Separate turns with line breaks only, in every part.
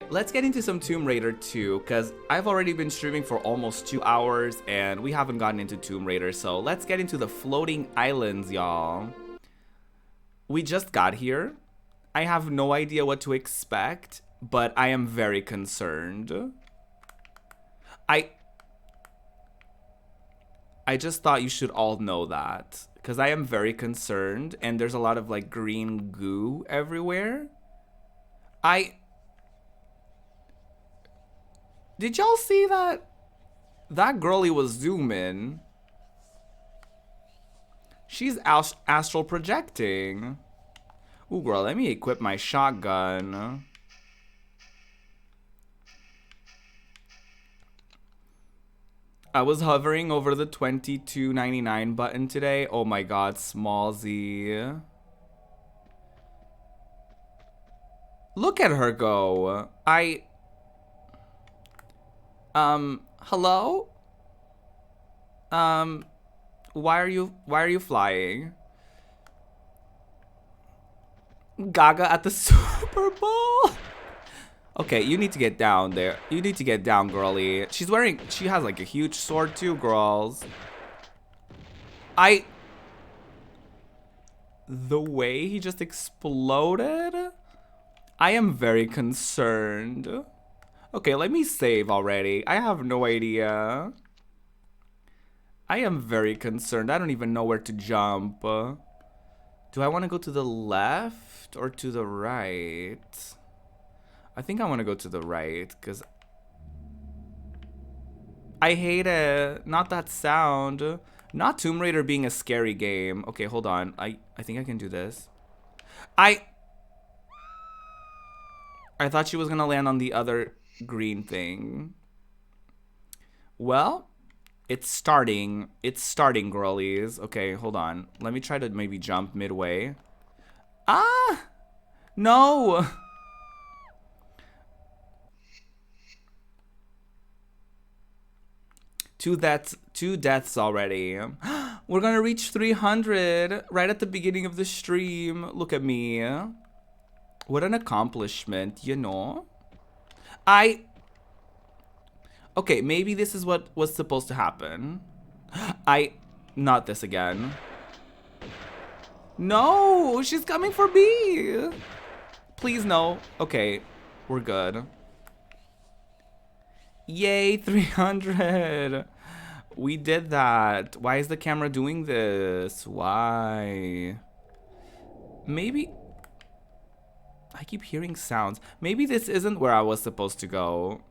Let's get into some Tomb Raider 2, because I've already been streaming for almost 2 hours, and we haven't gotten into Tomb Raider, so let's get into the floating islands, y'all. We just got here. I have no idea what to expect, but I am very concerned. I just thought you should all know that, because I am very concerned, and there's a lot of, like, green goo everywhere. Did y'all see that? That girlie was zooming. She's astral projecting. Ooh, girl, let me equip my shotgun. I was hovering over the $22.99 button today. Oh my god, small Z. Look at her go. Hello? Why are you flying? Gaga at the Super Bowl? Okay, you need to get down there. You need to get down, girlie. She has like a huge sword too, girls. The way he just exploded? I am very concerned. Okay, let me save already. I have no idea. I am very concerned. I don't even know where to jump. Do I want to go to the left or to the right? I think I want to go to the right, because I hate it. Not that sound. Not Tomb Raider being a scary game. Okay, hold on. I think I can do this. I thought she was going to land on the other green thing. Well, it's starting. It's starting, girlies. Okay, hold on. Let me try to maybe jump midway. Ah! No! Two deaths already. We're gonna reach 300 right at the beginning of the stream. Look at me. What an accomplishment, you know? Okay, maybe this is what was supposed to happen. Not this again. No, she's coming for me. Please, no. Okay, we're good. Yay, 300. We did that. Why is the camera doing this? Why? Maybe... I keep hearing sounds. Maybe this isn't where I was supposed to go.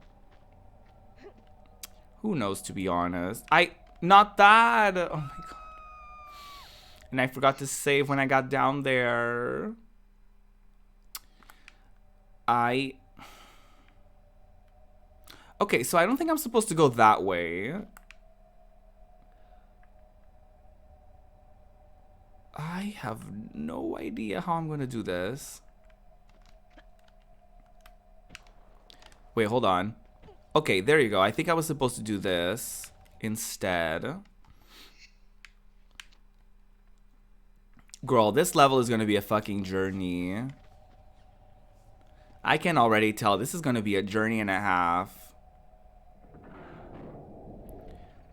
Who knows, to be honest. Not that! Oh my god. And I forgot to save when I got down there. Okay, so I don't think I'm supposed to go that way. I have no idea how I'm gonna do this. Wait, hold on. Okay, there you go. I think I was supposed to do this instead. Girl, this level is gonna be a fucking journey. I can already tell this is gonna be a journey and a half.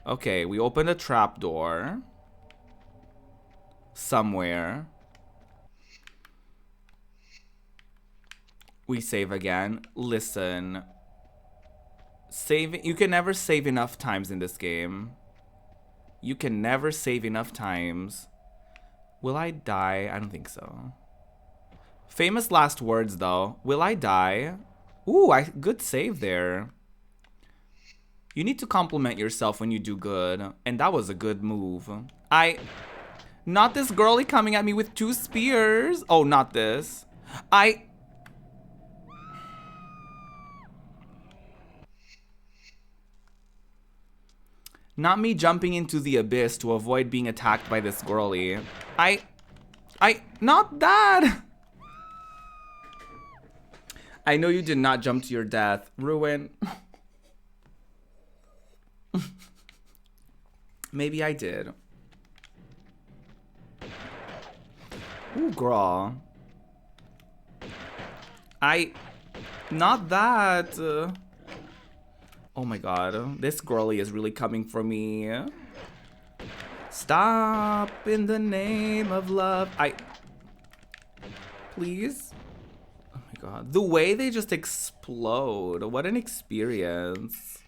Okay, we opened a trapdoor. Somewhere. We save again. Listen. You can never save enough times in this game. You can never save enough times. Will I die? I don't think so. Famous last words, though. Will I die? Ooh, good save there. You need to compliment yourself when you do good. And that was a good move. Not this girlie coming at me with 2 spears. Oh, not this. Not me jumping into the abyss to avoid being attacked by this girlie. Not that! I know you did not jump to your death. Ruin. Maybe I did. Ooh, girl. Not that. Oh my god. This girly is really coming for me. Stop in the name of love. Please? Oh my god. The way they just explode. What an experience.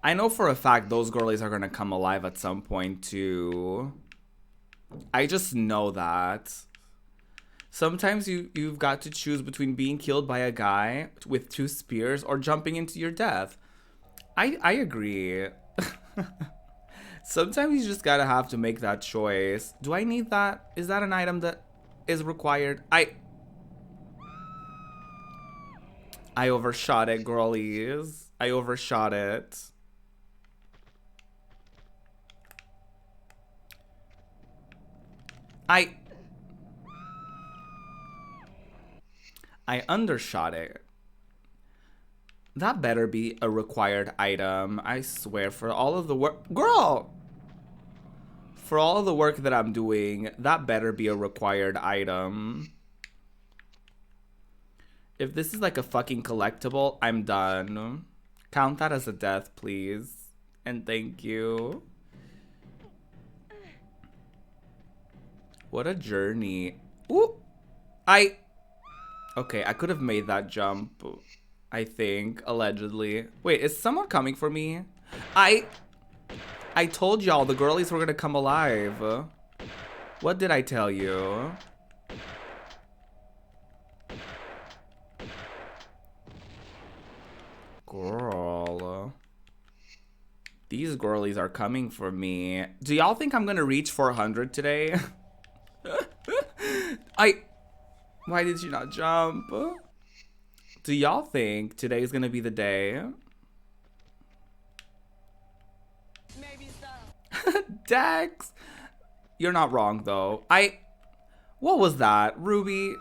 I know for a fact those girlies are gonna come alive at some point too. I just know that. Sometimes you've got to choose between being killed by a guy with 2 spears or jumping into your death. I agree. Sometimes you just gotta have to make that choice. Do I need that? Is that an item that is required? I overshot it, girlies. I overshot it. I undershot it. That better be a required item. I swear, for all of the work... Girl! For all of the work that I'm doing, that better be a required item. If this is like a fucking collectible, I'm done. Count that as a death, please. And thank you. What a journey. Ooh! Okay, I could have made that jump. I think, allegedly. Wait, is someone coming for me? I told y'all the girlies were gonna come alive. What did I tell you? Girl. These girlies are coming for me. Do y'all think I'm gonna reach 400 today? Why did you not jump? Do y'all think today's gonna be the day? Maybe so. Dex! You're not wrong, though. What was that? Ruby?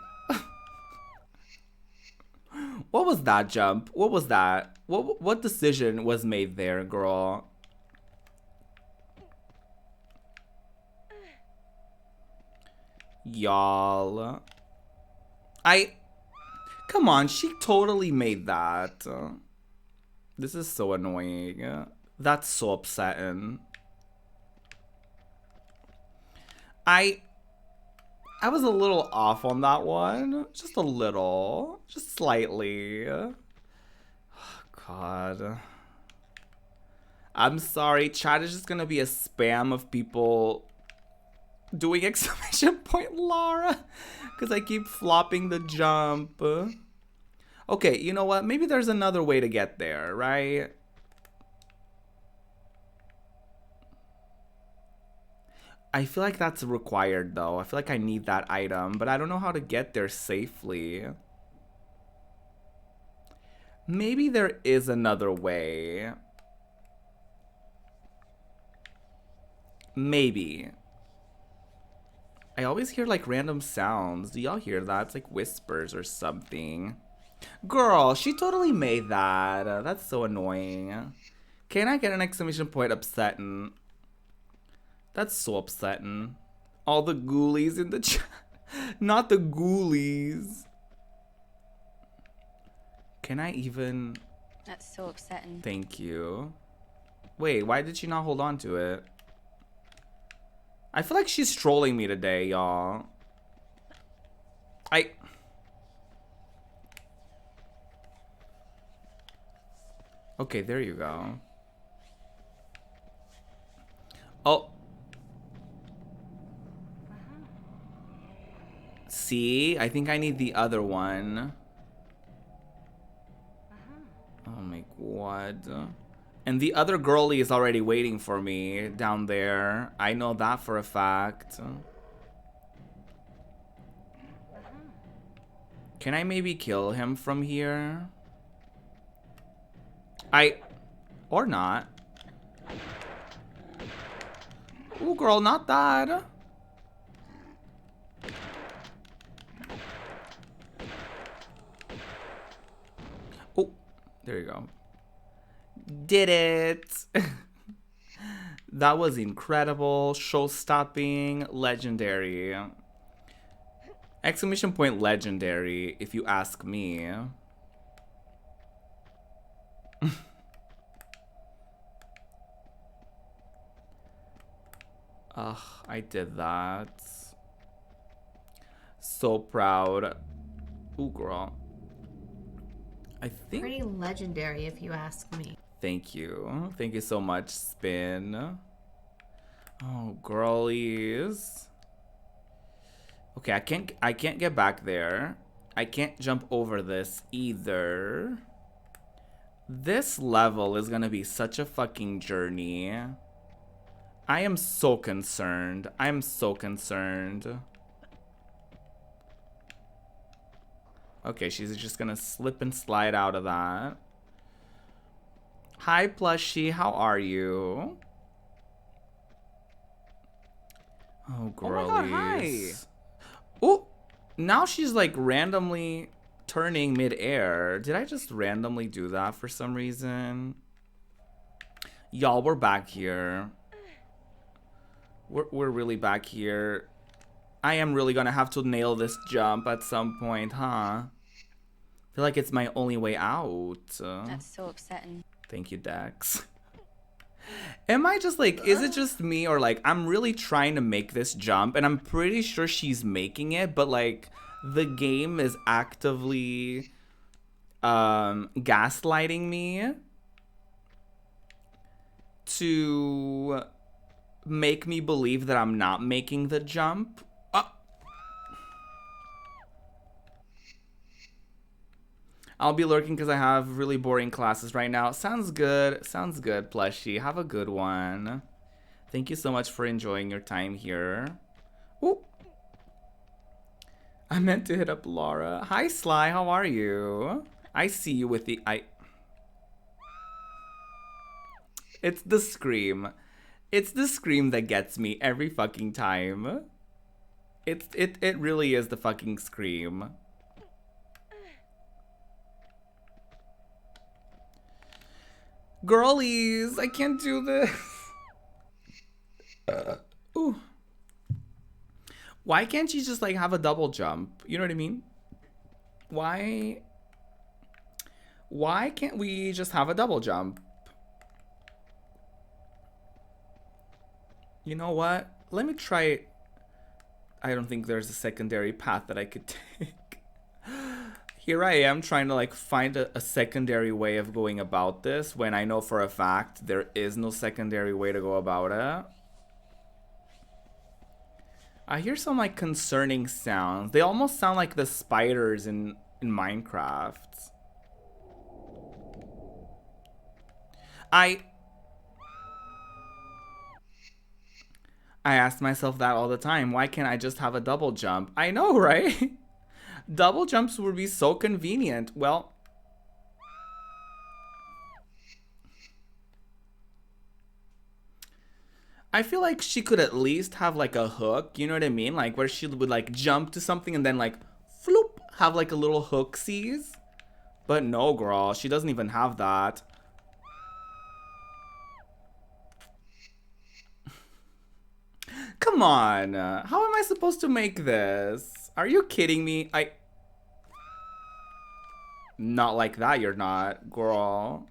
What was that jump? What was that? What decision was made there, girl? Y'all. Come on, she totally made that. This is so annoying. That's so upsetting. I was a little off on that one. Just a little. Just slightly. Oh, God. I'm sorry. Chat is just gonna be a spam of people doing exclamation point Lara. Because I keep flopping the jump. Okay, you know what? Maybe there's another way to get there, right? I feel like that's required, though. I feel like I need that item, but I don't know how to get there safely. Maybe there is another way. Maybe. I always hear, like, random sounds. Do y'all hear that? It's like whispers or something. Girl, she totally made that. That's so annoying. Can I get an exclamation point upsetting? That's so upsetting. All the ghoulies in the chat. Not the ghoulies. Can I even...
That's so upsetting.
Thank you. Wait, why did she not hold on to it? I feel like she's trolling me today, y'all. Okay, there you go. Oh. See? I think I need the other one. Oh my god. And the other girlie is already waiting for me down there. I know that for a fact. Can I maybe kill him from here? Or not. Ooh, girl, not that. Oh, there you go. Did it. That was incredible, show-stopping, legendary. Exclamation point legendary, if you ask me. Ugh, I did that. So proud. Ooh, girl. I think...
Pretty legendary, if you ask me.
Thank you. Thank you so much, Spin. Oh, girlies. Okay, I can't get back there. I can't jump over this either. This level is gonna be such a fucking journey. I am so concerned. I'm so concerned. Okay, she's just gonna slip and slide out of that. Hi, Plushie. How are you? Oh, girlies.
Oh my god, hi.
Oh, now she's like randomly turning midair. Did I just randomly do that for some reason? Y'all, we're back here. We're really back here. I am really gonna have to nail this jump at some point, huh? I feel like it's my only way out.
That's so upsetting.
Thank you, Dex. Am I just like, is it just me, or like I'm really trying to make this jump and I'm pretty sure she's making it, but like the game is actively gaslighting me to make me believe that I'm not making the jump. I'll be lurking because I have really boring classes right now. Sounds good. Sounds good, Plushie. Have a good one. Thank you so much for enjoying your time here. Ooh. I meant to hit up Laura. Hi, Sly. How are you? I see you with the... It's the scream. It's the scream that gets me every fucking time. It really is the fucking scream. Girlies, I can't do this. Ooh. Why can't she just like have a double jump? You know what I mean? Why can't we just have a double jump? You know what? Let me try it. I don't think there's a secondary path that I could take. Here I am trying to like find a secondary way of going about this when I know for a fact there is no secondary way to go about it. I hear some like concerning sounds. They almost sound like the spiders in Minecraft. I ask myself that all the time. Why can't I just have a double jump? I know, right? Double jumps would be so convenient. Well, I feel like she could at least have like a hook, you know what I mean? Like where she would like jump to something and then like floop, have like a little hook seize. But no, girl, she doesn't even have that. Come on, how am I supposed to make this? Are you kidding me? Not like that, you're not, girl.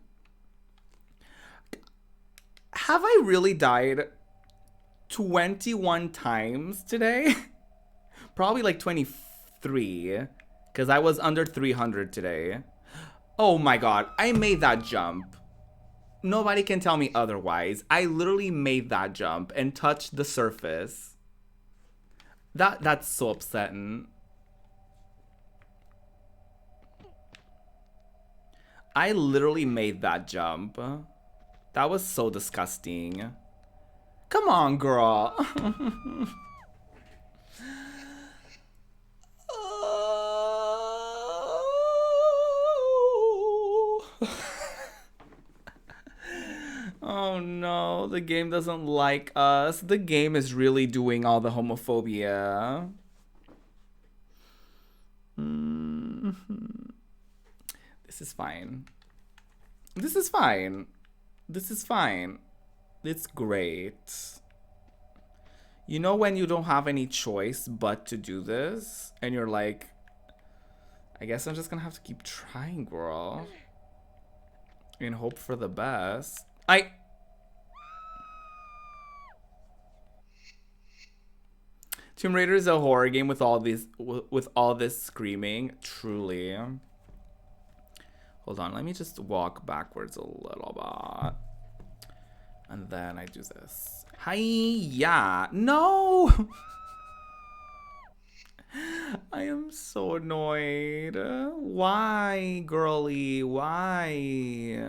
Have I really died 21 times today? Probably like 23, because I was under 300 today. Oh my god, I made that jump. Nobody can tell me otherwise. I literally made that jump and touched the surface. That's so upsetting. I literally made that jump. That was so disgusting. Come on, girl. Oh no, the game doesn't like us. The game is really doing all the homophobia. This is fine. This is fine. This is fine. It's great. You know when you don't have any choice but to do this, and you're like, I guess I'm just gonna have to keep trying, girl. And hope for the best. Tomb Raider is a horror game with all this screaming. Truly. Hold on, let me just walk backwards a little bit. And then I do this. Hi-ya! No! I am so annoyed. Why, girly? Why?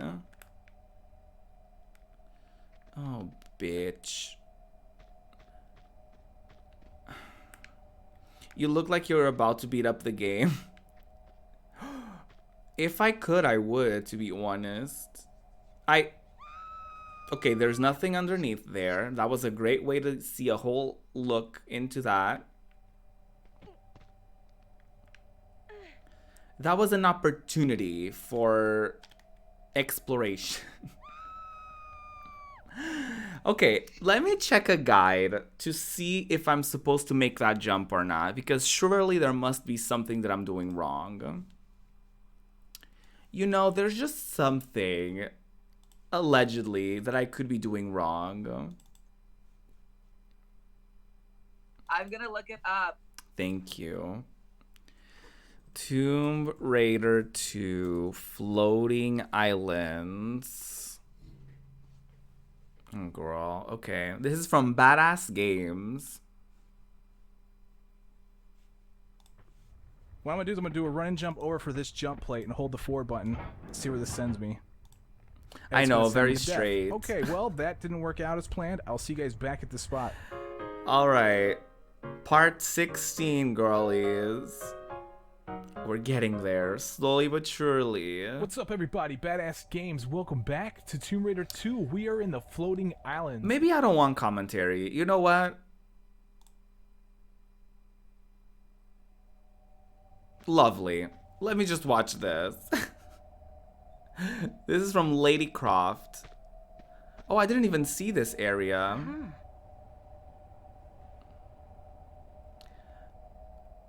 Oh, bitch. You look like you're about to beat up the game. If I could, I would, to be honest. Okay, there's nothing underneath there. That was a great way to see a whole look into that. That was an opportunity for exploration. Okay, let me check a guide to see if I'm supposed to make that jump or not, because surely there must be something that I'm doing wrong. You know, there's just something, allegedly, that I could be doing wrong.
I'm gonna look it up.
Thank you. Tomb Raider 2 Floating Islands. Oh, girl. Okay. This is from Badass Games.
What I'm gonna do is I'm gonna do a run and jump over for this jump plate and hold the forward button. See where this sends me. And
I
it's gonna
know,
send
very
me to death.
straight.
Okay, well, that didn't work out as planned. I'll see you guys back at the spot.
All right. Part 16, girlies. We're getting there, slowly but surely.
What's up, everybody? Badass Games. Welcome back to Tomb Raider 2. We are in the floating islands.
Maybe I don't want commentary. You know what? Lovely. Let me just watch this. This is from Lady Croft. Oh, I didn't even see this area.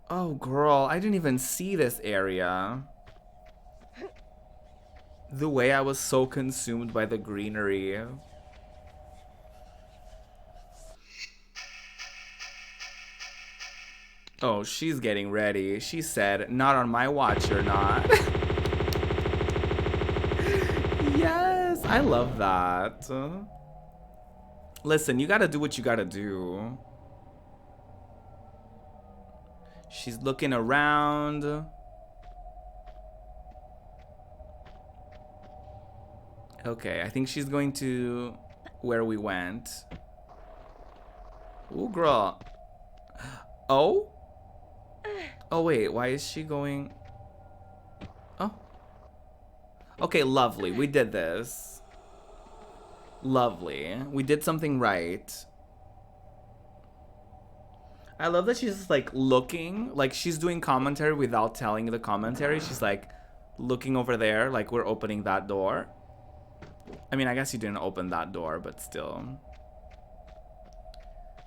Oh, girl, I didn't even see this area. The way I was so consumed by the greenery. Oh, she's getting ready. She said, not on my watch, you're not. Yes, I love that. Listen, you gotta do what you gotta do. She's looking around. Okay, I think she's going to where we went. Ooh, girl. Oh? Oh, wait, why is she going? Oh. Okay, lovely. We did this. Lovely. We did something right. I love that she's just like looking, like she's doing commentary without telling the commentary. She's like looking over there, like we're opening that door. I mean, I guess you didn't open that door, but still.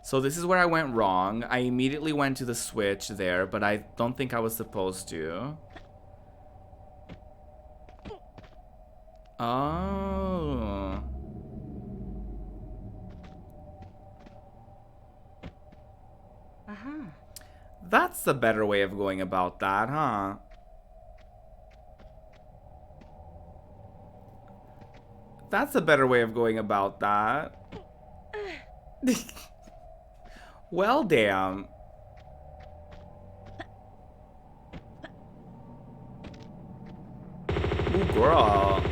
So this is where I went wrong. I immediately went to the switch there, but I don't think I was supposed to. Oh. That's a better way of going about that, huh? That's a better way of going about that. Well, damn. Ooh, girl.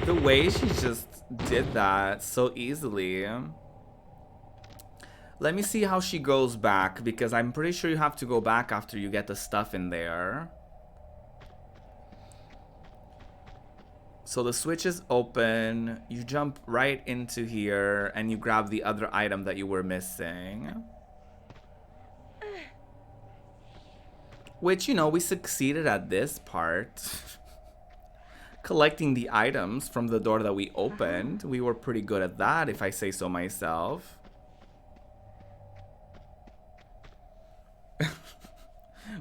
The way she just did that so easily. Let me see how she goes back, because I'm pretty sure you have to go back after you get the stuff in there. So the switch is open, you jump right into here, and you grab the other item that you were missing. Which, you know, we succeeded at this part. collecting the items from the door that we opened. We were pretty good at that, if I say so myself.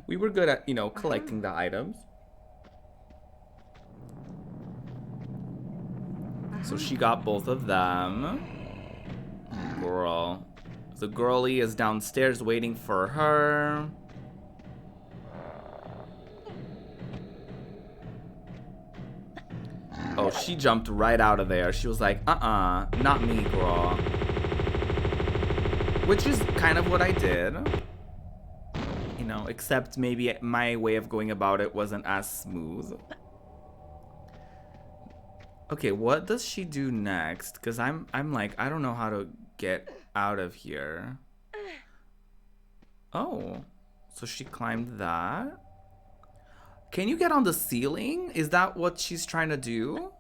We were good at, you know, collecting the items. So she got both of them. Girl. The girlie is downstairs waiting for her. Oh, she jumped right out of there. She was like, not me, girl. Which is kind of what I did. You know, except maybe my way of going about it wasn't as smooth. Okay, what does she do next? Because I'm like, I don't know how to get out of here. Oh, so she climbed that. Can you get on the ceiling? Is that what she's trying to do?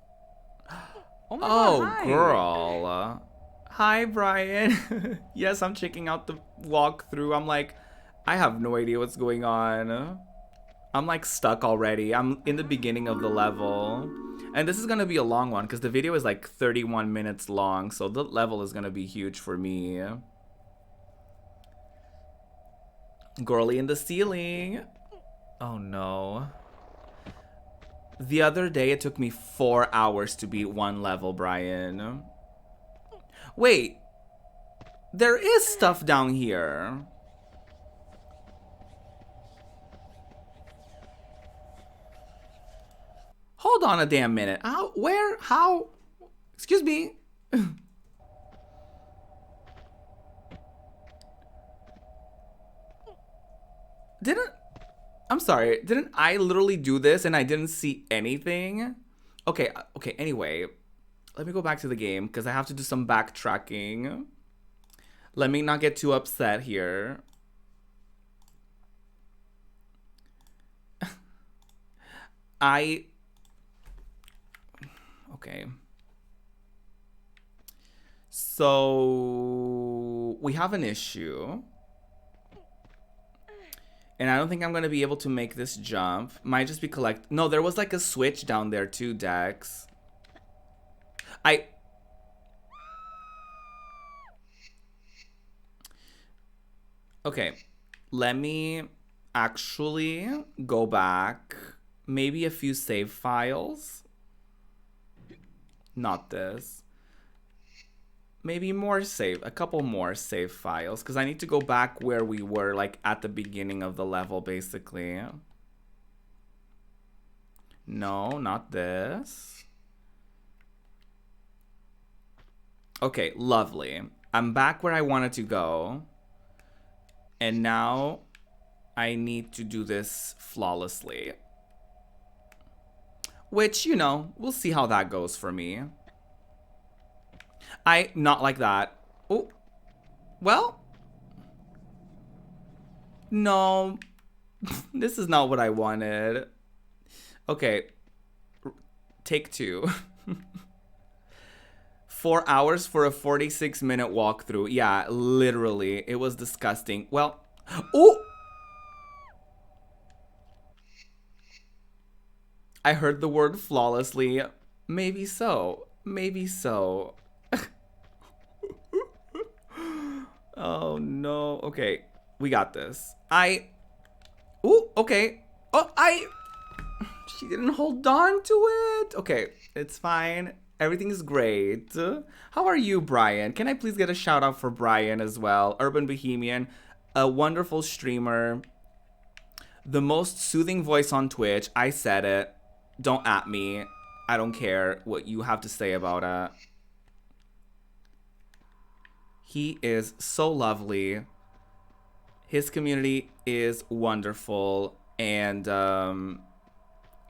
Oh my God, hi.
Girl. Hi, Brian. Yes, I'm checking out the walkthrough. I'm like, I have no idea what's going on. I'm like stuck already. I'm in the beginning of the level. And this is gonna be a long one because the video is like 31 minutes long. So the level is gonna be huge for me. Girly in the ceiling. Oh no. The other day it took me 4 hours to beat one level, Brian. Wait. There is stuff down here. Hold on a damn minute. How? Where? How? Excuse me. I'm sorry. Didn't I literally do this and I didn't see anything? Okay, anyway. Let me go back to the game because I have to do some backtracking. Let me not get too upset here. Okay. So we have an issue. And I don't think I'm going to be able to make this jump. Might just be No, there was like a switch down there too, Dex. Okay. Let me actually go back. Maybe a few save files. Not this. Maybe a couple more save files, because I need to go back where we were, like, at the beginning of the level, basically. No, not this. Okay, lovely. I'm back where I wanted to go. And now I need to do this flawlessly. Which, you know, we'll see how that goes for me. Not like that. Oh. Well. No. This is not what I wanted. Okay. Take 2. 4 hours for a 46-minute walkthrough. Yeah, literally. It was disgusting. Well. Oh! I heard the word flawlessly. Maybe so. Maybe so. Oh no. Okay. We got this. Ooh, okay. Oh, she didn't hold on to it. Okay. It's fine. Everything is great. How are you, Brian? Can I please get a shout out for Brian as well? Urban Bohemian, a wonderful streamer. The most soothing voice on Twitch. I said it. Don't at me. I don't care what you have to say about it. He is so lovely. His community is wonderful. And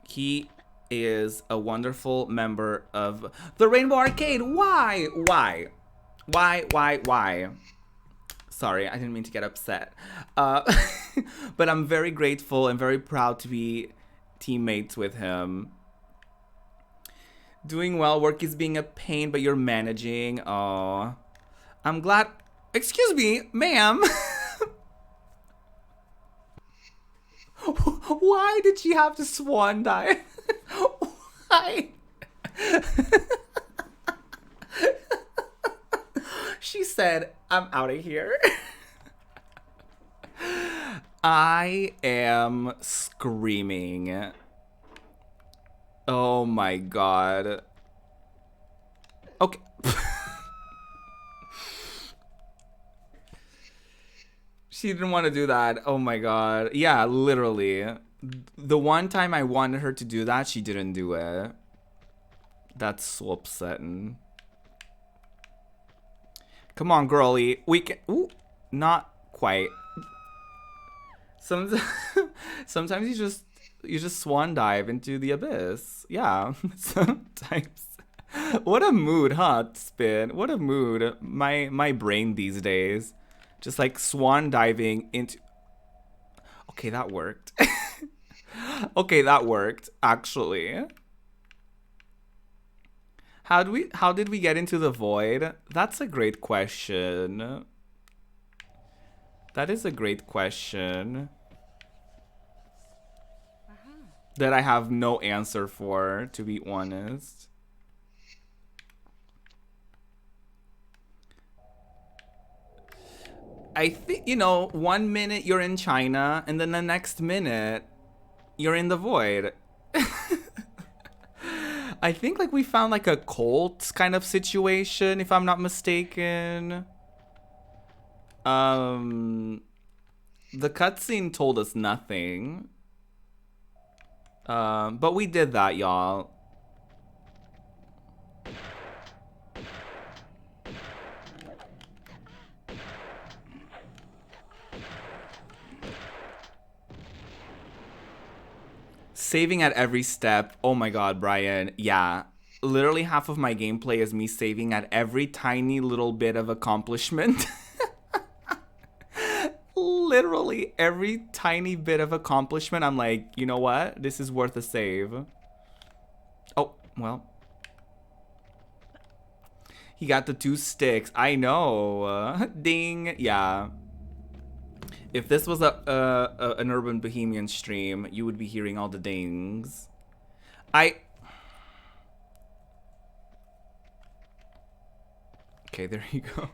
he is a wonderful member of the Rainbow Arcade. Why? Sorry, I didn't mean to get upset. But I'm very grateful and very proud to be teammates with him. Doing well. Work is being a pain, but you're managing. Oh, I'm glad. Excuse me, ma'am. Why did she have to swan dive? Hi. She said, I'm out of here. I am screaming. Oh my god. Okay. She didn't want to do that. Oh my god. Yeah, literally. The one time I wanted her to do that, she didn't do it. That's so upsetting. Come on, girlie. We can. Ooh, not quite. Sometimes you just swan dive into the abyss. Yeah. Sometimes. What a mood, huh, Spin? What a mood. My brain these days. Just like swan diving into. Okay, that worked. Okay, that worked, actually. How did we get into the void? That's a great question. That is a great question. That I have no answer for, to be honest. I think, you know, 1 minute you're in China, and then the next minute you're in the void. I think like we found like a cult kind of situation, if I'm not mistaken. The cutscene told us nothing. But we did that, y'all. Saving at every step. Oh my god, Brian. Yeah. Literally half of my gameplay is me saving at every tiny little bit of accomplishment. Literally every tiny bit of accomplishment. I'm like, you know what? This is worth a save. Oh, well. He got the 2 sticks. I know. Ding. Yeah. If this was an Urban Bohemian stream, you would be hearing all the dings. Okay, there you go.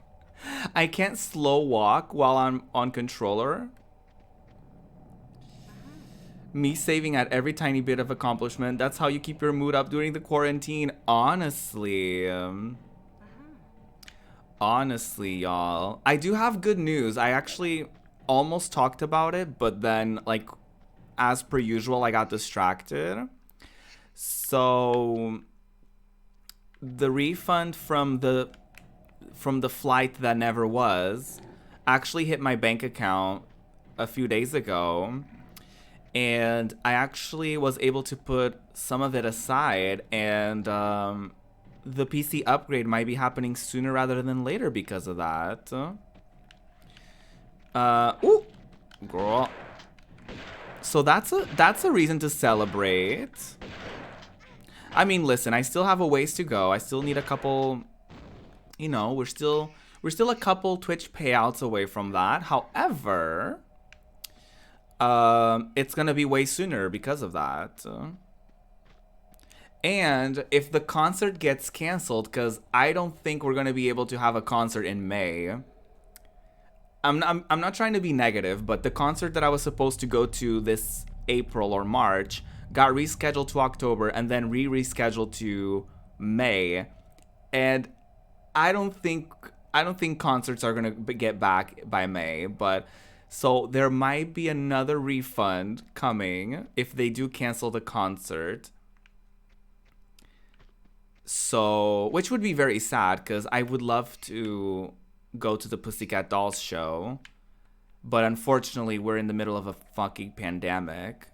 I can't slow walk while I'm on controller. Me saving at every tiny bit of accomplishment. That's how you keep your mood up during the quarantine. Honestly. Honestly, y'all. I do have good news. I actually almost talked about it, but then, like, as per usual, I got distracted. So the refund from the flight that never was actually hit my bank account a few days ago, and I actually was able to put some of it aside, and the PC upgrade might be happening sooner rather than later because of that. Ooh, girl. So that's a reason to celebrate. I mean, listen, I still have a ways to go. I still need a couple, you know, we're still a couple Twitch payouts away from that. However, it's gonna be way sooner because of that. And if the concert gets canceled, because I don't think we're gonna be able to have a concert in May. I'm not trying to be negative, but the concert that I was supposed to go to this April or March got rescheduled to October and then rescheduled to May. And I don't think concerts are gonna get back by May, but so there might be another refund coming if they do cancel the concert. So, which would be very sad because I would love to go to the Pussycat Dolls show, but unfortunately we're in the middle of a fucking pandemic.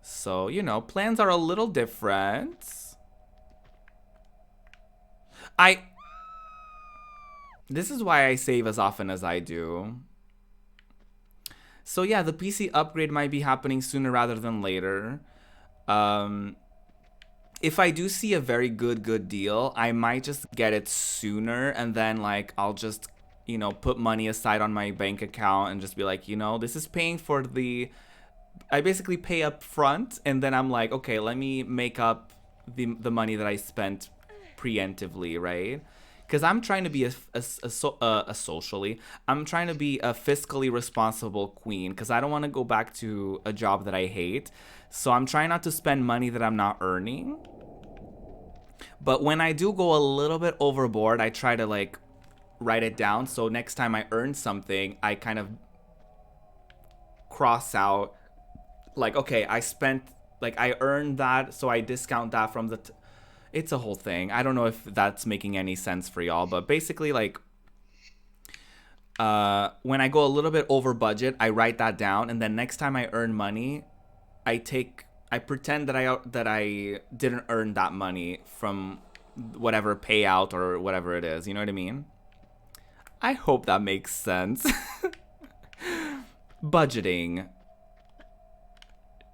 So, you know, plans are a little different. This is why I save as often as I do. So yeah, the PC upgrade might be happening sooner rather than later. If I do see a very good deal, I might just get it sooner, and then like I'll just, you know, put money aside on my bank account and just be like, you know, this is paying for the I basically pay up front, and then I'm like, okay, let me make up the money that I spent preemptively, right? Because I'm trying to be a socially, I'm trying to be a fiscally responsible queen, because I don't want to go back to a job that I hate. So I'm trying not to spend money that I'm not earning. But when I do go a little bit overboard, I try to like write it down. So next time I earn something, I kind of cross out like, okay, I spent, like, I earned that, so I discount that from the it's a whole thing. I don't know if that's making any sense for y'all, but basically, like, when I go a little bit over budget, I write that down, and then next time I earn money, I pretend that I didn't earn that money from whatever payout or whatever it is. You know what I mean? I hope that makes sense. Budgeting.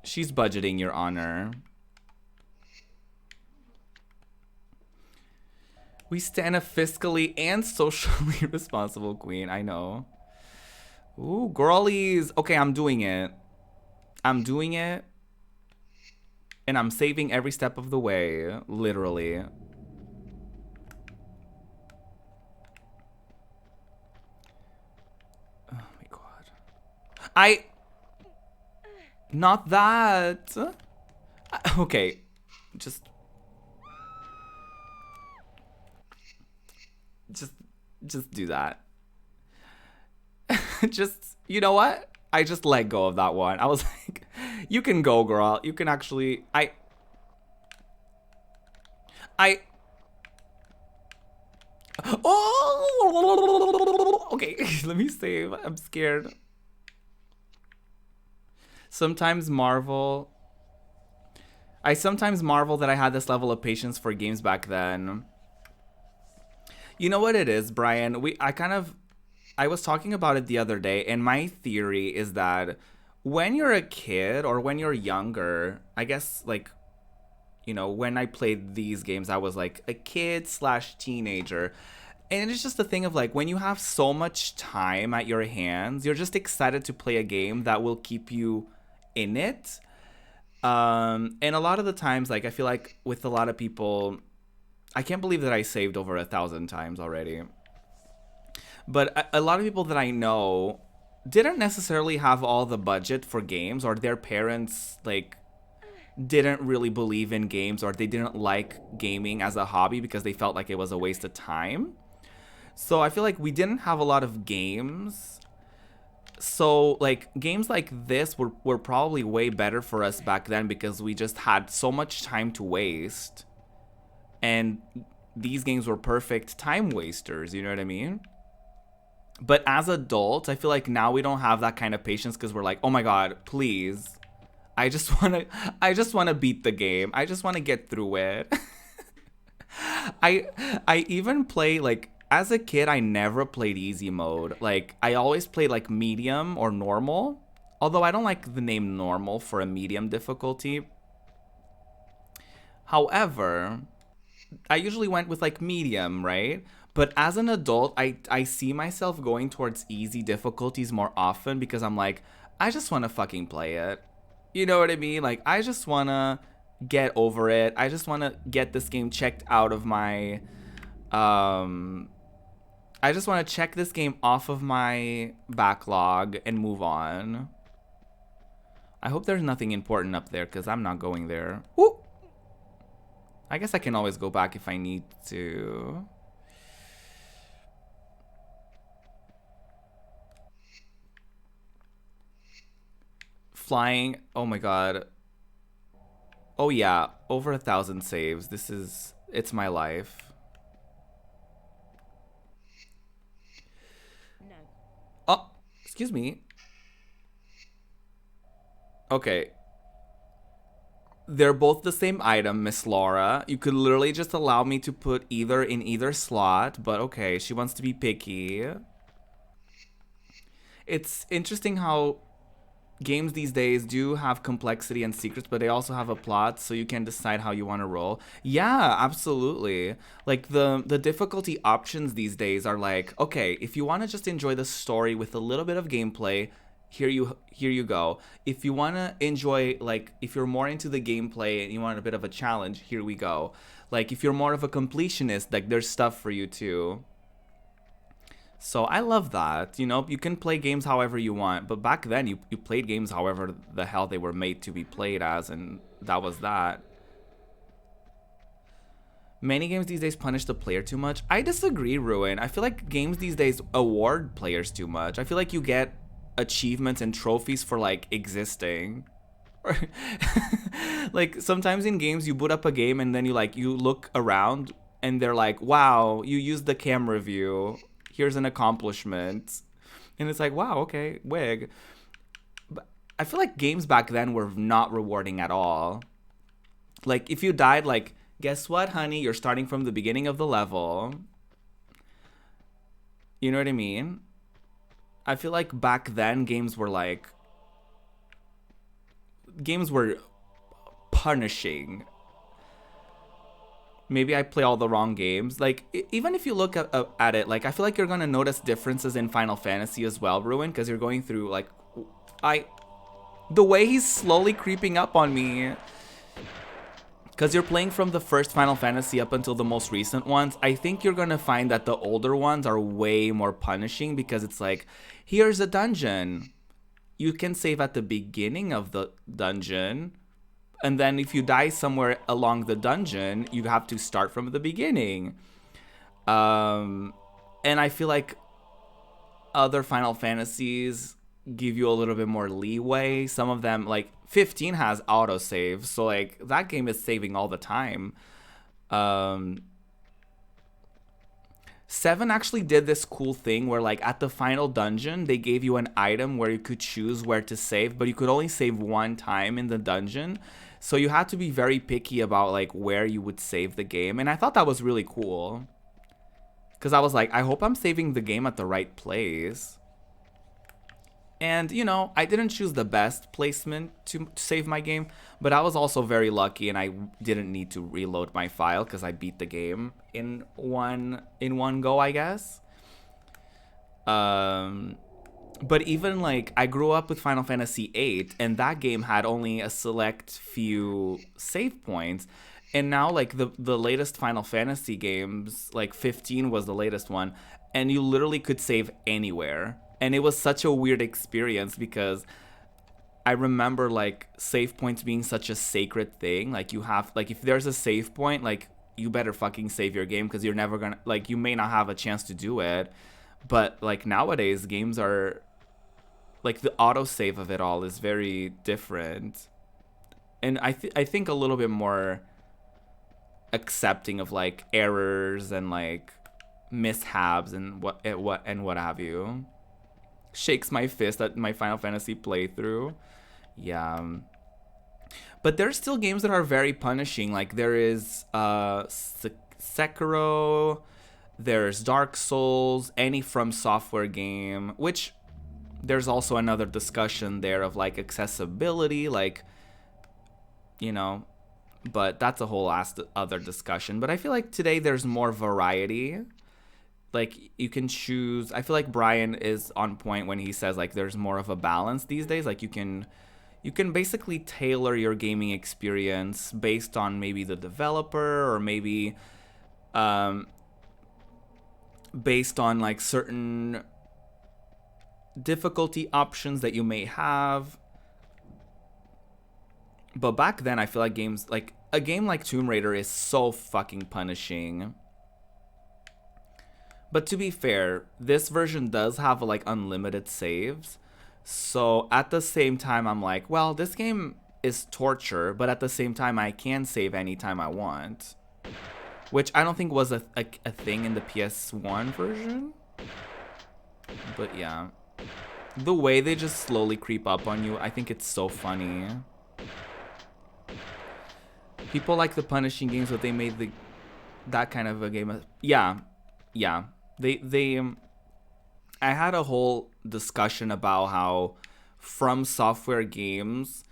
She's budgeting, Your Honor. We stand a fiscally and socially responsible queen. I know. Ooh, girlies. Okay, I'm doing it. I'm doing it. And I'm saving every step of the way. Literally. Oh my god. Not that. Okay. Just do that. Just, you know what? I just let go of that one. I was like, you can go, girl. You can actually, oh, okay. Let me save. I'm scared. I sometimes marvel that I had this level of patience for games back then. You know what it is, Brian? I was talking about it the other day, and my theory is that when you're a kid or when you're younger, I guess, like, you know, when I played these games, I was like a kid / teenager. And it's just a thing of like, when you have so much time at your hands, you're just excited to play a game that will keep you in it. And a lot of the times, like, I feel like with a lot of people, I can't believe that I saved over 1,000 times already. But a lot of people that I know didn't necessarily have all the budget for games, or their parents, like, didn't really believe in games, or they didn't like gaming as a hobby because they felt like it was a waste of time. So I feel like we didn't have a lot of games. So, like, games like this were probably way better for us back then because we just had so much time to waste. And these games were perfect time wasters, you know what I mean? But as adults, I feel like now we don't have that kind of patience because we're like, oh my god, please. I just wanna beat the game. I just wanna get through it. I even play, like, as a kid, I never played easy mode. Like, I always played like medium or normal. Although I don't like the name normal for a medium difficulty. However, I usually went with like medium, right? But as an adult, I see myself going towards easy difficulties more often because I'm like, I just want to fucking play it. You know what I mean? Like, I just want to get over it. I just want to get this game checked out of my... I just want to check this game off of my backlog and move on. I hope there's nothing important up there because I'm not going there. Woo! I guess I can always go back if I need to. Flying. Oh my god. Oh yeah. Over 1,000 saves. It's my life.
No.
Oh, excuse me. Okay. They're both the same item, Miss Laura. You could literally just allow me to put either in either slot, but okay, she wants to be picky. It's interesting how games these days do have complexity and secrets, but they also have a plot, so you can decide how you want to roll. Yeah, absolutely. Like, the difficulty options these days are like, okay, if you want to just enjoy the story with a little bit of gameplay, here you go. If you want to enjoy, like, if you're more into the gameplay and you want a bit of a challenge, here we go. Like, if you're more of a completionist, like, there's stuff for you too. So I love that. You know, you can play games however you want, but back then you played games however the hell they were made to be played as, and that was that. Many games these days punish the player too much. I disagree, Ruin. I feel like games these days award players too much. I feel like you get achievements and trophies for, like, existing. Like, sometimes in games you boot up a game and then you look around and they're like, wow, you used the camera view. Here's an accomplishment. And it's like, wow, okay, wig. But I feel like games back then were not rewarding at all. Like, if you died, like, guess what, honey? You're starting from the beginning of the level. You know what I mean? I feel like back then games were punishing. Maybe I play all the wrong games. Like, even if you look at it, like, I feel like you're gonna notice differences in Final Fantasy as well, Ruin, because you're going through, like, the way he's slowly creeping up on me. Because you're playing from the first Final Fantasy up until the most recent ones, I think you're going to find that the older ones are way more punishing, because it's like, here's a dungeon. You can save at the beginning of the dungeon, and then if you die somewhere along the dungeon, you have to start from the beginning. And I feel like other Final Fantasies give you a little bit more leeway. Some of them, like 15 has autosave, so like that game is saving all the time. 7 actually did this cool thing where, like, at the final dungeon they gave you an item where you could choose where to save, but you could only save one time in the dungeon, so you had to be very picky about, like, where you would save the game. And I thought that was really cool, because I was like, I hope I'm saving the game at the right place. And, you know, I didn't choose the best placement to save my game, but I was also very lucky and I didn't need to reload my file because I beat the game in one go, I guess. But even, like, I grew up with Final Fantasy VIII, and that game had only a select few save points. And now, like, the latest Final Fantasy games, like 15 was the latest one, and you literally could save anywhere. And it was such a weird experience because I remember, like, save points being such a sacred thing. Like, you have, like, if there's a save point, like, you better fucking save your game because you're never gonna, like, you may not have a chance to do it. But, like, nowadays, games are, like, the autosave of it all is very different. And I think a little bit more accepting of, like, errors and, like, mishaps and what have you. Shakes my fist at my Final Fantasy playthrough. Yeah. But there's still games that are very punishing. Like, there is Sekiro, there's Dark Souls, any From Software game, which there's also another discussion there of, like, accessibility, like, you know, but that's a whole other discussion. But I feel like today there's more variety. Like, you can choose. I feel like Brian is on point when he says, like, there's more of a balance these days. Like, you can basically tailor your gaming experience based on maybe the developer, or maybe based on, like, certain difficulty options that you may have. But back then, I feel like games, like, a game like Tomb Raider is so fucking punishing. But to be fair, this version does have, like, unlimited saves. So at the same time, I'm like, well, this game is torture, but at the same time, I can save anytime I want. Which I don't think was a thing in the PS1 version. But yeah. The way they just slowly creep up on you, I think it's so funny. People like the punishing games, but they made that kind of a game. Yeah. I had a whole discussion about how From Software games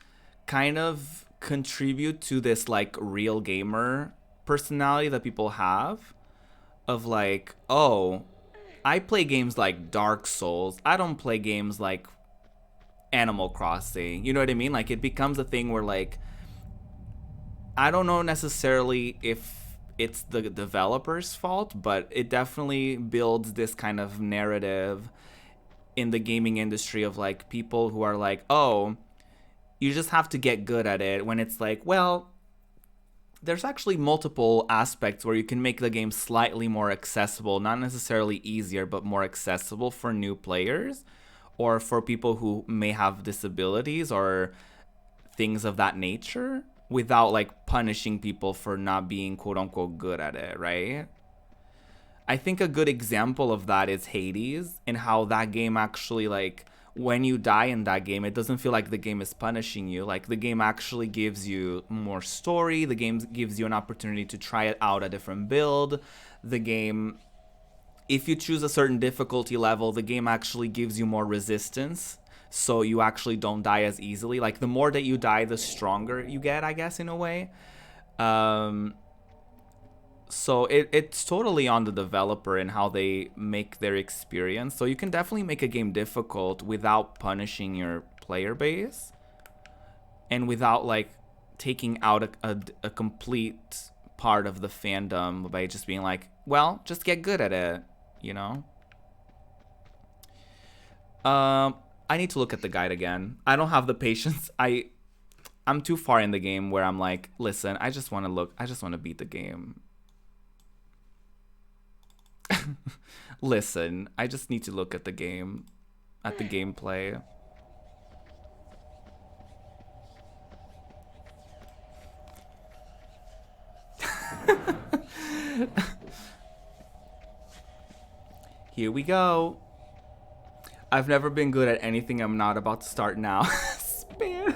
kind of contribute to this, like, real gamer personality that people have of, like, oh, I play games like Dark Souls. I don't play games like Animal Crossing. You know what I mean? Like, it becomes a thing where, like, I don't know necessarily if it's the developer's fault, but it definitely builds this kind of narrative in the gaming industry of, like, people who are like, oh, you just have to get good at it, when it's like, well, there's actually multiple aspects where you can make the game slightly more accessible, not necessarily easier, but more accessible for new players or for people who may have disabilities or things of that nature, without like punishing people for not being quote unquote good at it, right? I think a good example of that is Hades, and how that game actually, like, when you die in that game, it doesn't feel like the game is punishing you. Like, the game actually gives you more story. The game gives you an opportunity to try it out a different build. The game, if you choose a certain difficulty level, the game actually gives you more resistance, so you actually don't die as easily. Like, the more that you die, the stronger you get, I guess, in a way. So it's totally on the developer and how they make their experience. So you can definitely make a game difficult without punishing your player base, and without like taking out a complete part of the fandom by just being like, well, just get good at it, you know? I need to look at the guide again. I don't have the patience. I'm too far in the game where I'm like, listen, I just want to beat the game. Listen, I just need to look at the game, at the gameplay. Here we go. I've never been good at anything I'm not about to start now. Spam.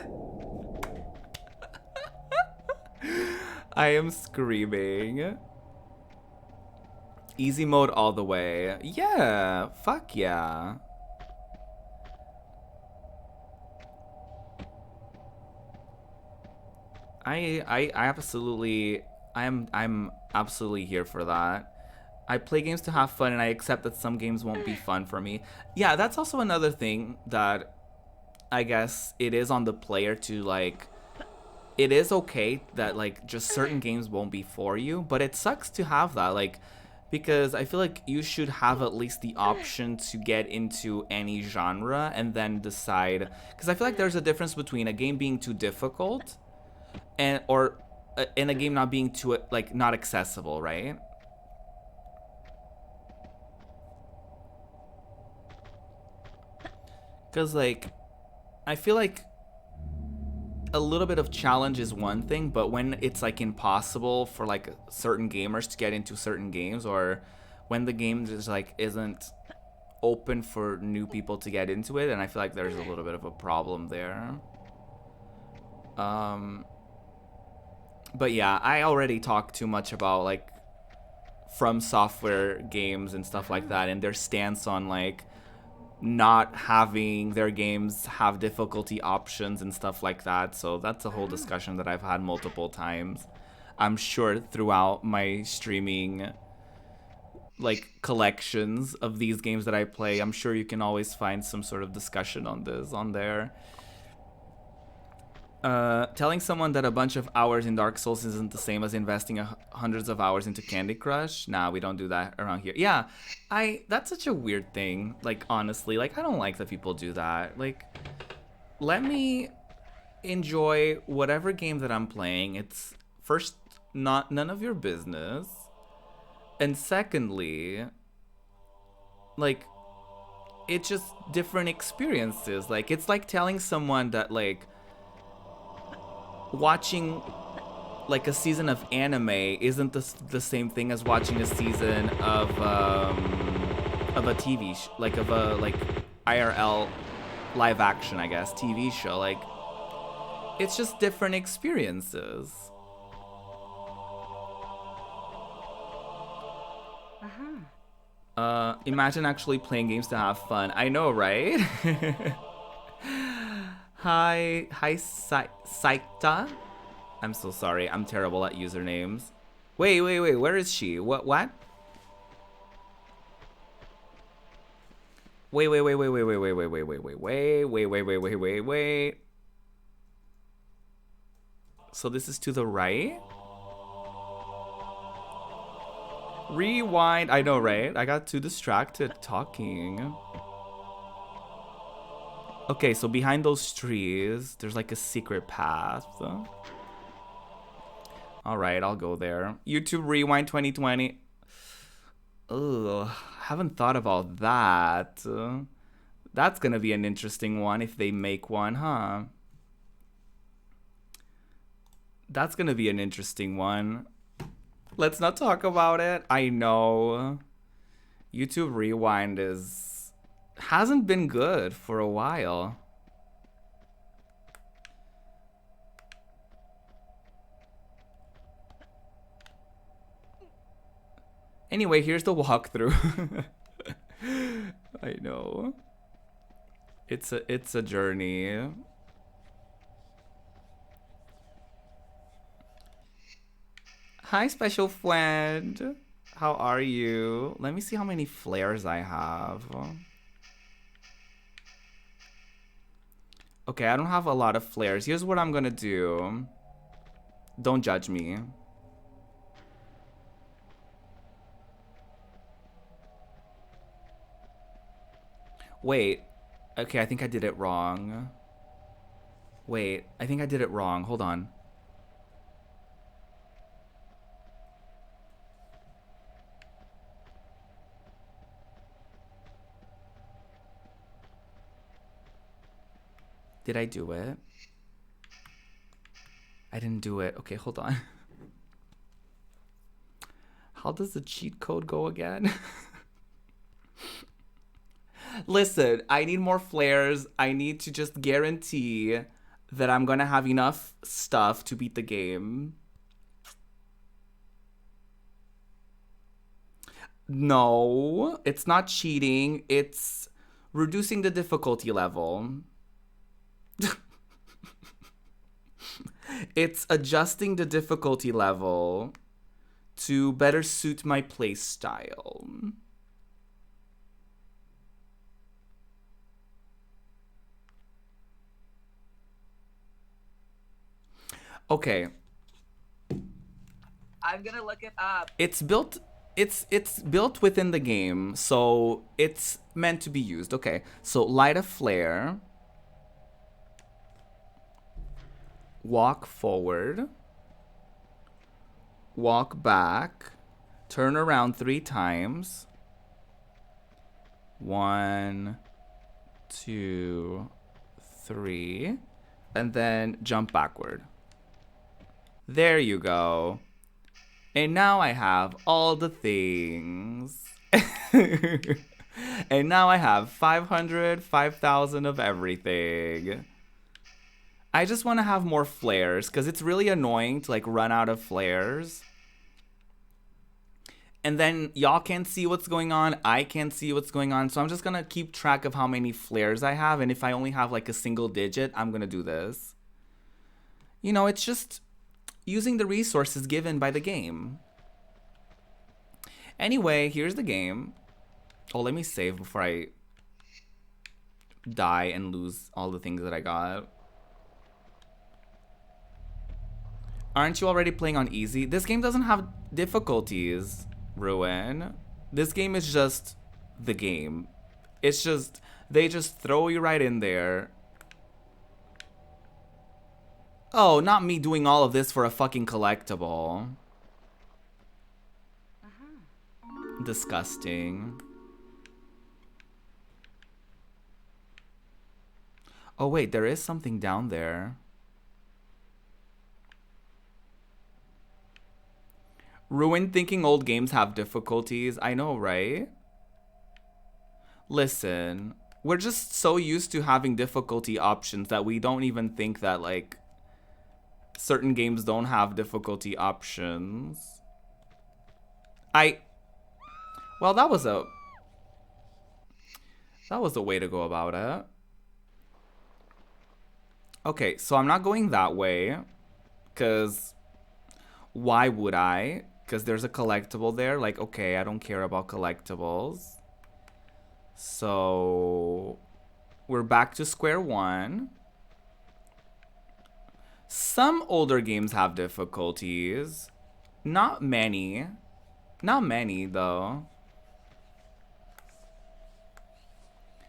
I am screaming. Easy mode all the way. Yeah, fuck yeah. I absolutely, I'm absolutely here for that. I play games to have fun, and I accept that some games won't be fun for me. Yeah, that's also another thing that I guess it is on the player to, like, it is okay that like just certain games won't be for you, but it sucks to have that, like, because I feel like you should have at least the option to get into any genre and then decide, because I feel like there's a difference between a game being too difficult and a game not being too, like, not accessible, right? Because, like, I feel like a little bit of challenge is one thing, but when it's like impossible for like certain gamers to get into certain games, or when the game just like isn't open for new people to get into it, and I feel like there's a little bit of a problem there. But yeah, I already talked too much about like From Software games and stuff like that, and their stance on like not having their games have difficulty options and stuff like that. So that's a whole discussion that I've had multiple times. I'm sure throughout my streaming like collections of these games that I play, I'm sure you can always find some sort of discussion on this on there. Telling someone that a bunch of hours in Dark Souls isn't the same as investing hundreds of hours into Candy Crush. Nah, we don't do that around here. Yeah, that's such a weird thing. Like, honestly, like, I don't like that people do that. Like, let me enjoy whatever game that I'm playing. It's first, none of your business. And secondly, like, it's just different experiences. Like, it's like telling someone that, like, watching like a season of anime isn't the same thing as watching a season of a TV like of a like IRL live action, I guess, TV show. Like, it's just different experiences. Imagine actually playing games to have fun. I know, right? Hi, Saita. I'm so sorry. I'm terrible at usernames. Wait. Where is she? What? Wait, wait, wait, wait, wait, wait, wait, wait, wait, wait, wait, wait, wait, wait, wait, wait, wait, wait. So this is to the right? Rewind. I know, right? I got too distracted talking. Okay, so behind those trees, there's like a secret path. Alright, I'll go there. YouTube Rewind 2020. Ugh, haven't thought about that. That's gonna be an interesting one if they make one, huh? That's gonna be an interesting one. Let's not talk about it. I know. YouTube Rewind hasn't been good for a while. Anyway, here's the walkthrough. I know. It's a journey. Hi, special friend. How are you? Let me see how many flares I have. Okay, I don't have a lot of flares. Here's what I'm gonna do. Don't judge me. Wait. Okay, I think I did it wrong. Wait, I think I did it wrong. Hold on. Did I do it? I didn't do it. Okay, hold on. How does the cheat code go again? Listen, I need more flares. I need to just guarantee that I'm gonna have enough stuff to beat the game. No, it's not cheating. It's reducing the difficulty level. It's adjusting the difficulty level to better suit my play style. Okay.
I'm gonna look it up.
It's built within the game, so it's meant to be used. Okay. So light a flare. Walk forward. Walk back. Turn around 3 times. 1, 2, 3. And then jump backward. There you go. And now I have all the things. And now I have 500, 5,000 of everything. I just want to have more flares because it's really annoying to like run out of flares. And then y'all can't see what's going on. I can't see what's going on. So I'm just going to keep track of how many flares I have. And if I only have like a single digit, I'm going to do this. You know, it's just using the resources given by the game. Anyway, here's the game. Oh, let me save before I die and lose all the things that I got. Aren't you already playing on easy? This game doesn't have difficulties, Ruin. This game is just the game. It's just, they just throw you right in there. Oh, not me doing all of this for a fucking collectible. Disgusting. Oh wait, there is something down there. Ruin thinking old games have difficulties. I know, right? Listen, we're just so used to having difficulty options that we don't even think that, like, certain games don't have difficulty options. Well, that was a way to go about it. Okay, so I'm not going that way, because why would I? Because there's a collectible there. Like, okay, I don't care about collectibles. So we're back to square one. Some older games have difficulties. Not many. Not many, though.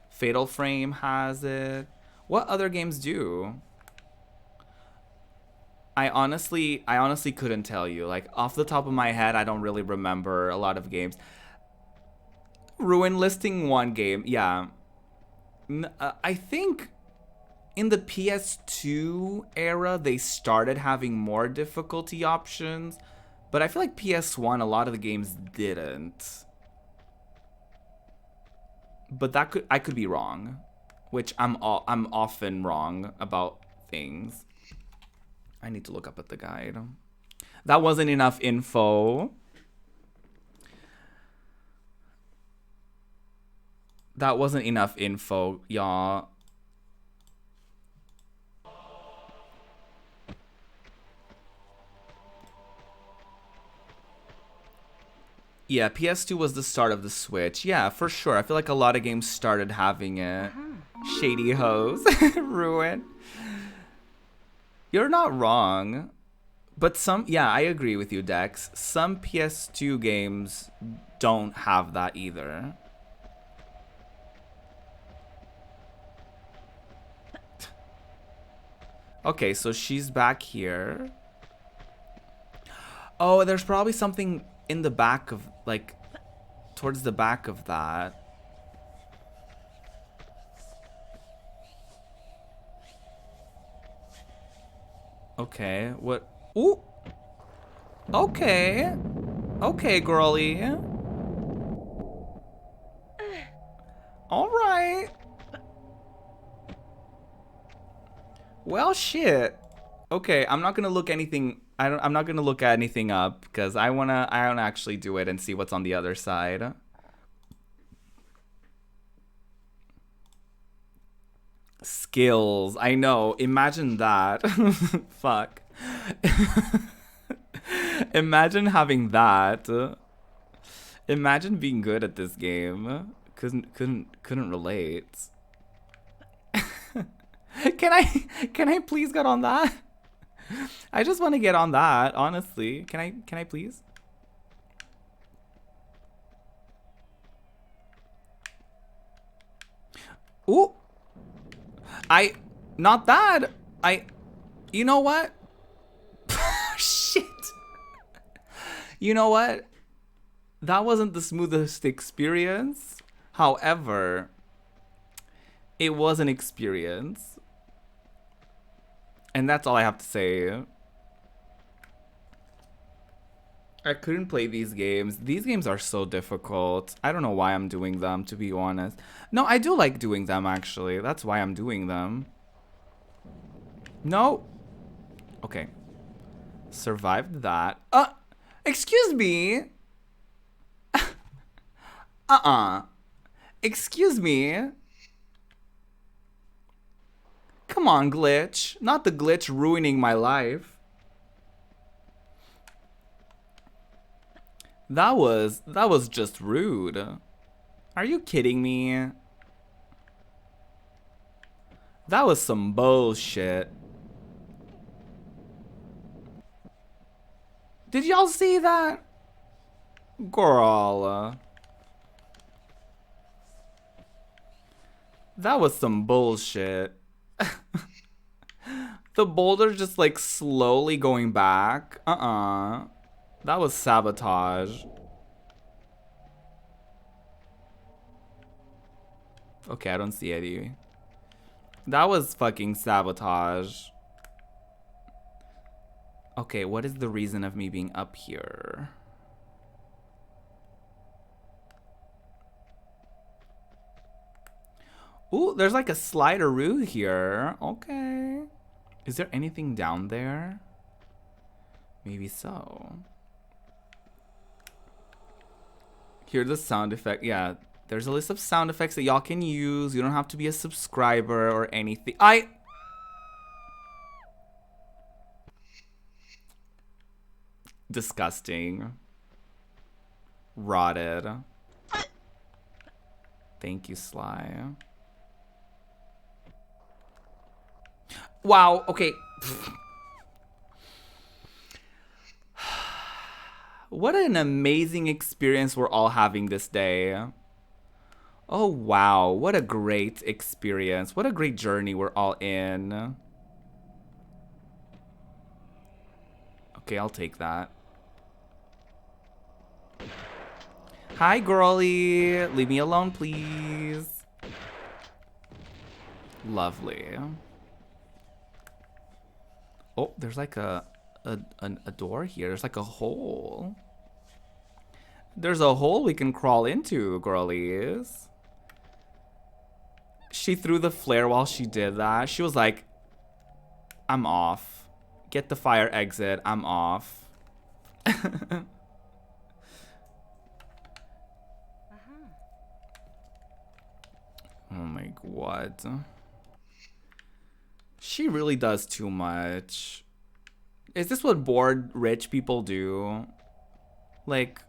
Fatal Frame has it. What other games do? I honestly couldn't tell you. Like, off the top of my head, I don't really remember a lot of games. Ruin listing one game, yeah. I think in the PS2 era, they started having more difficulty options. But I feel like PS1, a lot of the games didn't. But I could be wrong, which I'm often wrong about things. I need to look up at the guide. That wasn't enough info. That wasn't enough info, y'all. Yeah, PS2 was the start of the Switch. Yeah, for sure. I feel like a lot of games started having it. Shady hoes. Ruin. You're not wrong. But some, yeah, I agree with you, Dex. Some PS2 games don't have that either. Okay, so she's back here. Oh, there's probably something in the back of, like, towards the back of that. Okay, what? Ooh! Okay. Okay, girly. Alright. Well, shit. Okay, I'm not gonna look anything. I'm not gonna look at anything up because I wanna actually do it and see what's on the other side. Skills. I know. Imagine that. Fuck. Imagine having that. Imagine being good at this game. Couldn't relate. Can I please get on that? I just want to get on that, honestly. Can I please? Ooh. Not that. You know what? Shit. You know what? That wasn't the smoothest experience. However, it was an experience. And that's all I have to say. I couldn't play these games. These games are so difficult. I don't know why I'm doing them, to be honest. No, I do like doing them, actually. That's why I'm doing them. No. Okay. Survived that. Excuse me. Excuse me. Come on, glitch. Not the glitch ruining my life. That was just rude. Are you kidding me? That was some bullshit. Did y'all see that? Girl. That was some bullshit. The boulder just like slowly going back. That was sabotage. Okay, I don't see any. That was fucking sabotage. Okay, what is the reason of me being up here? Ooh, there's like a slideroo here. Okay. Is there anything down there? Maybe so. Hear the sound effect. Yeah, there's a list of sound effects that y'all can use. You don't have to be a subscriber or anything. Disgusting. Rotted. Thank you, Sly. Wow, okay. What an amazing experience we're all having this day. Oh, wow. What a great experience. What a great journey we're all in. Okay, I'll take that. Hi, girly. Leave me alone, please. Lovely. Oh, there's like a door here. There's like a hole. There's a hole we can crawl into, girlies. She threw the flare while she did that. She was like, I'm off. Get the fire exit. I'm off. Oh my god. She really does too much. Is this what bored rich people do? Like,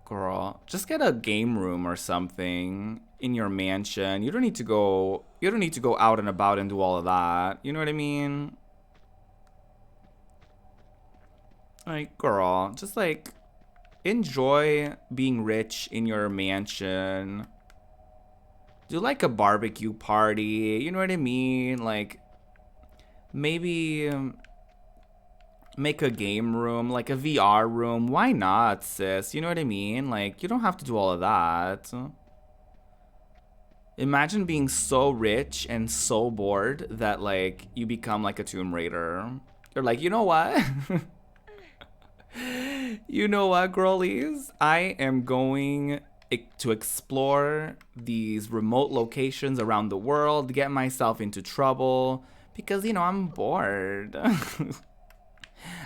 girl, just get a game room or something in your mansion. You don't need to go out and about and do all of that. You know what I mean? Like, girl, just like enjoy being rich in your mansion. Do like a barbecue party, you know what I mean? Like, maybe make a game room, like a VR room. Why not, sis? You know what I mean? Like, you don't have to do all of that. Imagine being so rich and so bored that, like, you become like a Tomb Raider. You're like, you know what? You know what, girlies? I am going to explore these remote locations around the world, get myself into trouble, because, you know, I'm bored.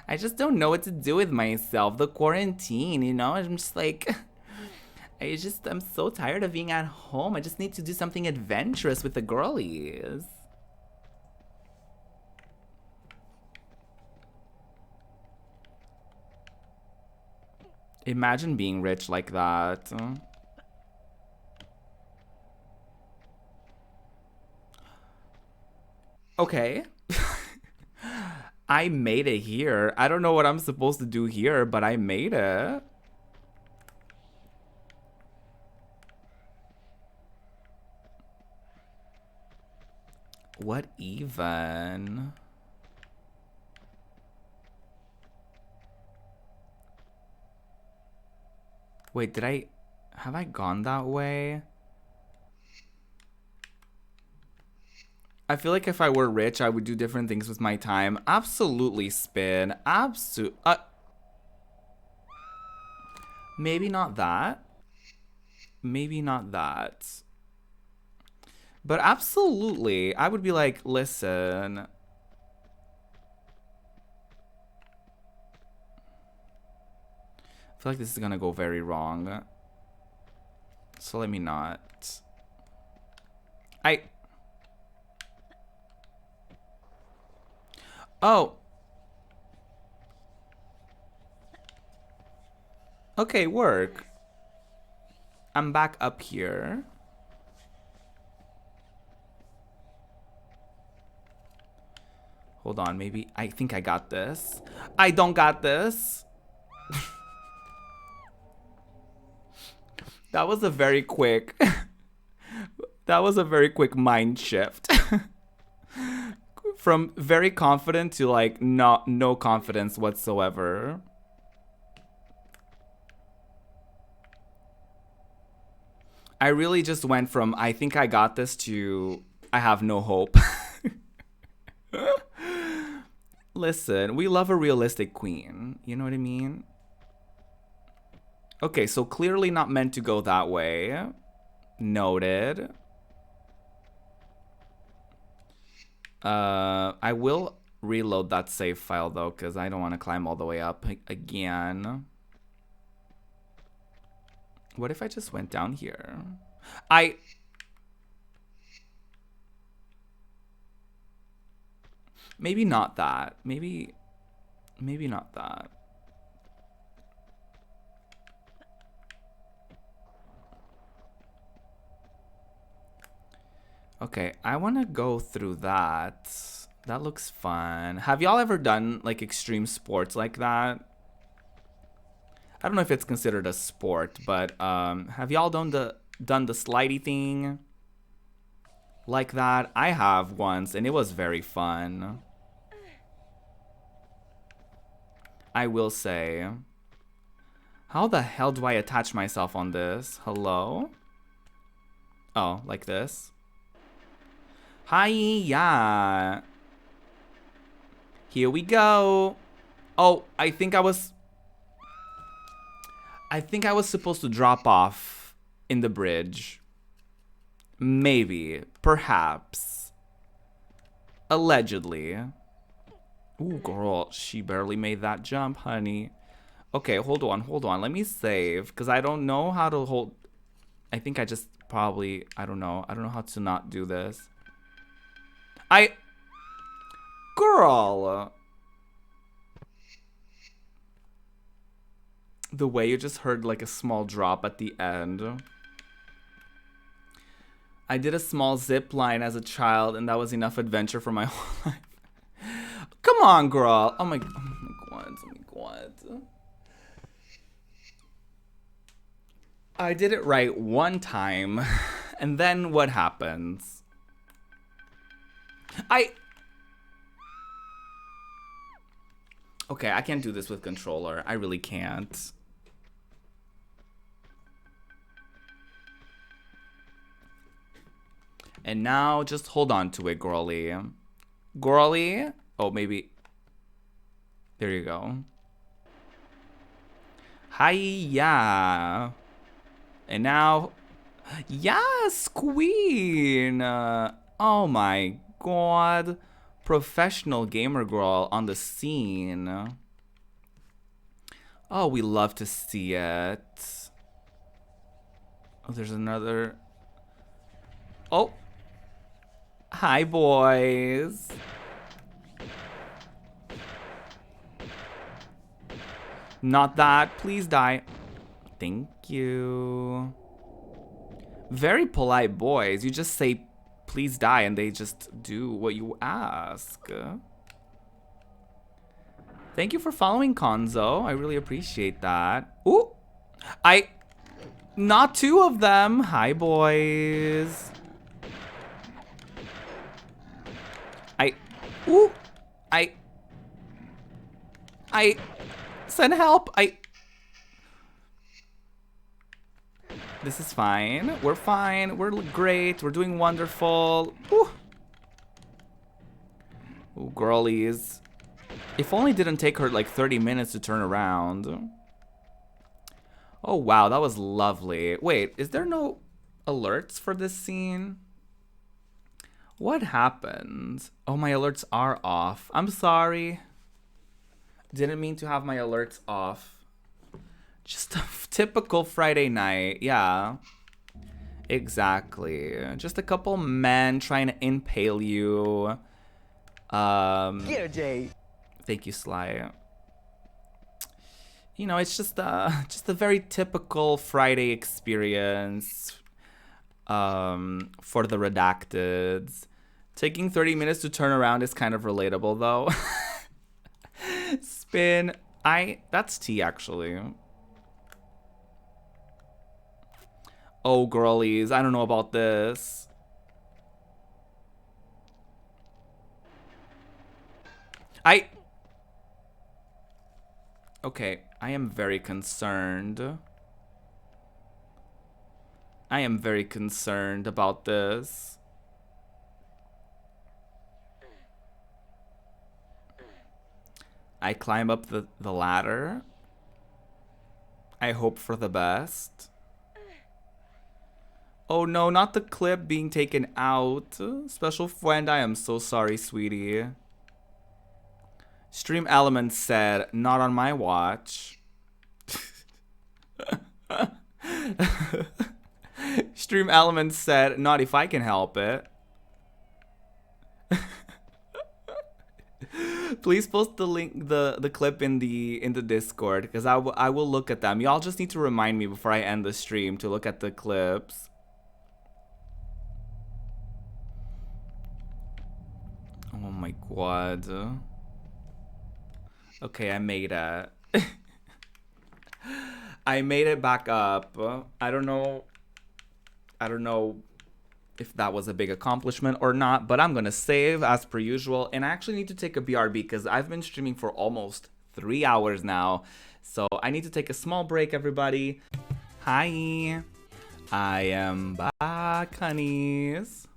I just don't know what to do with myself. The quarantine, you know? I'm just like, I'm so tired of being at home. I just need to do something adventurous with the girlies. Imagine being rich like that. Okay. I made it here. I don't know what I'm supposed to do here, but I made it. What even? Wait, have I gone that way? I feel like if I were rich, I would do different things with my time. Absolutely, Spin. Maybe not that. Maybe not that. But absolutely, I would be like, listen. I feel like this is gonna go very wrong. So let me not. Oh. Okay, work. I'm back up here. Hold on, maybe. I think I got this. I don't got this. That was a very quick. That was a very quick mind shift. From very confident to like no confidence whatsoever. I really just went from I think I got this to I have no hope. Listen, we love a realistic queen. You know what I mean? Okay, so clearly not meant to go that way. Noted. I will reload that save file though, because I don't want to climb all the way up again. What if I just went down here? Maybe not that. Maybe not that. Okay, I want to go through that. That looks fun. Have y'all ever done like extreme sports like that? I don't know if it's considered a sport, but have y'all done the slidey thing like that? I have once, and it was very fun. I will say. How the hell do I attach myself on this? Hello? Oh, like this? Hi-ya! Here we go! Oh, I think I was supposed to drop off in the bridge. Maybe. Perhaps. Allegedly. Ooh, girl, she barely made that jump, honey. Okay, hold on. Let me save, because I don't know how to hold... I think I just probably... I don't know how to not do this. Girl! The way you just heard like a small drop at the end. I did a small zip line as a child, and that was enough adventure for my whole life. Come on, girl. Oh my god. I did it right one time, and then what happens? Okay, I can't do this with controller. I really can't. And now, just hold on to it, girly. Girly? Oh, maybe. There you go. Hi-ya. And now, yes, queen. Oh my god. Professional gamer girl on the scene. Oh, we love to see it. Oh, there's another. Oh. Hi, boys. Not that. Please die. Thank you. Very polite boys. You just say, please die, and they just do what you ask. Thank you for following, Konzo. I really appreciate that. Ooh. Not two of them. Hi, boys. Ooh. Send help. This is fine. We're fine. We're great. We're doing wonderful. Ooh. Ooh, girlies. If only it didn't take her like 30 minutes to turn around. Oh, wow. That was lovely. Wait, is there no alerts for this scene? What happened? Oh, my alerts are off. I'm sorry. Didn't mean to have my alerts off. Just a typical Friday night. Yeah. Exactly. Just a couple men trying to impale you.
Get a J.
Thank you, Sly. You know, it's just a very typical Friday experience. For the redacteds. Taking 30 minutes to turn around is kind of relatable, though. Spin. That's tea, actually. Oh, girlies. I don't know about this. Okay. I am very concerned. I am very concerned about this. I climb up the ladder. I hope for the best. Oh no, not the clip being taken out. Special friend, I am so sorry, sweetie. Stream Elements said, not on my watch. Stream Elements said, not if I can help it. Please post the link, the clip in the Discord, because I will look at them. Y'all just need to remind me before I end the stream to look at the clips. god. Okay, I made it. I made it back up. I don't know if that was a big accomplishment or not, but I'm gonna save as per usual. And I actually need to take a BRB because I've been streaming for almost 3 hours now. So I need to take a small break, everybody. Hi. I am back, honeys.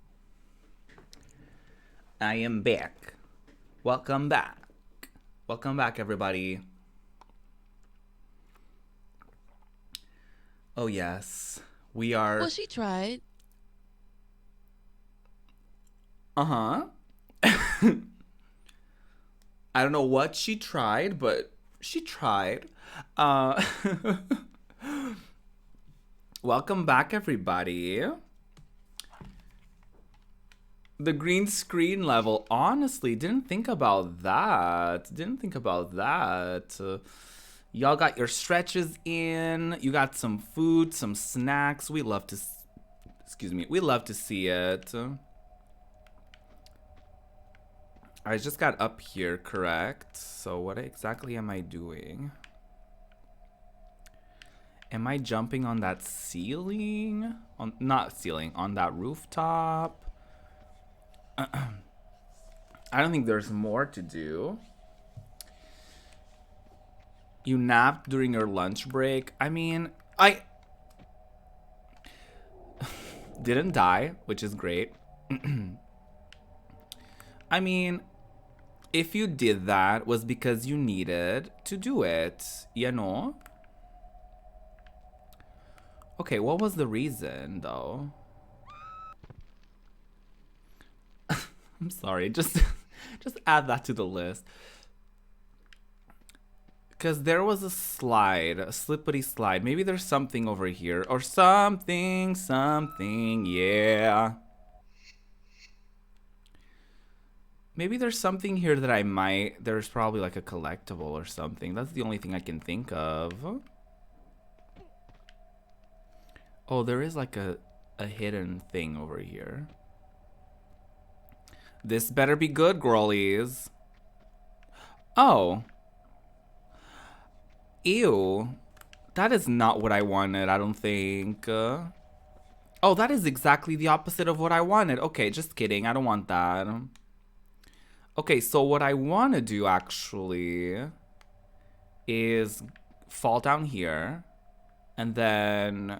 I am back. Welcome back. Welcome back, everybody. Oh, yes. We are...
Well, she tried.
Uh-huh. I don't know what she tried, but she tried. Welcome back, everybody. The green screen level, honestly, didn't think about that. Y'all got your stretches in. You got some food, some snacks. We love to see it. I just got up here, correct? So what exactly am I doing? Am I jumping on that ceiling? Not ceiling, on that rooftop? I don't think there's more to do. You napped during your lunch break. I mean, I didn't die, which is great. I mean, if you did that, was because you needed to do it, you know? Okay, what was the reason, though? I'm sorry, just add that to the list. Because there was a slide, a slippery slide. Maybe there's something over here. Or something, yeah. Maybe there's something here that I might... There's probably like a collectible or something. That's the only thing I can think of. Oh, there is like a hidden thing over here. This better be good, girlies. Oh. Ew. That is not what I wanted, I don't think. Oh, that is exactly the opposite of what I wanted. Okay, just kidding. I don't want that. Okay, so what I want to do, actually, is fall down here. And then...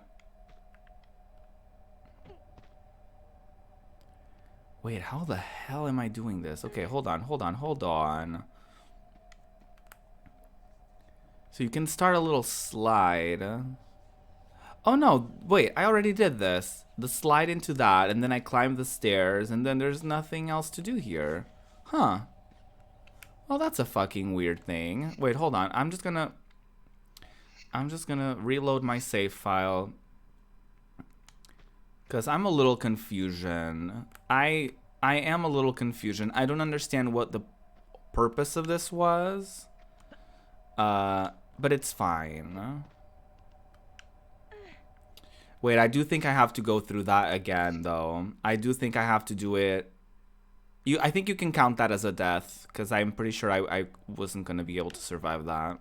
Wait, how the hell am I doing this? Okay, hold on. So you can start a little slide. Oh no, wait, I already did this. The slide into that, and then I climb the stairs, and then there's nothing else to do here. Huh. Well, that's a fucking weird thing. Wait, hold on. I'm just gonna reload my save file. Because I'm a little confusion. I am a little confusion. I don't understand what the purpose of this was. But it's fine. Wait, I do think I have to go through that again, though. I do think I have to do it. I think you can count that as a death, because I'm pretty sure I wasn't going to be able to survive that.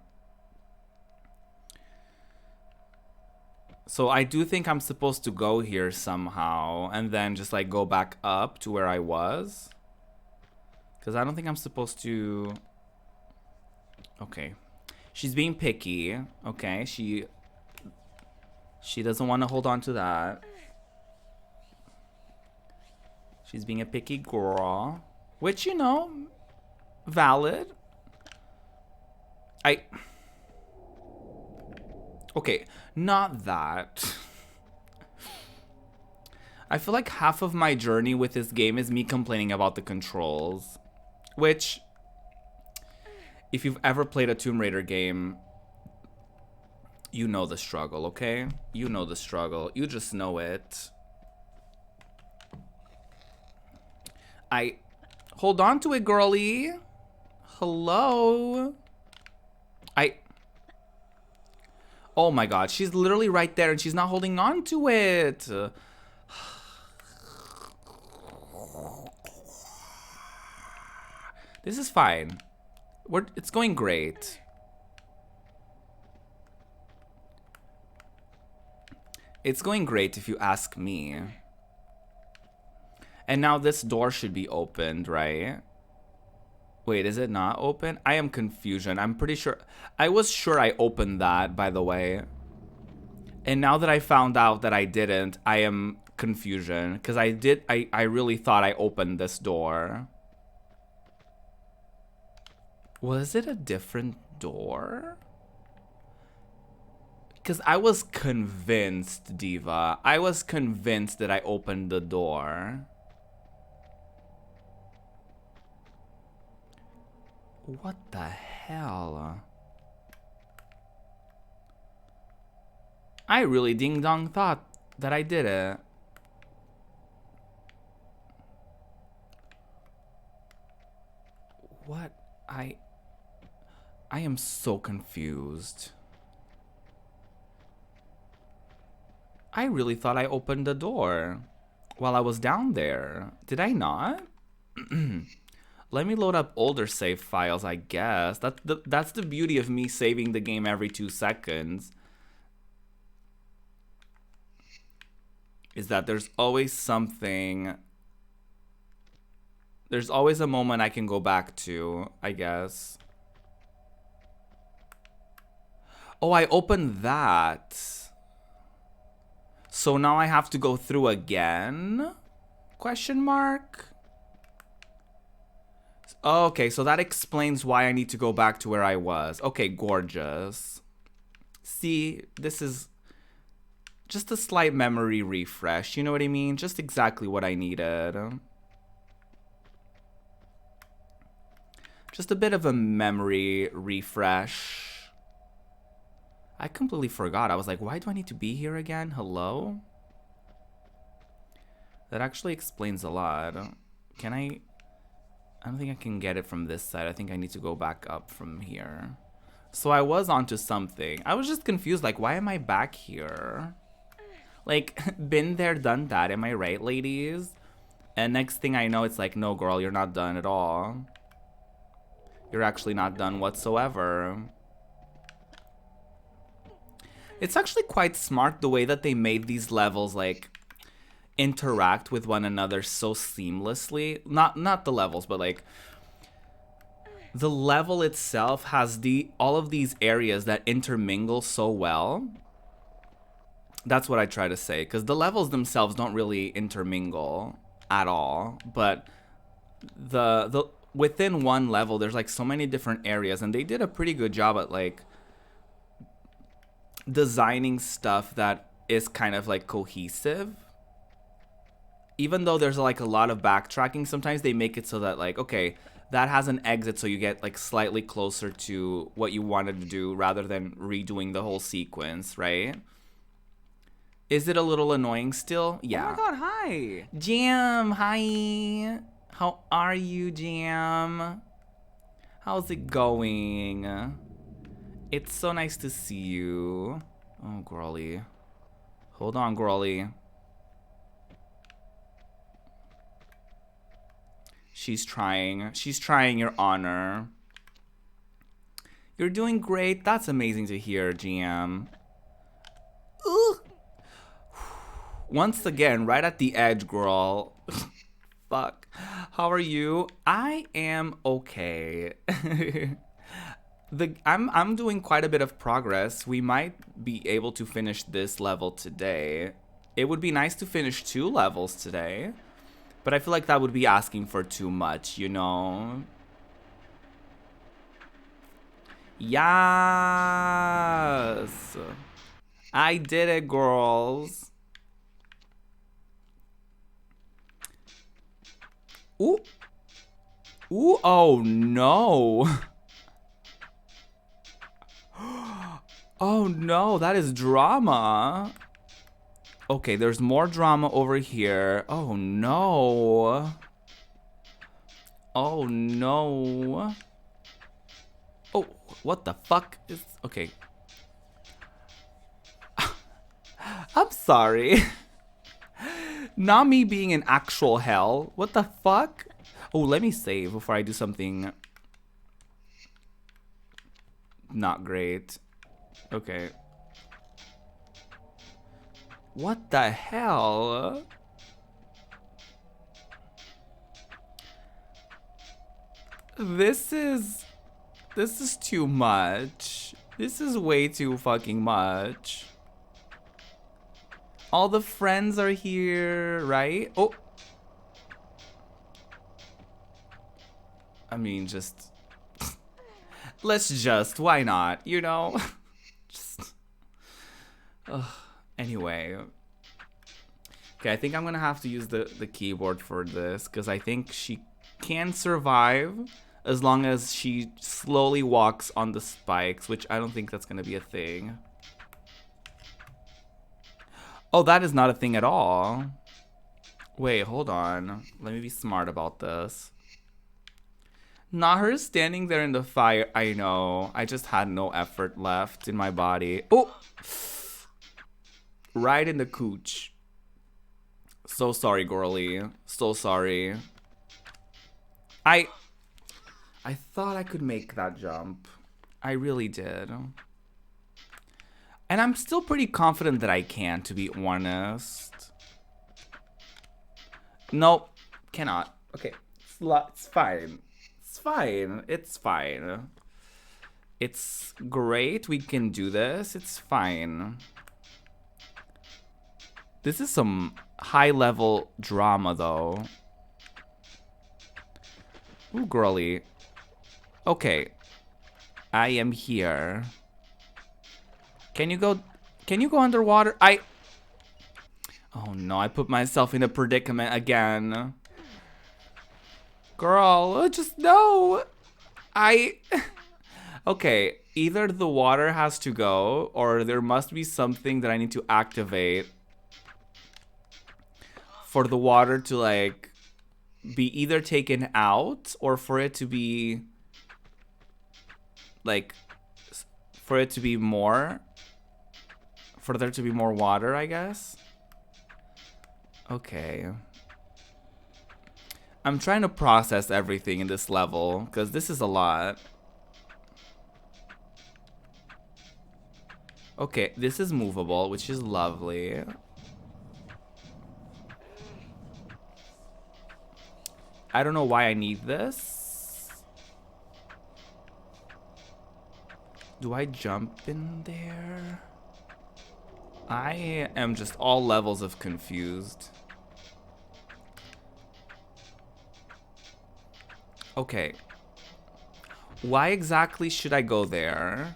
So I do think I'm supposed to go here somehow, and then just like go back up to where I was. Because I don't think I'm supposed to... Okay. She's being picky. Okay, she doesn't want to hold on to that. She's being a picky girl. Which, you know, valid. Okay, not that. I feel like half of my journey with this game is me complaining about the controls. Which, if you've ever played a Tomb Raider game, you know the struggle, okay? You know the struggle. You just know it. Hold on to it, girly. Hello? Oh my god, she's literally right there and she's not holding on to it. This is fine. It's going great. It's going great if you ask me. And now this door should be opened, right? Wait, is it not open? I am confusion. I'm pretty sure. I was sure I opened that, by the way. And now that I found out that I didn't, I am confusion. Because I really thought I opened this door. Was it a different door? Because I was convinced, Diva. I was convinced that I opened the door. What the hell? I really ding-dong thought that I did it. What? I am so confused. I really thought I opened the door while I was down there. Did I not? Let me load up older save files, I guess. That's the beauty of me saving the game every 2 seconds. Is that there's always something. There's always a moment I can go back to, I guess. Oh, I opened that. So now I have to go through again? Question mark? Okay, so that explains why I need to go back to where I was. Okay, gorgeous. See, this is just a slight memory refresh. You know what I mean? Just exactly what I needed. Just a bit of a memory refresh. I completely forgot. I was like, why do I need to be here again? Hello? That actually explains a lot. Can I don't think I can get it from this side. I think I need to go back up from here. So I was onto something. I was just confused, like, why am I back here? Like, been there, done that. Am I right, ladies? And next thing I know, it's like, no, girl, you're not done at all. You're actually not done whatsoever. It's actually quite smart the way that they made these levels, like, interact with one another so seamlessly. Not the levels, but like the level itself has all of these areas that intermingle so well. That's what I try to say, because the levels themselves don't really intermingle at all, but the within one level there's like so many different areas, and they did a pretty good job at like designing stuff that is kind of like cohesive. Even though there's like a lot of backtracking, sometimes they make it so that like, okay, that has an exit, so you get like slightly closer to what you wanted to do rather than redoing the whole sequence, right? Is it a little annoying still? Yeah.
Oh my god, hi.
Jam, hi. How are you, Jam? How's it going? It's so nice to see you. Oh, girly. Hold on, girly. She's trying, Your Honor. You're doing great. That's amazing to hear, GM. Ooh. Once again, right at the edge, girl. Fuck. How are you? I am okay. I'm doing quite a bit of progress. We might be able to finish this level today. It would be nice to finish 2 levels today. But I feel like that would be asking for too much, you know? Yes! I did it, girls. Ooh. Ooh, oh no. Oh no, that is drama. Okay, there's more drama over here. Oh no. Oh no. Oh, what the fuck is... Okay. I'm sorry. Not me being in actual hell. What the fuck? Oh, let me save before I do something not great. Okay. What the hell? This is too much. This is way too fucking much. All the friends are here, right? Oh. I mean, just let's just, why not, you know? Just anyway. Okay, I think I'm gonna have to use the keyboard for this, because I think she can survive as long as she slowly walks on the spikes, which I don't think that's gonna be a thing. Oh, that is not a thing at all. Wait, hold on. Let me be smart about this. Not her standing there in the fire. I know. I just had no effort left in my body. Oh! Right in the cooch. So sorry, girly. So sorry. I thought I could make that jump. I really did. And I'm still pretty confident that I can, to be honest. Nope. Cannot. Okay. It's fine. It's fine. It's fine. It's great. We can do this. It's fine. This is some high-level drama, though. Ooh, girly. Okay. I am here. Can you go underwater? Oh no, I put myself in a predicament again. Girl, just no. Okay, either the water has to go or there must be something that I need to activate for the water to like be either taken out or for it to be like for there to be more water, I guess. Okay. I'm trying to process everything in this level because this is a lot. Okay, this is movable, which is lovely. I don't know why I need this. Do I jump in there? I am just all levels of confused. Okay. Why exactly should I go there?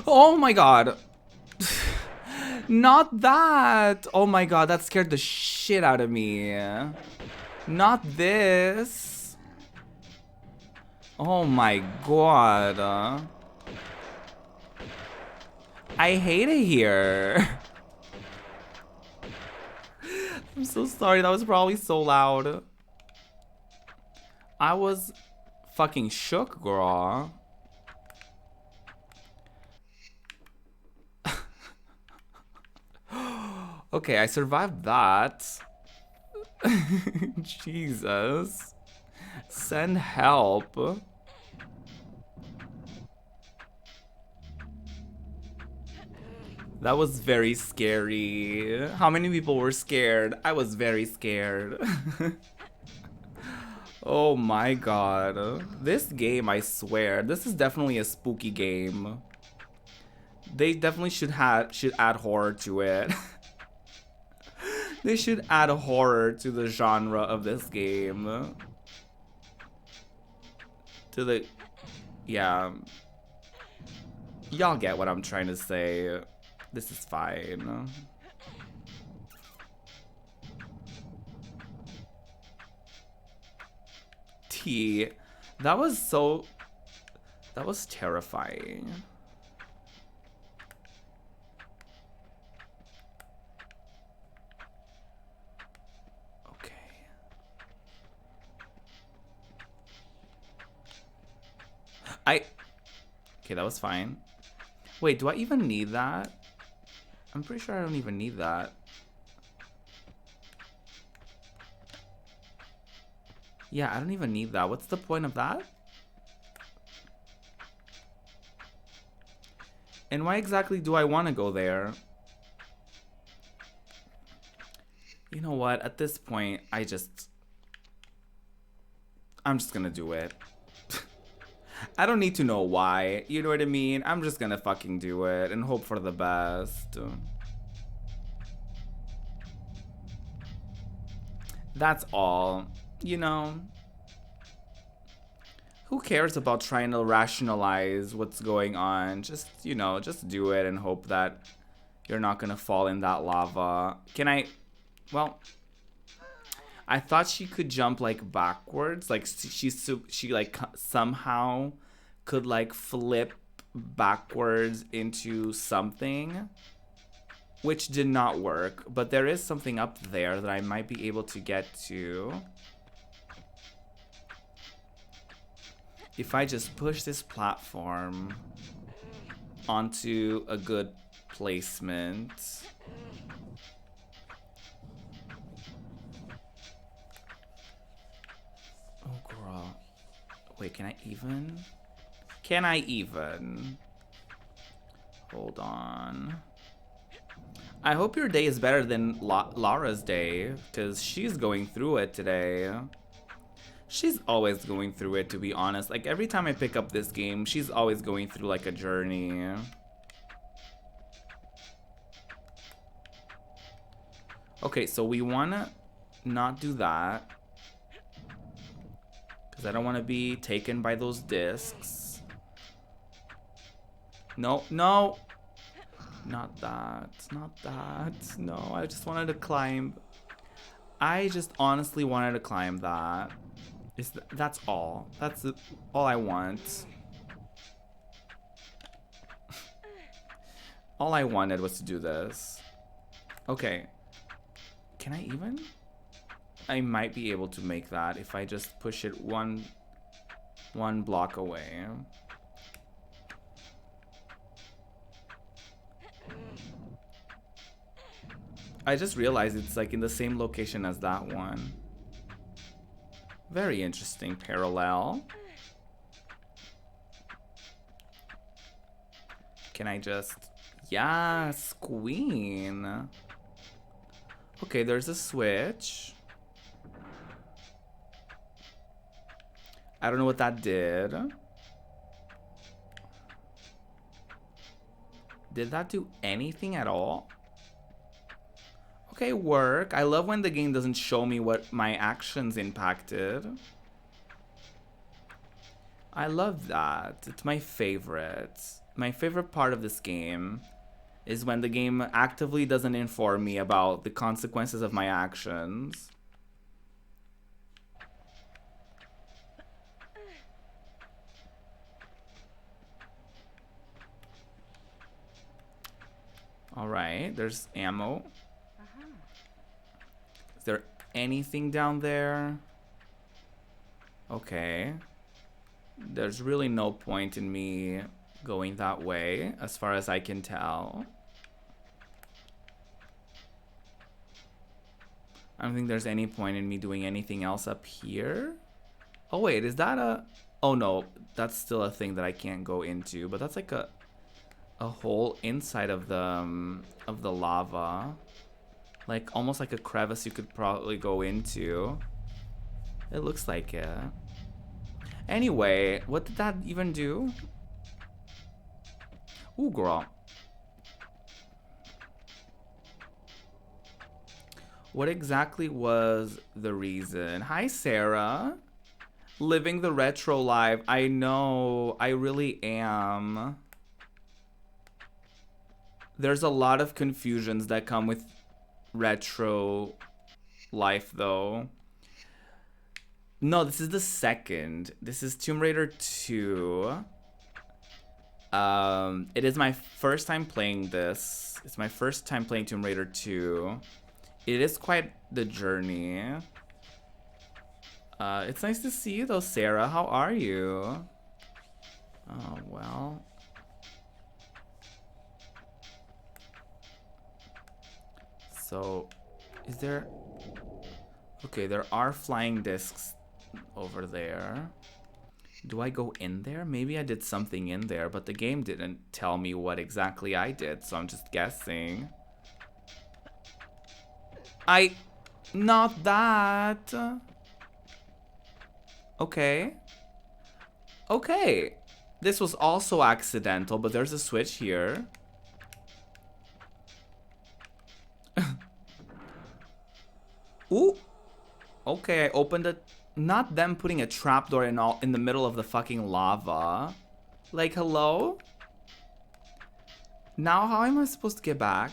Oh my god. Not that. Oh my god, that scared the shit out of me. Not this. Oh my god. I hate it here. I'm so sorry, that was probably so loud. I was fucking shook, girl. Okay, I survived that. Jesus. Send help. That was very scary. How many people were scared? I was very scared. Oh my god. This game, I swear, this is definitely a spooky game. They definitely should add horror to it. They should add horror to the genre of this game. Yeah. Y'all get what I'm trying to say. This is fine. T. That was terrifying. Okay. Okay, that was fine. Wait, do I even need that? I'm pretty sure I don't even need that. Yeah, I don't even need that. What's the point of that? And why exactly do I want to go there? You know what? At this point, I'm just gonna do it. I don't need to know why. You know what I mean? I'm just gonna fucking do it and hope for the best. That's all. You know? Who cares about trying to rationalize what's going on? Just, you know, just do it and hope that you're not gonna fall in that lava. Can I... Well... I thought she could jump like backwards, like she like somehow could like flip backwards into something, which did not work. But there is something up there that I might be able to get to if I just push this platform onto a good placement. Oh, girl. Wait, can I even? Can I even? Hold on. I hope your day is better than Lara's day, because she's going through it today. She's always going through it, to be honest. Like, every time I pick up this game, she's always going through, like, a journey. Okay, so we want to not do that. I don't want to be taken by those discs. No, no. Not that. Not that. No, I just wanted to climb. I just honestly wanted to climb that. That's all. That's all I want. All I wanted was to do this. Okay. Can I even? I might be able to make that if I just push it one block away. I just realized it's like in the same location as that one. Very interesting parallel. Can I just... Yes, queen. Okay, there's a switch. I don't know what that did. Did that do anything at all? Okay, work. I love when the game doesn't show me what my actions impacted. I love that. It's my favorite. My favorite part of this game is when the game actively doesn't inform me about the consequences of my actions. Alright, there's ammo. Is there anything down there? Okay. There's really no point in me going that way, as far as I can tell. I don't think there's any point in me doing anything else up here. Oh wait, is that a... Oh no, that's still a thing that I can't go into, but that's like a hole inside of the lava. Like almost like a crevice you could probably go into. It looks like it. Anyway, what did that even do? Ooh, girl. What exactly was the reason? Hi, Sarah. Living the retro life. I know, I really am. There's a lot of confusions that come with retro life, though. No, this is the second. This is Tomb Raider 2. It is my first time playing this. It's my first time playing Tomb Raider 2. It is quite the journey. It's nice to see you though, Sarah. How are you? Oh, well. So, is there... Okay, there are flying discs over there. Do I go in there? Maybe I did something in there, but the game didn't tell me what exactly I did, so I'm just guessing. Not that. Okay. Okay. This was also accidental, but there's a switch here. Ooh. Okay, I opened it. Not them putting a trapdoor in the middle of the fucking lava. Like, hello? Now how am I supposed to get back?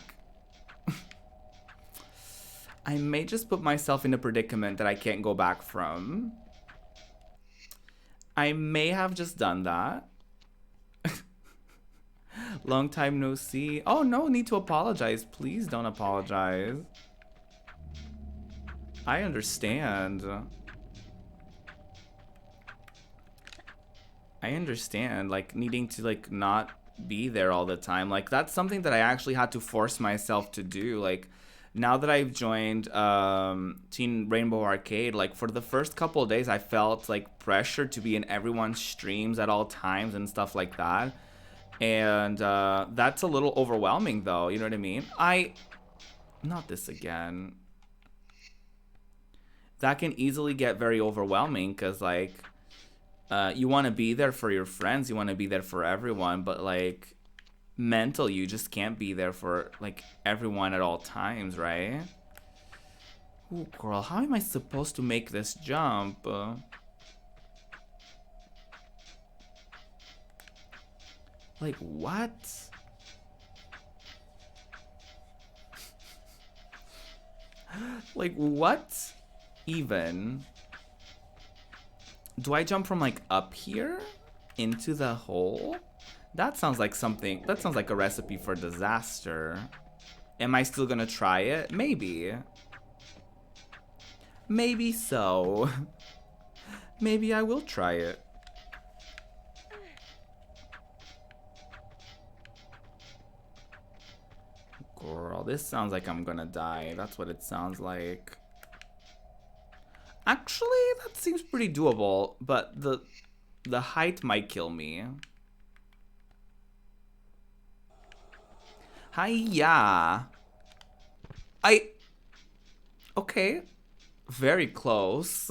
I may just put myself in a predicament that I can't go back from. I may have just done that. Long time no see. Oh, no need to apologize. Please don't apologize. I understand. I understand, like, needing to, like, not be there all the time. Like, that's something that I actually had to force myself to do. Like, now that I've joined Teen Rainbow Arcade, like, for the first couple of days, I felt, like, pressure to be in everyone's streams at all times and stuff like that. And that's a little overwhelming, though. You know what I mean? Not this again. That can easily get very overwhelming because, like, you want to be there for your friends. You want to be there for everyone. But, like, mentally, you just can't be there for, like, everyone at all times, right? Ooh, girl, how am I supposed to make this jump? Like, what? Like, what even? Do I jump from, like, up here into the hole? That sounds like something. That sounds like a recipe for disaster. Am I still gonna try it? Maybe. Maybe so. Maybe I will try it. Girl, this sounds like I'm gonna die. That's what it sounds like. Actually, that seems pretty doable, but the height might kill me. Hiya. Okay. Very close.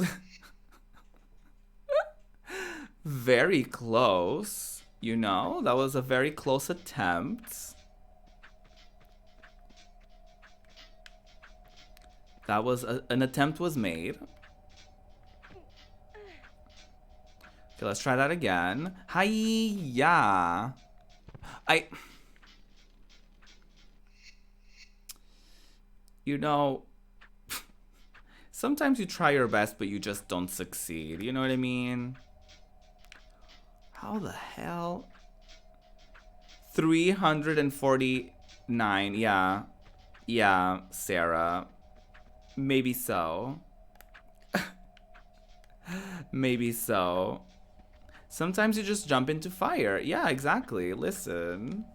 Very close. You know, that was a very close attempt. That was an attempt was made. Okay, let's try that again. Hiya. You know, sometimes you try your best, but you just don't succeed. You know what I mean? How the hell? 349. Yeah. Yeah, Sarah. Maybe so. Maybe so. Sometimes you just jump into fire. Yeah, exactly. Listen.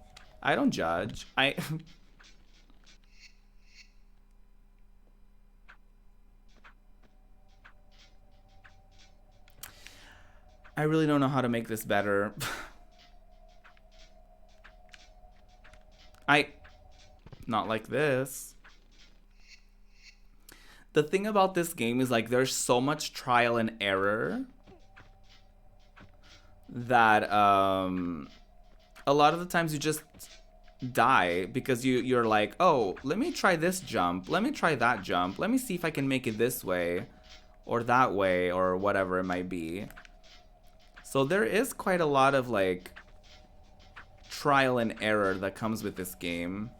I don't judge. I really don't know how to make this better. Not like this. The thing about this game is, like, there's so much trial and error that a lot of the times you just die because you're like, oh, let me try this jump, let me try that jump, let me see if I can make it this way or that way or whatever it might be. So there is quite a lot of, like, trial and error that comes with this game.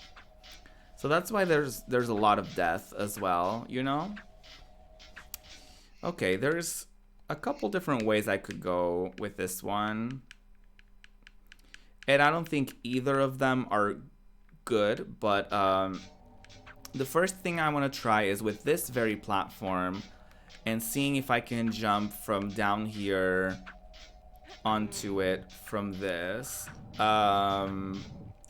So that's why there's a lot of death as well, you know? Okay, there's a couple different ways I could go with this one. And I don't think either of them are good, but the first thing I want to try is with this very platform and seeing if I can jump from down here onto it from this.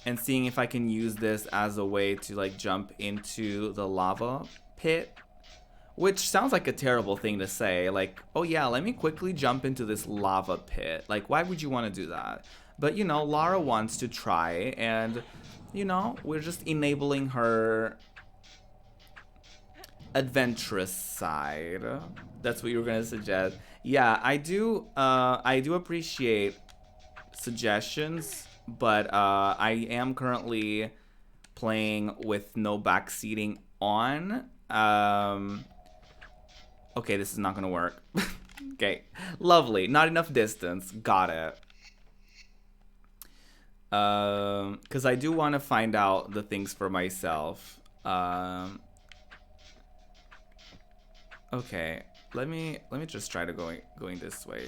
And seeing if I can use this as a way to, like, jump into the lava pit Which sounds like a terrible thing to say. Like, oh yeah, let me quickly jump into this lava pit. Like, why would you want to do that? But, you know, Lara wants to try, and, you know, we're just enabling her adventurous side. That's what you were gonna suggest. Yeah, I do appreciate suggestions, but I am currently playing with no backseating on. Okay, this is not gonna work. Okay, lovely. Not enough distance. Got it. Because I do want to find out the things for myself. Okay, let me just try to going this way.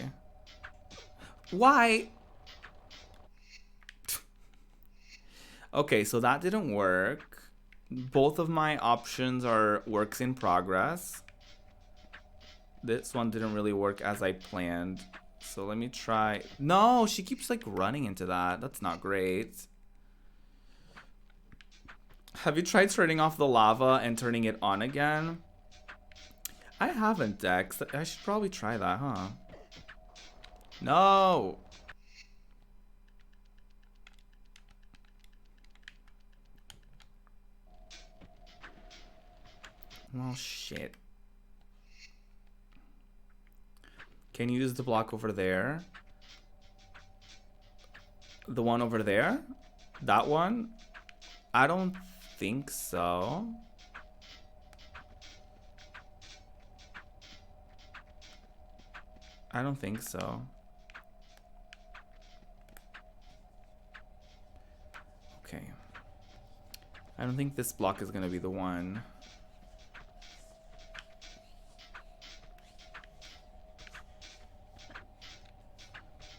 Why? Okay, so that didn't work. Both of my options are works in progress. This one didn't really work as I planned. So let me try. No, she keeps like running into that. That's not great. Have you tried turning off the lava and turning it on again? I haven't, Dex. I should probably try that, huh? No! Well, shit. Can you use the block over there? The one over there? That one? I don't think so. I don't think so. Okay. I don't think this block is gonna be the one.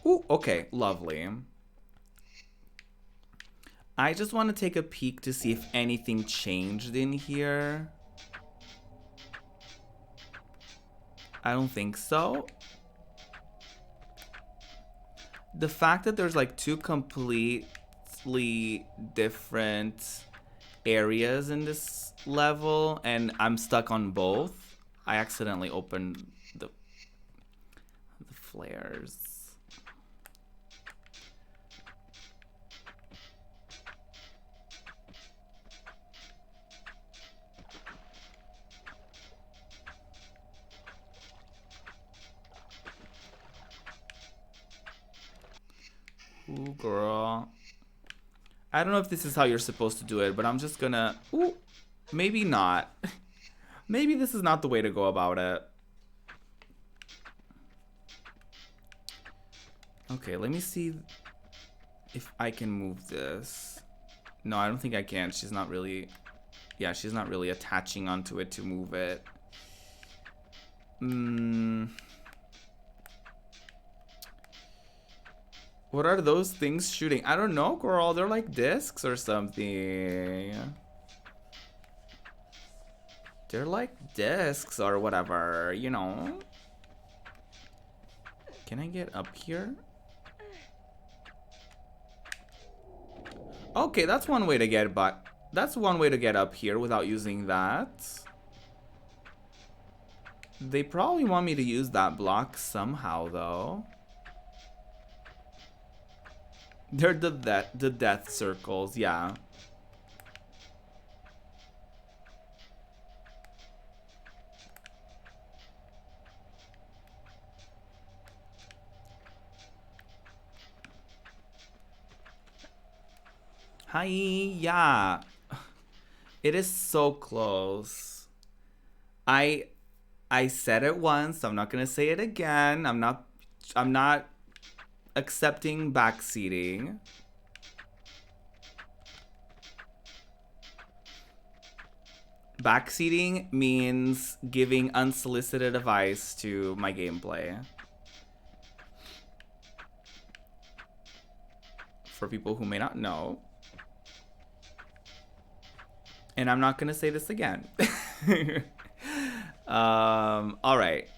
Ooh, okay, lovely. I just want to take a peek to see if anything changed in here. I don't think so. The fact that there's like two completely different areas in this level and I'm stuck on both. I accidentally opened the flares. Ooh, girl. I don't know if this is how you're supposed to do it, but I'm just gonna... Ooh, maybe not. Maybe this is not the way to go about it. Okay, let me see if I can move this. No, I don't think I can. She's not really... Yeah, she's not really attaching onto it to move it. What are those things shooting? I don't know, girl. They're like discs or something. They're like discs or whatever, you know. Can I get up here? Okay, that's one way to get that's one way to get up here without using that. They probably want me to use that block somehow though. They're the death circles, yeah. Hi, yeah. It is so close. I said it once, I'm not gonna say it again. I'm not accepting backseating. Backseating means giving unsolicited advice to my gameplay. For people who may not know. And I'm not gonna say this again. All right.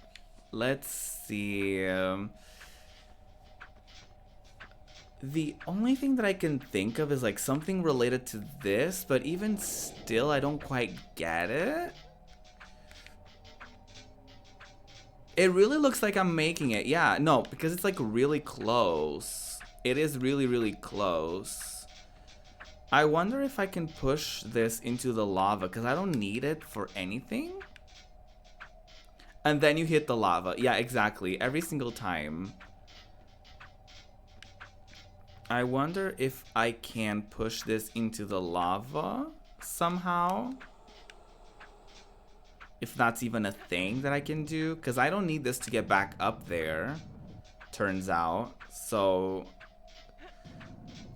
Let's see. The only thing that I can think of is like something related to this, but even still, I don't quite get it. It really looks like I'm making it. Yeah, no, because it's like really close. It is really, really close. I wonder if I can push this into the lava because I don't need it for anything. And then you hit the lava. Yeah, exactly. Every single time. I wonder if I can push this into the lava somehow. If that's even a thing that I can do. Because I don't need this to get back up there. Turns out. So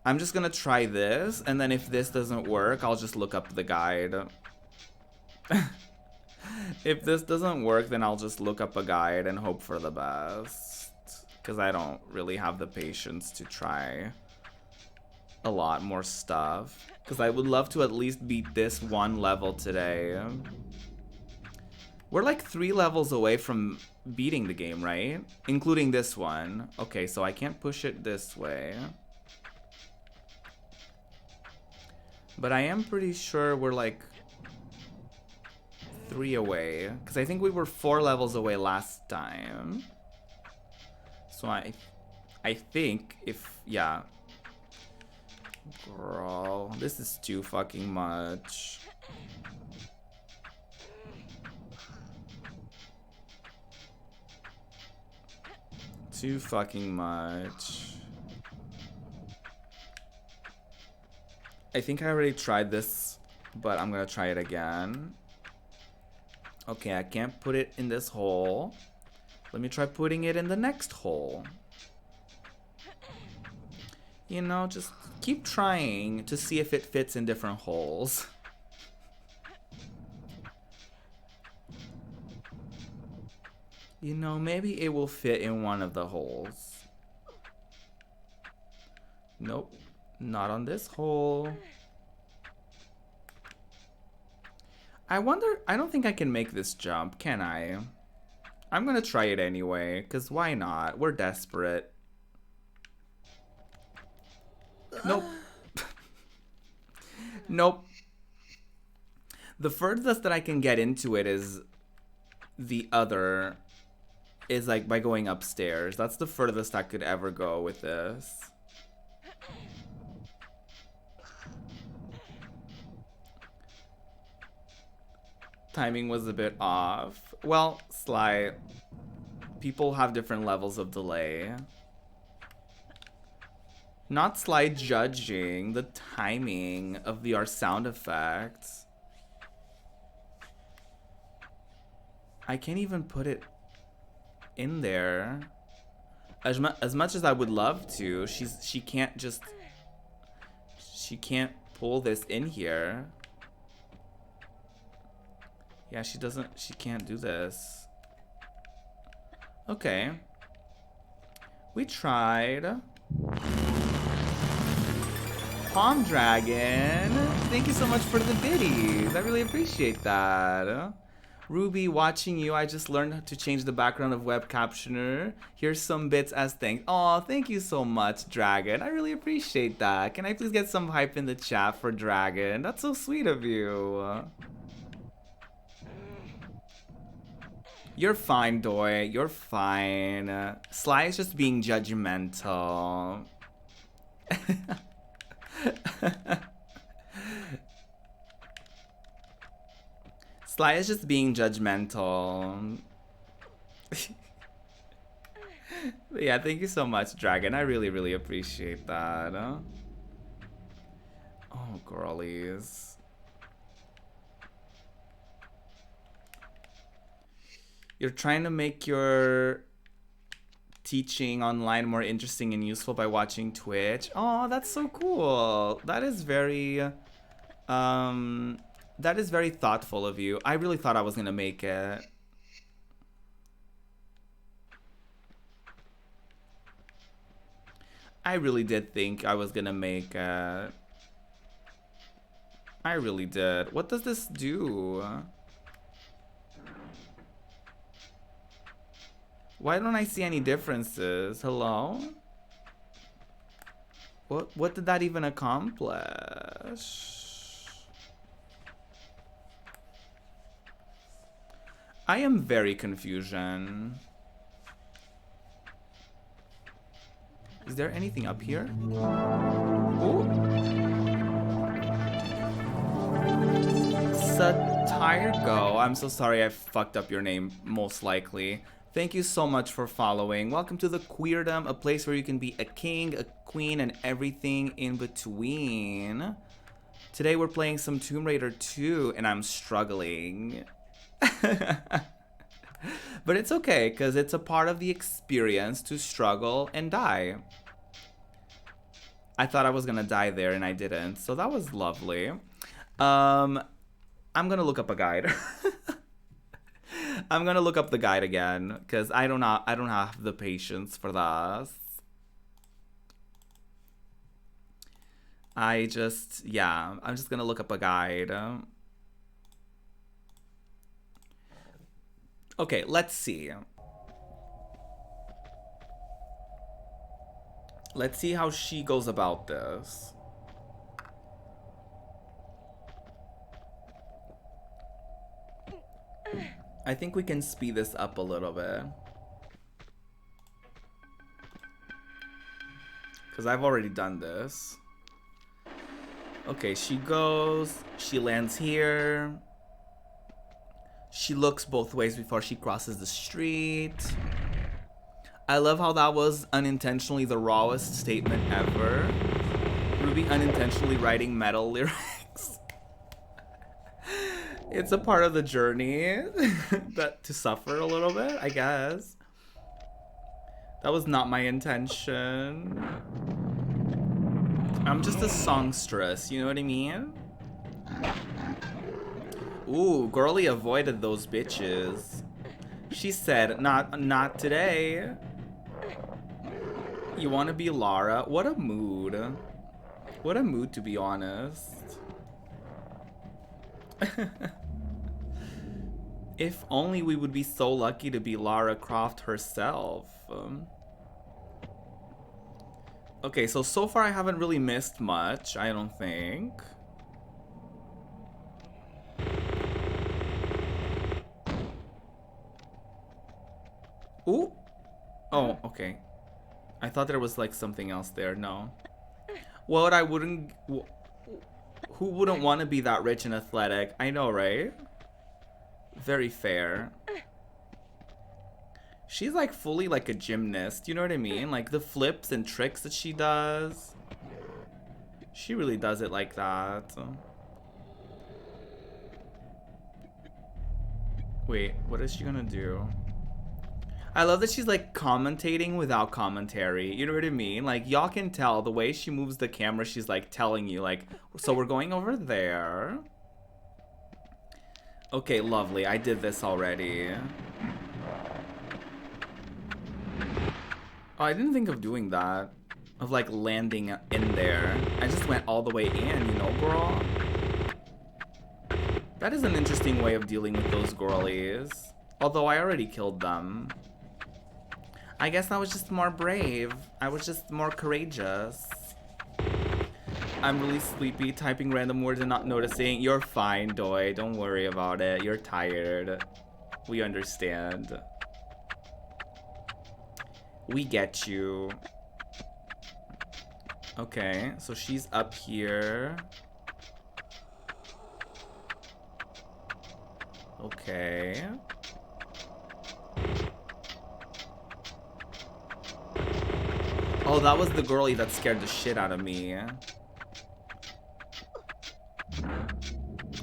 I'm just going to try this. And then if this doesn't work, I'll just look up the guide. If this doesn't work, then I'll just look up a guide and hope for the best. Because I don't really have the patience to try a lot more stuff. Because I would love to at least beat this one level today. We're like 3 levels away from beating the game, right? Including this one. Okay, so I can't push it this way. But I am pretty sure we're like 3 away. Because I think we were 4 levels away last time. So I think if, yeah. Girl, this is too fucking much. Too fucking much. I think I already tried this, but I'm gonna try it again. Okay, I can't put it in this hole. Let me try putting it in the next hole. You know, just keep trying to see if it fits in different holes. You know, maybe it will fit in one of the holes. Nope, not on this hole. I wonder, I don't think I can make this jump, can I? I'm gonna try it anyway, because why not? We're desperate. Nope. Nope. The furthest that I can get into it is like by going upstairs. That's the furthest I could ever go with this. Timing was a bit off. Well, Sly, people have different levels of delay. Not Sly judging the timing of our sound effects. I can't even put it in there. As much as I would love to, she can't pull this in here. Yeah, she can't do this. Okay. We tried. Palm Dragon, thank you so much for the biddies. I really appreciate that. Ruby, watching you, I just learned to change the background of web captioner. Here's some bits as thanks. Oh, thank you so much, Dragon. I really appreciate that. Can I please get some hype in the chat for Dragon? That's so sweet of you. You're fine, Doi. You're fine. Sly is just being judgmental. Sly is just being judgmental. But yeah, thank you so much, Dragon. I really, really appreciate that. Oh, girlies. You're trying to make your teaching online more interesting and useful by watching Twitch. Oh, that's so cool. That is very thoughtful of you. I really thought I was gonna make it. I really did think I was gonna make it. I really did. What does this do? Why don't I see any differences? Hello? What did that even accomplish? I am very confusion. Is there anything up here? Ooh. Satirgo. I'm so sorry I fucked up your name, most likely. Thank you so much for following. Welcome to the Queerdom, a place where you can be a king, a queen, and everything in between. Today we're playing some Tomb Raider 2, and I'm struggling. But it's okay, because it's a part of the experience to struggle and die. I thought I was gonna die there, and I didn't, so that was lovely. I'm gonna look up a guide. I'm gonna look up the guide again, because I don't have the patience for this. I'm just gonna look up a guide. Okay, let's see. Let's see how she goes about this. I think we can speed this up a little bit. Because I've already done this. Okay, she goes, she lands here. She looks both ways before she crosses the street. I love how that was unintentionally the rawest statement ever. Ruby unintentionally writing metal lyrics. It's a part of the journey that to suffer a little bit, I guess. That was not my intention. I'm just a songstress, you know what I mean? Ooh, girly avoided those bitches. She said, not today. You want to be Lara? What a mood. What a mood, to be honest. If only we would be so lucky to be Lara Croft herself. Okay, so far I haven't really missed much, I don't think. Ooh. Oh, okay. I thought there was like something else there. No. What I wouldn't... Who wouldn't want to be that rich and athletic? I know, right? Very fair. She's like fully like a gymnast. You know what I mean? Like the flips and tricks that she does. She really does it like that. Wait, what is she gonna do? I love that she's like commentating without commentary. You know what I mean? Like y'all can tell the way she moves the camera, she's like telling you like, so we're going over there. Okay, lovely. I did this already. Oh, I didn't think of doing that. Of like landing in there. I just went all the way in, you know, girl? That is an interesting way of dealing with those girlies. Although I already killed them. I guess I was just more brave. I was just more courageous. I'm really sleepy, typing random words and not noticing. You're fine, Doi. Don't worry about it. You're tired. We understand. We get you. Okay, so she's up here. Okay. Oh, that was the girlie that scared the shit out of me.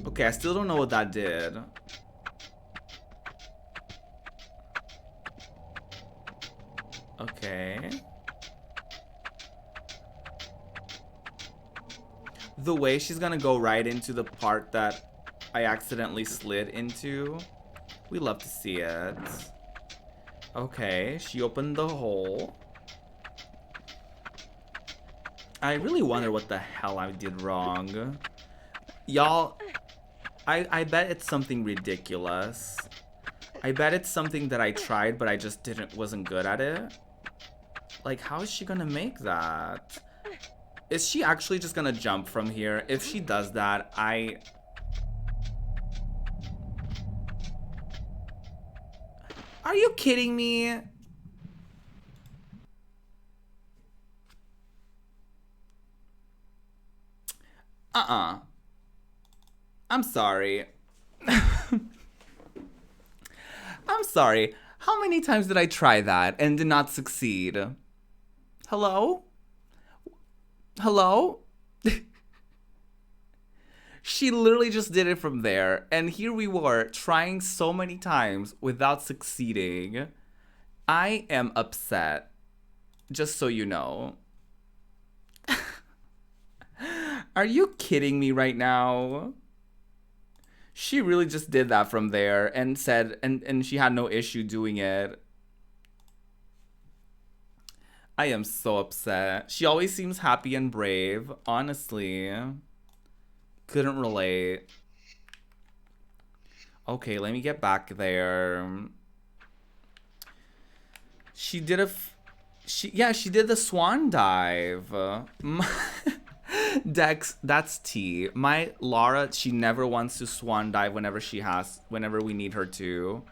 Okay, I still don't know what that did. Okay. The way she's gonna go right into the part that I accidentally slid into. We love to see it. Okay, she opened the hole. I really wonder what the hell I did wrong. Y'all, I bet it's something ridiculous. I bet it's something that I tried, but I just wasn't good at it. Like, how is she gonna make that? Is she actually just gonna jump from here? If she does that, Are you kidding me? I'm sorry. I'm sorry. How many times did I try that and did not succeed? Hello? Hello? She literally just did it from there. And here we were trying so many times without succeeding. I am upset. Just so you know. Are you kidding me right now? She really just did that from there and said, and she had no issue doing it. I am so upset. She always seems happy and brave. Honestly. Couldn't relate. Okay, let me get back there. She did she did the swan dive. Dex, that's T. My Laura, she never wants to swan dive whenever we need her to.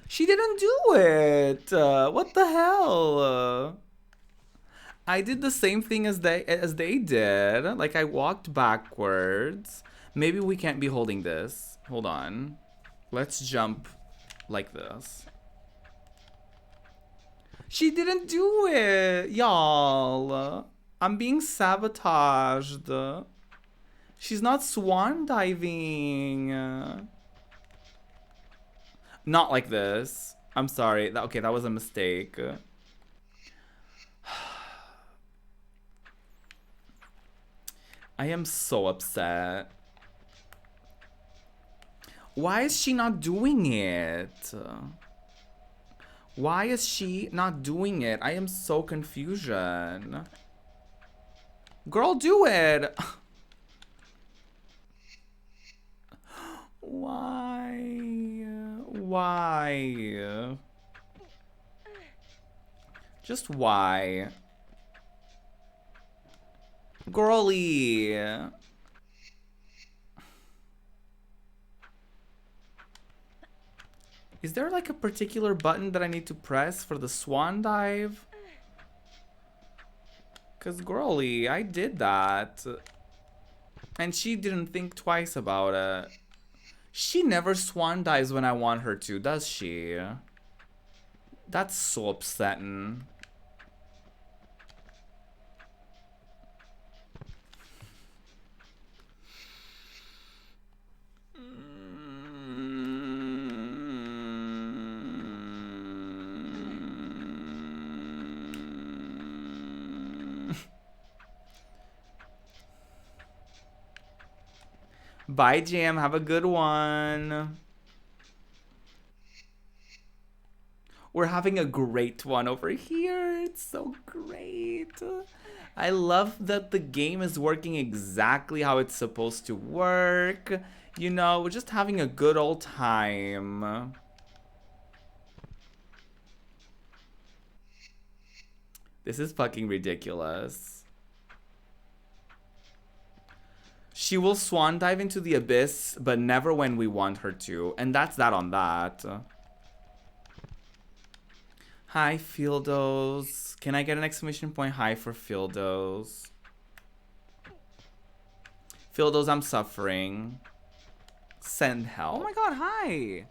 She didn't do it. What the hell? I did the same thing as they did. Like, I walked backwards. Maybe we can't be holding this. Hold on. Let's jump like this. She didn't do it, y'all. I'm being sabotaged. She's not swan diving. Not like this. I'm sorry. Okay, that was a mistake. I am so upset. Why is she not doing it? Why is she not doing it? I am so confusion. Girl, do it. Why? Why? Just why? Girly. Is there like a particular button that I need to press for the swan dive? Cause girly, I did that. And she didn't think twice about it. She never swan dives when I want her to, does she? That's so upsetting. Bye, Jam. Have a good one. We're having a great one over here. It's so great. I love that the game is working exactly how it's supposed to work. You know, we're just having a good old time. This is fucking ridiculous. She will swan dive into the abyss, but never when we want her to. And that's that on that. Hi, Fieldos. Can I get an exclamation point hi for Fieldos? Fieldos, I'm suffering. Send help.
Oh my god, hi.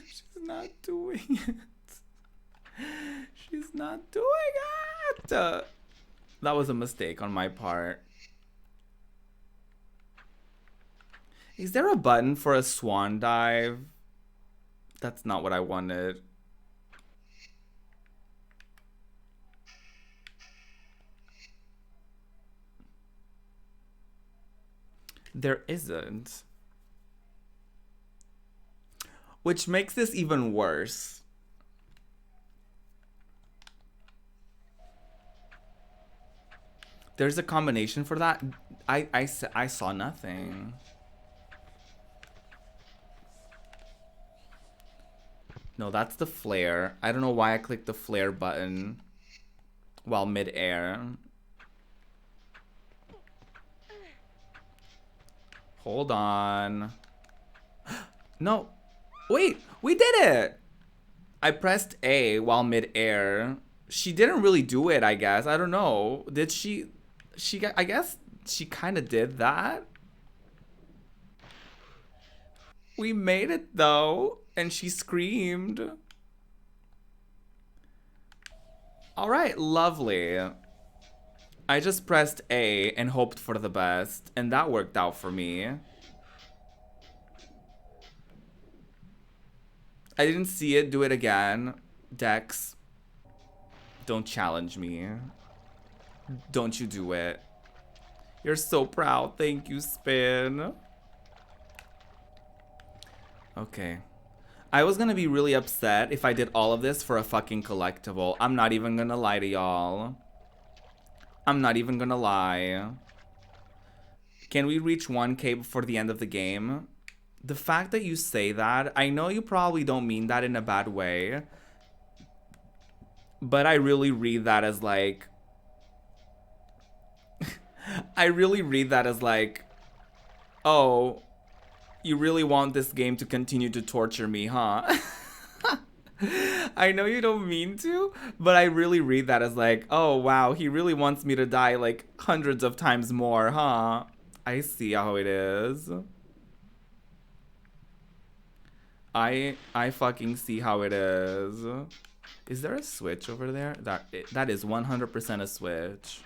She's not doing it. She's not doing it. That was a mistake on my part. Is there a button for a swan dive? That's not what I wanted. There isn't. Which makes this even worse. There's a combination for that. I saw nothing. No, that's the flare. I don't know why I clicked the flare button while mid-air. Hold on. No. Wait, we did it! I pressed A while mid-air. She didn't really do it, I guess. I don't know. Did she? I guess she kind of did that. We made it though, and she screamed. All right, lovely. I just pressed A and hoped for the best, and that worked out for me. I didn't see it. Do it again. Dex, don't challenge me. Don't you do it. You're so proud. Thank you, Spin. Okay. I was gonna be really upset if I did all of this for a fucking collectible. I'm not even gonna lie to y'all. I'm not even gonna lie. Can we reach 1K before the end of the game? The fact that you say that, I know you probably don't mean that in a bad way, but I really read that as like... I really read that as like, oh, you really want this game to continue to torture me, huh? I know you don't mean to, but I really read that as like, oh wow, he really wants me to die like hundreds of times more, huh? I see how it is. I fucking see how it is. Is there a switch over there? That is 100% a switch.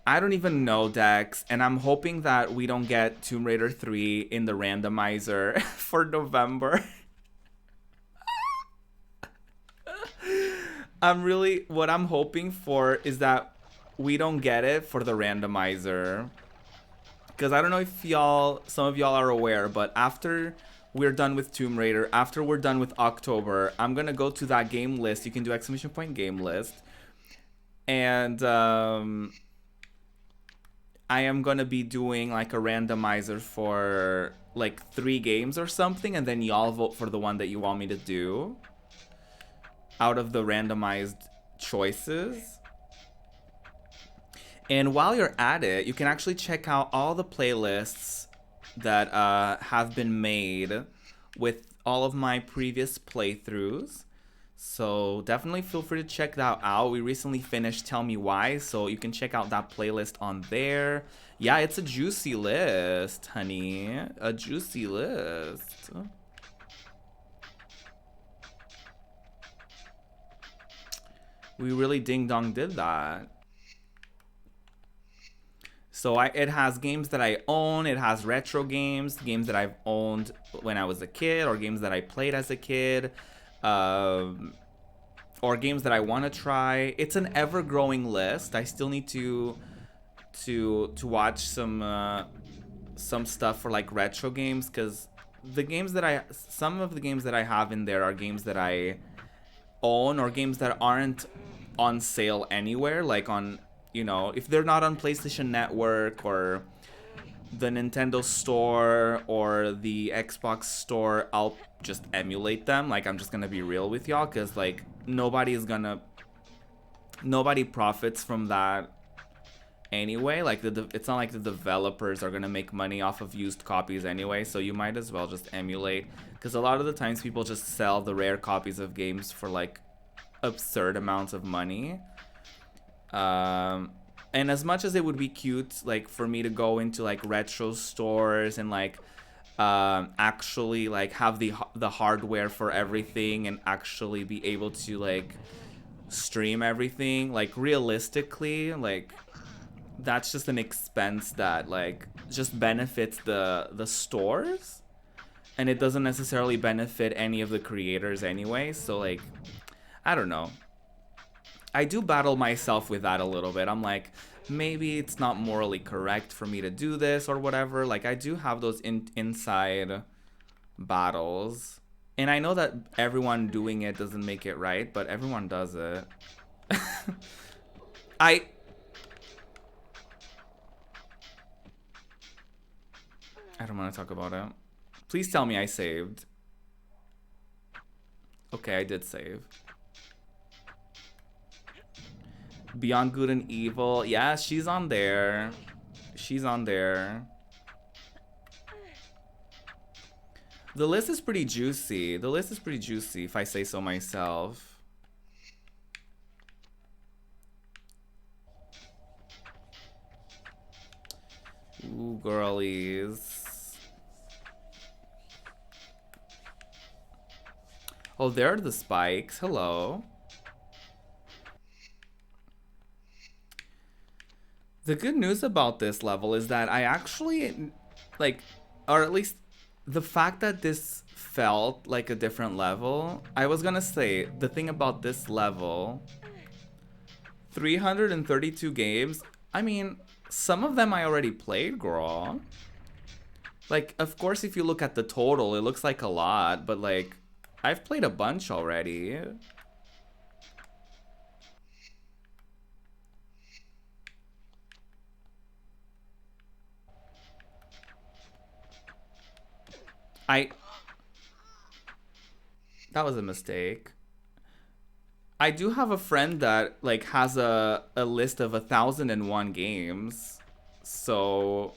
I don't even know, Dex, and I'm hoping that we don't get Tomb Raider 3 in the randomizer for November. What I'm hoping for is that we don't get it for the randomizer. Because I don't know if some of y'all are aware, but after we're done with Tomb Raider, after we're done with October, I'm gonna go to that game list. You can do exclamation point game list. And, I am gonna be doing like a randomizer for like 3 games or something, and then y'all vote for the one that you want me to do out of the randomized choices. And while you're at it, you can actually check out all the playlists that have been made with all of my previous playthroughs. So definitely feel free to check that out. We recently finished Tell Me Why, so you can check out that playlist on there. Yeah, it's a juicy list, honey. A juicy list. We really ding-dong did that. So it has games that I own, it has retro games, games that I've owned when I was a kid, or games that I played as a kid. Or games that I want to try. It's an ever-growing list. I still need to watch some stuff for like retro games, because some of the games that I have in there are games that I own, or games that aren't on sale anywhere, like on, you know, if they're not on PlayStation Network or the Nintendo Store or the Xbox Store, I'll just emulate them. Like, I'm just gonna be real with y'all, because like nobody profits from that anyway. Like it's not like the developers are gonna make money off of used copies anyway, so you might as well just emulate, because a lot of the times people just sell the rare copies of games for like absurd amounts of money. And as much as it would be cute, like, for me to go into like retro stores and like actually like have the hardware for everything and actually be able to like stream everything, like realistically, like that's just an expense that like just benefits the stores, and it doesn't necessarily benefit any of the creators anyway. So like, I don't know. I do battle myself with that a little bit. I'm like, maybe it's not morally correct for me to do this or whatever. Like, I do have those inside battles. And I know that everyone doing it doesn't make it right, but everyone does it. I don't want to talk about it. Please tell me I saved. Okay, I did save. Beyond Good and Evil. Yeah, she's on there. She's on there. The list is pretty juicy. The list is pretty juicy, if I say so myself. Ooh, girlies. Oh, there are the spikes. Hello. The good news about this level is that I actually, like, or at least the fact that this felt like a different level. I was gonna say, the thing about this level, 332 games, I mean, some of them I already played, girl. Like, of course, if you look at the total, it looks like a lot, but like, I've played a bunch already. That was a mistake. I do have a friend that like has a list of 1,001 games. So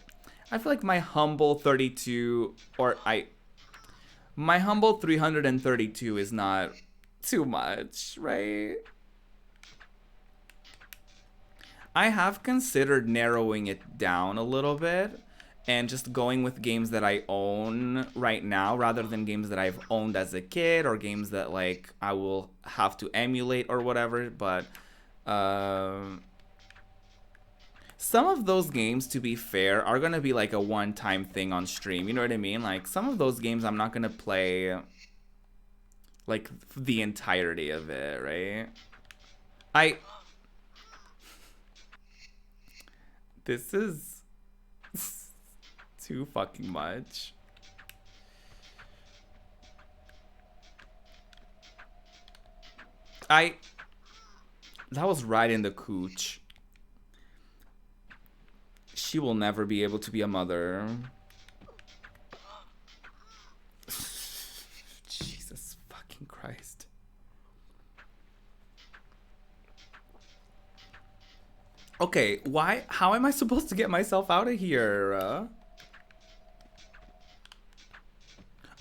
I feel like my humble 32 my humble 332 is not too much, right? I have considered narrowing it down a little bit and just going with games that I own right now rather than games that I've owned as a kid or games that like I will have to emulate or whatever. But some of those games, to be fair, are gonna be like a one-time thing on stream. You know what I mean? Like some of those games I'm not gonna play like the entirety of it, right? This is too fucking much. That was right in the cooch. She will never be able to be a mother. Jesus fucking Christ. Okay, how am I supposed to get myself out of here?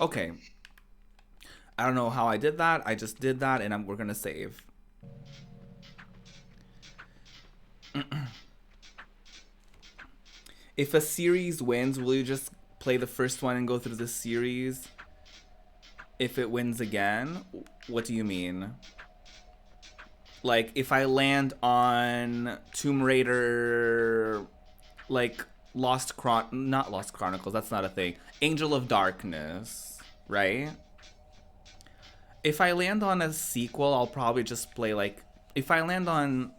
Okay. I don't know how I did that. I just did that and we're gonna save. If a series wins, will you just play the first one and go through the series? If it wins again? What do you mean? Like, if I land on Tomb Raider, like, not Lost Chronicles, that's not a thing. Angel of Darkness, right? If I land on a sequel, I'll probably just play, like, if I land on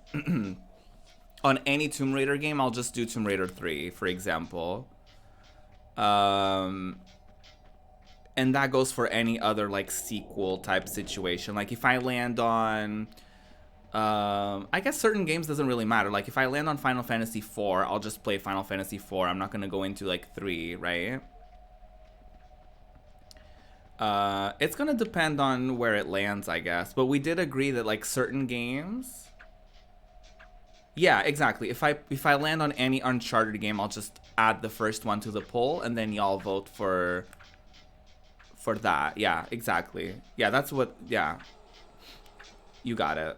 on any Tomb Raider game, I'll just do Tomb Raider 3, for example. And that goes for any other, like, sequel type situation. Like, if I land on I guess certain games doesn't really matter. Like if I land on Final Fantasy 4, I'll just play Final Fantasy 4. I'm not gonna go into like 3, right? It's gonna depend on where it lands, I guess. But we did agree that like certain games. Yeah, exactly. If I land on any Uncharted game, I'll just add the first one to the poll, and then y'all vote for that. Yeah, exactly. Yeah, that's what. Yeah, you got it.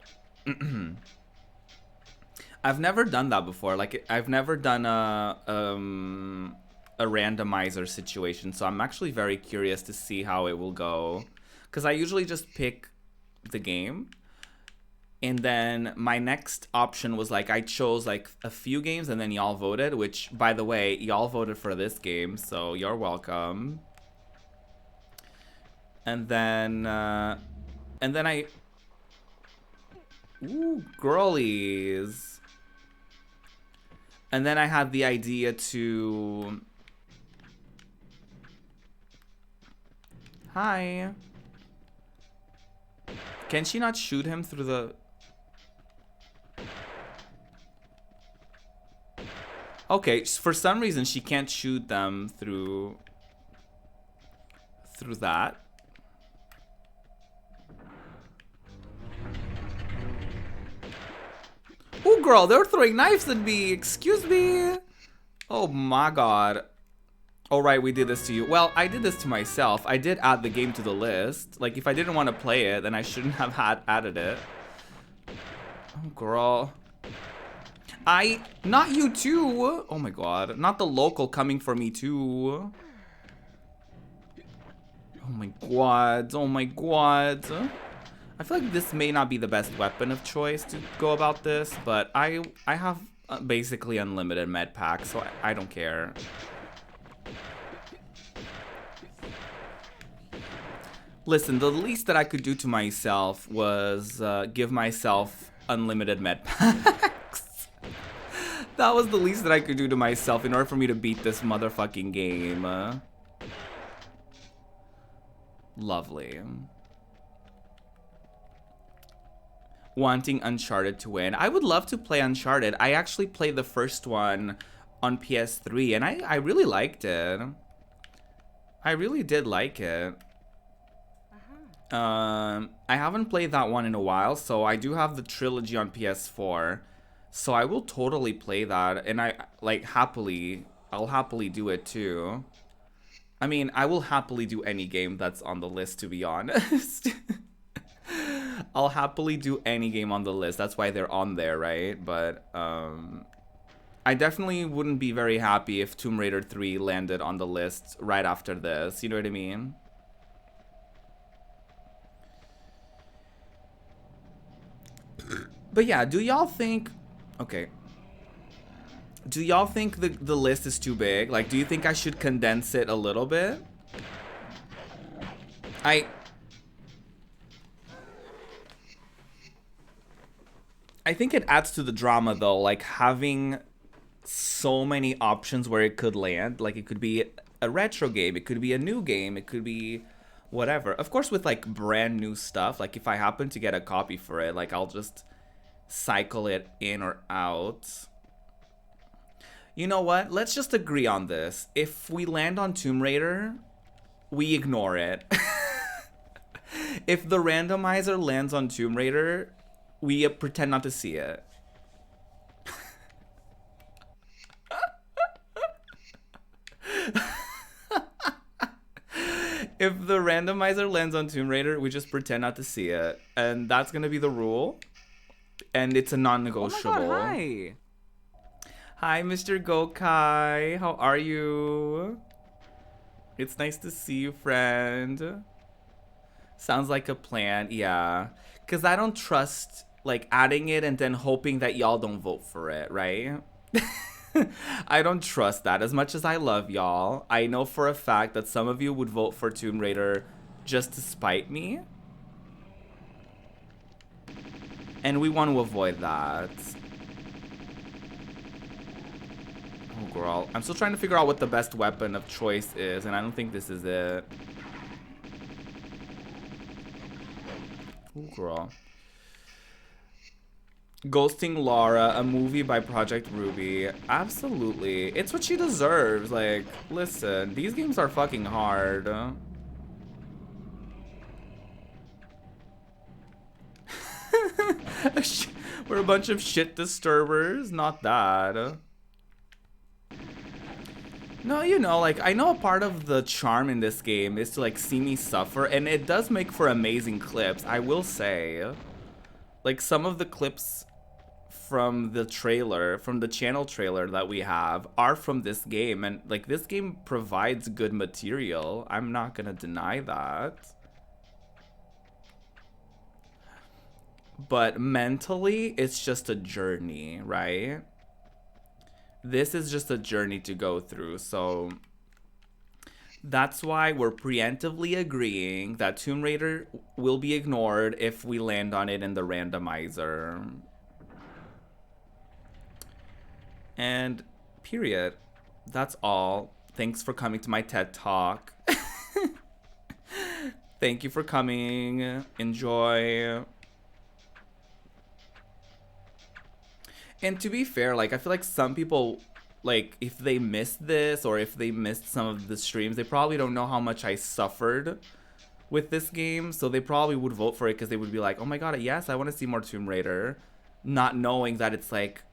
I've never done that before. Like I've never done a randomizer situation, so I'm actually very curious to see how it will go. Because I usually just pick the game, and then my next option was like I chose like a few games, and then y'all voted. Which, by the way, y'all voted for this game, so you're welcome. And then I. Ooh, girlies. And then I had the idea to... Hi. Can she not shoot him through the... Okay, for some reason she can't shoot them through that. Ooh, girl, they're throwing knives at me. Excuse me. Oh my god. Oh, right, we did this to you. Well, I did this to myself. I did add the game to the list. Like, if I didn't want to play it, then I shouldn't have added it. Oh, girl. Not you too. Oh my god. Not the local coming for me too. Oh my god. Oh my god. I feel like this may not be the best weapon of choice to go about this, but I have basically unlimited med packs, so I don't care. Listen, the least that I could do to myself was give myself unlimited med packs. That was the least that I could do to myself in order for me to beat this motherfucking game. Lovely. Wanting Uncharted to win. I would love to play Uncharted. I actually played the first one on PS3 and I really liked it. I really did like it. I haven't played that one in a while, so I do have the trilogy on PS4. So I will totally play that, and I'll happily do it too. I mean, I will happily do any game that's on the list, to be honest. I'll happily do any game on the list. That's why they're on there, right? But I definitely wouldn't be very happy if Tomb Raider 3 landed on the list right after this. You know what I mean? But yeah, do y'all think... Okay. Do y'all think the list is too big? Like, do you think I should condense it a little bit? I think it adds to the drama, though. Like, having so many options where it could land. Like, it could be a retro game. It could be a new game. It could be... whatever. Of course, with, like, brand new stuff. Like, if I happen to get a copy for it, like, I'll just... cycle it in or out. You know what? Let's just agree on this. If we land on Tomb Raider, we ignore it. If the randomizer lands on Tomb Raider, we pretend not to see it. If the randomizer lands on Tomb Raider, we just pretend not to see it. And that's gonna be the rule. And it's a non-negotiable.
Oh my god, hi.
Hi, Mr. Gokai. How are you? It's nice to see you, friend. Sounds like a plan, yeah. Because I don't trust, like, adding it and then hoping that y'all don't vote for it, right? I don't trust that. As much as I love y'all, I know for a fact that some of you would vote for Tomb Raider just to spite me. And we want to avoid that. Oh, girl. I'm still trying to figure out what the best weapon of choice is, and I don't think this is it. Oh, girl. Ghosting Laura, a movie by ProjectRuby. Absolutely. It's what she deserves. Like, listen, these games are fucking hard. We're a bunch of shit disturbers. Not that. No, you know, like, I know a part of the charm in this game is to, like, see me suffer, and it does make for amazing clips, I will say. Like, some of the clips from the trailer, from the channel trailer that we have, are from this game, and, like, this game provides good material. I'm not gonna deny that. But mentally, it's just a journey, right? This is just a journey to go through, so that's why we're preemptively agreeing that Tomb Raider will be ignored if we land on it in the randomizer. And period. That's all. Thanks for coming to my TED Talk. Thank you for coming. Enjoy. And to be fair, like, I feel like some people, like, if they missed this or if they missed some of the streams, they probably don't know how much I suffered with this game. So they probably would vote for it because they would be like, oh my god, yes, I want to see more Tomb Raider. Not knowing that it's, like,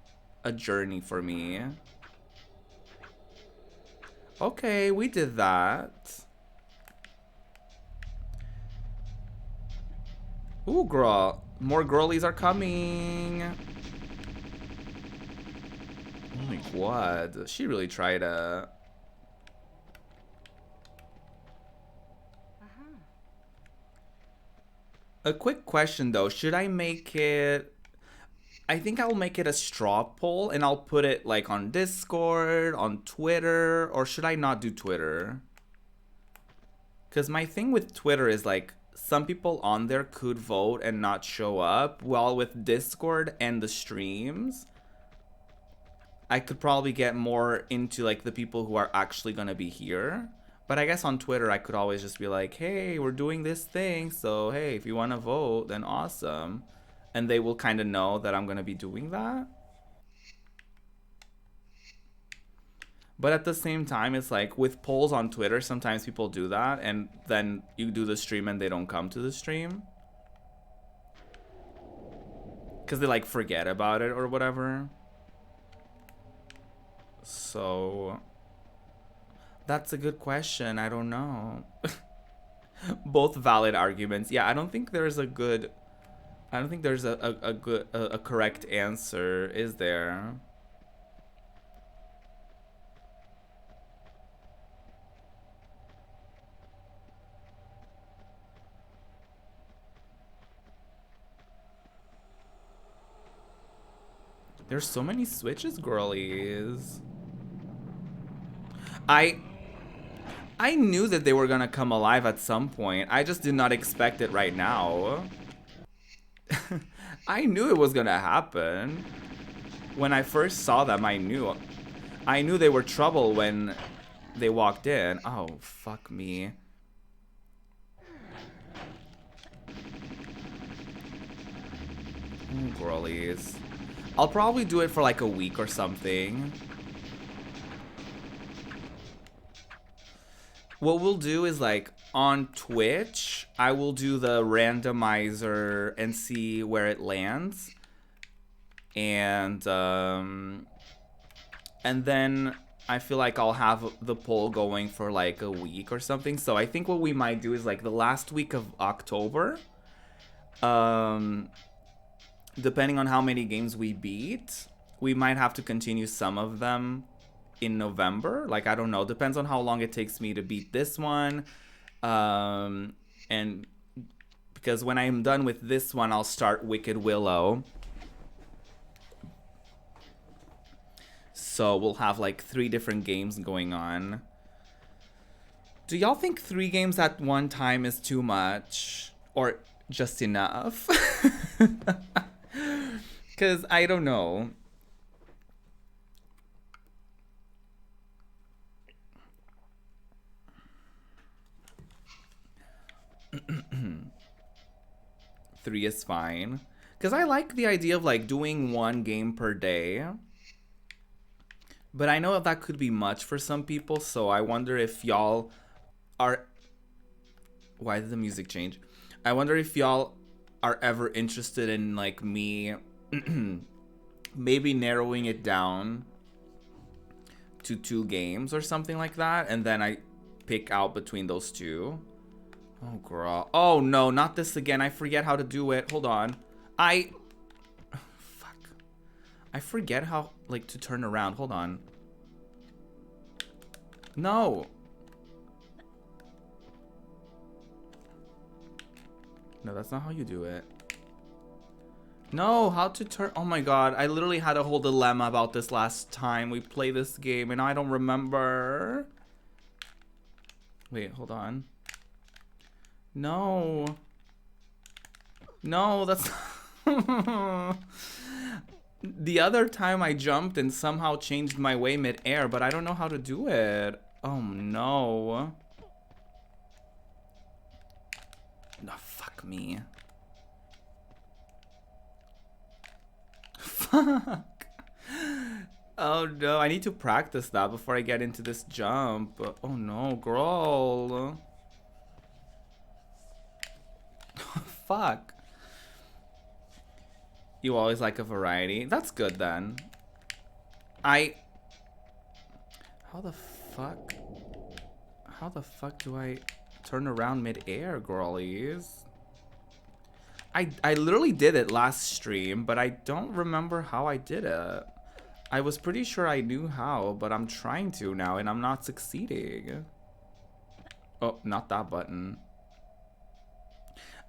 a journey for me. Okay, we did that. Ooh, girl. More girlies are coming. Oh my god. She really tried to... A quick question though. Should I make it... I think I'll make it a straw poll and I'll put it like on Discord, on Twitter, or should I not do Twitter? Because my thing with Twitter is like some people on there could vote and not show up, while with Discord and the streams, I could probably get more into like the people who are actually gonna be here. But I guess on Twitter I could always just be like, hey, we're doing this thing, so hey, if you want to vote, then awesome. And they will kind of know that I'm gonna be doing that. But at the same time, it's like with polls on Twitter, sometimes people do that and then you do the stream and they don't come to the stream. Because they like forget about it or whatever. So that's a good question. I don't know. Both valid arguments. Yeah, I don't think there's a good... I don't think there's a correct answer, is there? There's so many switches, girlies. I knew that they were gonna come alive at some point. I just did not expect it right now. I knew it was gonna happen. When I first saw them, I knew they were trouble when they walked in. Oh, fuck me. Ooh, girlies. I'll probably do it for like a week or something. What we'll do is like on Twitch, I will do the randomizer and see where it lands. And then I feel like I'll have the poll going for like a week or something. So I think what we might do is like the last week of October. Depending on how many games we beat, we might have to continue some of them in November. Like, I don't know. Depends on how long it takes me to beat this one. And because when I'm done with this one, I'll start Wicked Willow. So we'll have like 3 different games going on. Do y'all think 3 games at one time is too much? Or just enough? Because I don't know. Three is fine. Because I like the idea of like doing 1 game per day. But I know that could be much for some people. So I wonder if y'all are... Why did the music change? I wonder if y'all are ever interested in like me maybe narrowing it down to 2 games or something like that, and then I pick out between those 2. Oh girl. Oh no, not this again. I forget how to do it. Hold on. Fuck. I forget how like to turn around. Hold on. No. No, that's not how you do it. No, how to turn... Oh my god, I literally had a whole dilemma about this last time we played this game, and I don't remember. Wait, hold on. No. No, that's... The other time I jumped and somehow changed my way mid-air, but I don't know how to do it. Oh no. No, fuck me. Fuck. Oh no, I need to practice that before I get into this jump. Oh no, girl. Fuck. You always like a variety. That's good then. How the fuck? How the fuck do I turn around mid-air, girlies? I literally did it last stream, but I don't remember how I did it. I was pretty sure I knew how, but I'm trying to now and I'm not succeeding. Oh, not that button.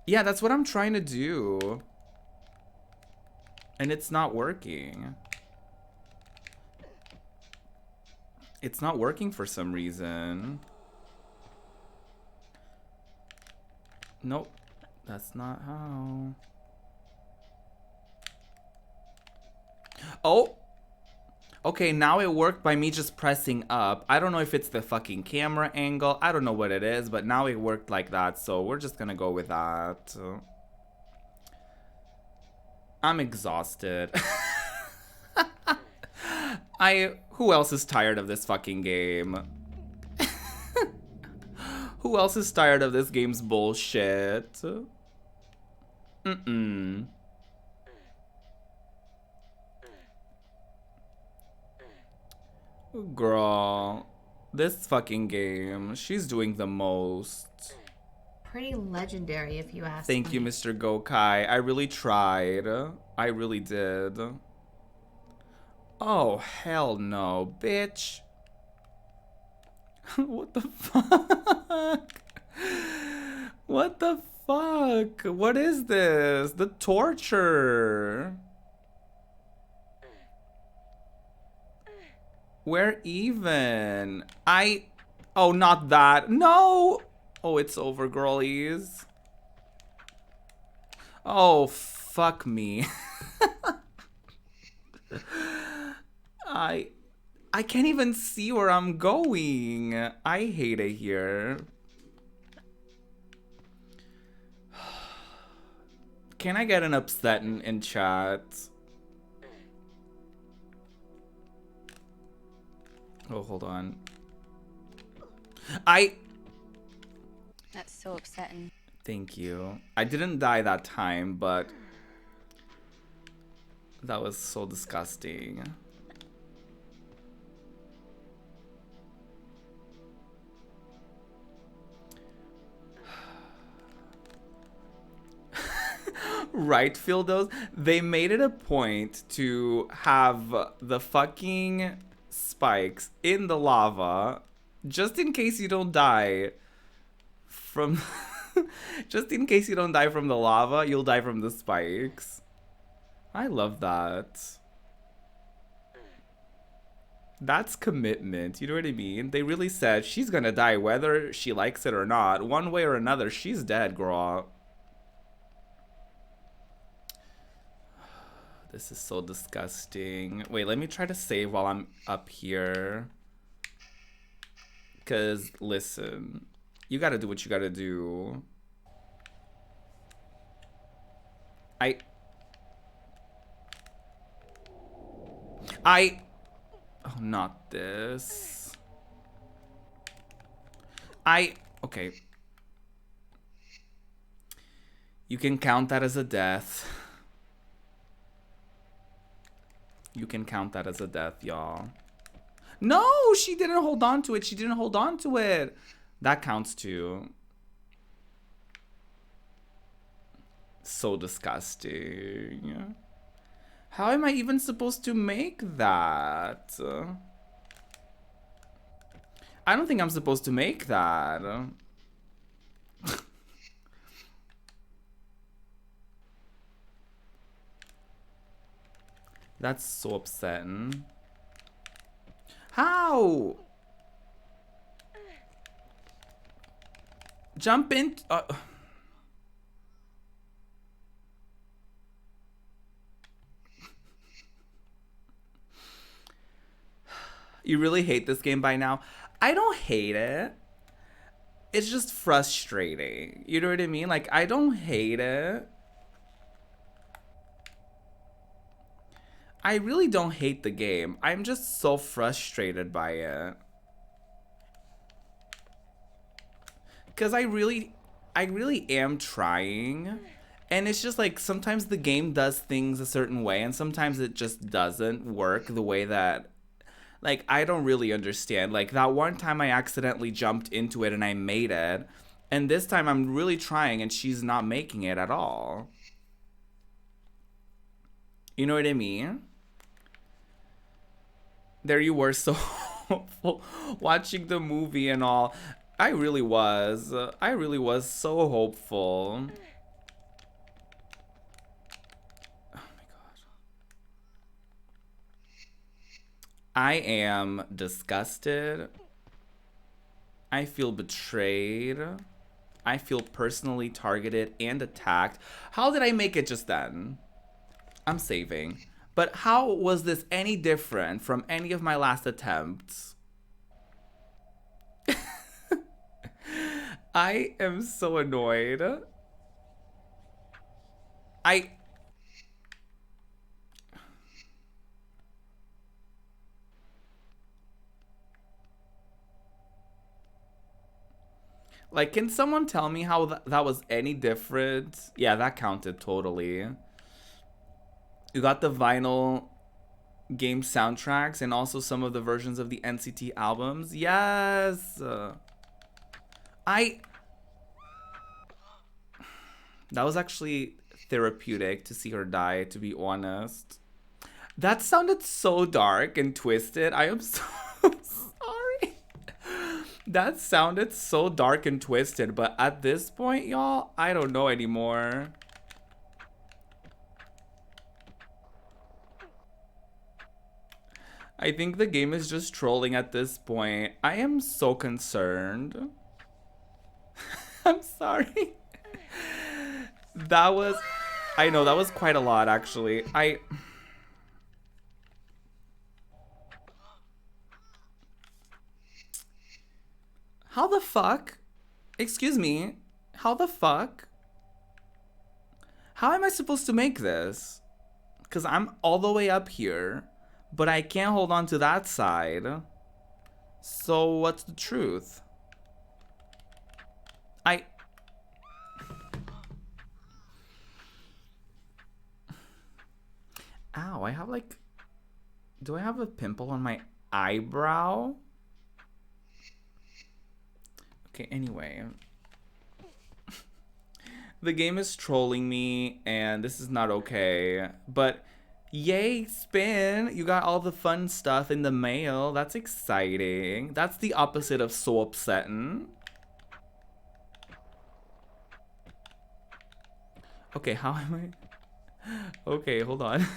Yeah, that's what I'm trying to do. And it's not working. It's not working for some reason. Nope. That's not how. Oh! Okay, now it worked by me just pressing up. I don't know if it's the fucking camera angle. I don't know what it is, but now it worked like that. So we're just gonna go with that. I'm exhausted. Who else is tired of this fucking game? Who else is tired of this game's bullshit? Mm-mm. Girl, this fucking game, she's doing the most.
Pretty legendary, if you ask
Thank
me.
you, Mr. Gokai. I really tried. I really did. Oh, hell no, bitch. What the fuck? What the fuck? What is this? The torture. Where even? Oh, not that. No! Oh, it's over, girlies. Oh, fuck me. I can't even see where I'm going. I hate it here. Can I get an upset in chat? Oh, hold on.
That's so upsetting.
Thank you. I didn't die that time, but that was so disgusting. Right, Fieldos? They made it a point to have the fucking spikes in the lava just in case you don't die from just in case you don't die from the lava, you'll die from the spikes. I love that. That's commitment, you know what I mean? They really said she's gonna die whether she likes it or not. One way or another, she's dead, girl. This is so disgusting. Wait, let me try to save while I'm up here. Because, listen, you gotta do what you gotta do. Oh, not this. Okay. You can count that as a death. You can count that as a death, y'all. No, she didn't hold on to it. She didn't hold on to it. That counts too. So disgusting. How am I even supposed to make that? I don't think I'm supposed to make that. That's so upsetting. How? Jump in. You really hate this game by now? I don't hate it. It's just frustrating. You know what I mean? Like, I don't hate it. I really don't hate the game. I'm just so frustrated by it. Because I really am trying. And it's just like, sometimes the game does things a certain way, and sometimes it just doesn't work the way that Like, I don't really understand. Like, that one time I accidentally jumped into it and I made it. And this time I'm really trying and she's not making it at all. You know what I mean? There you were, so hopeful, watching the movie and all. I really was. I really was so hopeful. Oh my god. I am disgusted. I feel betrayed. I feel personally targeted and attacked. How did I make it just then? I'm saving. But how was this any different from any of my last attempts? I am so annoyed. Like, can someone tell me how that was any different? Yeah, that counted totally. You got the vinyl game soundtracks and also some of the versions of the NCT albums. Yes! That was actually therapeutic to see her die, to be honest. That sounded so dark and twisted. I am so sorry. That sounded so dark and twisted, but at this point, y'all, I don't know anymore. I think the game is just trolling at this point. I am so concerned. I'm sorry. That was... I know, that was quite a lot, actually. How the fuck? Excuse me. How the fuck? How am I supposed to make this? Because I'm all the way up here, but I can't hold on to that side. So what's the truth? Ow, I have like... Do I have a pimple on my eyebrow? Okay, anyway. The game is trolling me, and this is not okay. But, yay, Spin! You got all the fun stuff in the mail. That's exciting. That's the opposite of so upsetting. Okay, how am I... Okay, hold on.